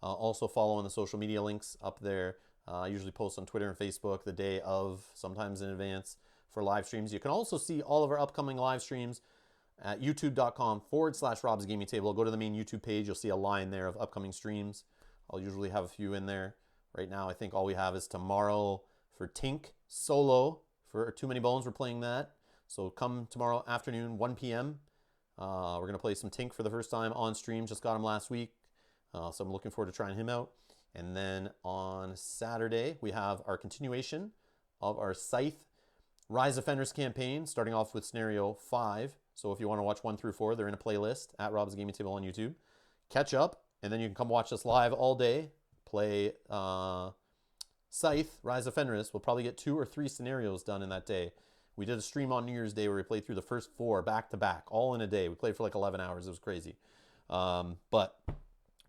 Also follow on the social media links up there. I usually post on Twitter and Facebook the day of, sometimes in advance, for live streams. You can also see all of our upcoming live streams at youtube.com/Rob's Gaming Table. Go to the main YouTube page. You'll see a line there of upcoming streams. I'll usually have a few in there. Right now, I think all we have is tomorrow for Tink solo. For Too Many Bones, we're playing that. So come tomorrow afternoon, 1 p.m. We're going to play some Tink for the first time on stream. Just got him last week. So I'm looking forward to trying him out. And then on Saturday, we have our continuation of our Scythe Rise of Fenris campaign, starting off with Scenario 5. So if you want to watch 1 through 4, they're in a playlist at Rob's Gaming Table on YouTube. Catch up, and then you can come watch us live all day. Play Scythe Rise of Fenris. We'll probably get 2 or 3 scenarios done in that day. We did a stream on New Year's Day where we played through the first 4 back to back, all in a day. We played for like 11 hours. It was crazy. But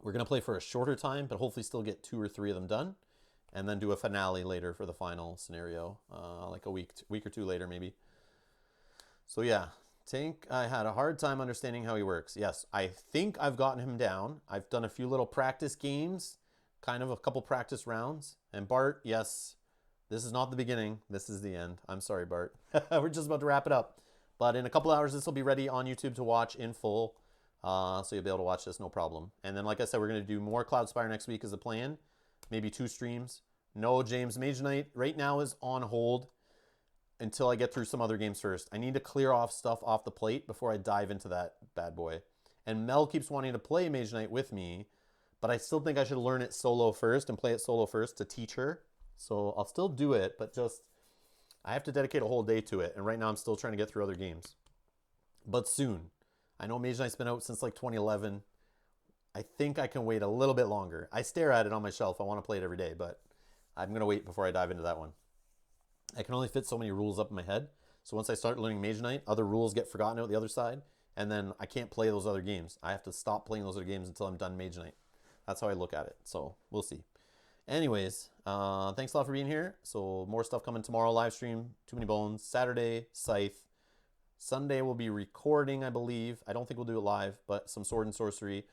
we're going to play for a shorter time, but hopefully still get 2 or 3 of them done. And then do a finale later for the final scenario, like a week or 2 later maybe. So yeah, Tink, I had a hard time understanding how he works. Yes, I think I've gotten him down. I've done a few little practice games, kind of a couple practice rounds. And Bart, yes, this is not the beginning. This is the end. I'm sorry, Bart. We're just about to wrap it up. But in a couple hours, this will be ready on YouTube to watch in full. So you'll be able to watch this, no problem. And then, like I said, we're going to do more Cloudspire next week as a plan. Maybe 2 streams. No, James, Mage Knight right now is on hold until I get through some other games first. I need to clear off stuff off the plate before I dive into that bad boy. And Mel keeps wanting to play Mage Knight with me, but I still think I should learn it solo first and play it solo first to teach her. So I'll still do it, but just I have to dedicate a whole day to it. And right now I'm still trying to get through other games. But soon. I know Mage Knight's been out since like 2011. I think I can wait a little bit longer. I stare at it on my shelf. I want to play it every day, but I'm going to wait before I dive into that one. I can only fit so many rules up in my head. So once I start learning Mage Knight, other rules get forgotten out the other side, and then I can't play those other games. I have to stop playing those other games until I'm done Mage Knight. That's how I look at it. So we'll see. Anyways, thanks a lot for being here. So more stuff coming tomorrow, live stream, Too Many Bones, Saturday, Scythe. Sunday we'll be recording, I believe. I don't think we'll do it live, but some Sword and Sorcery.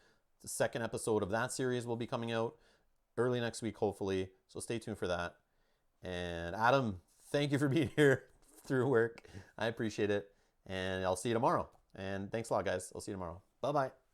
The second episode of that series will be coming out early next week, hopefully. So stay tuned for that. And Adam, thank you for being here through work. I appreciate it. And I'll see you tomorrow. And thanks a lot, guys. I'll see you tomorrow. Bye-bye.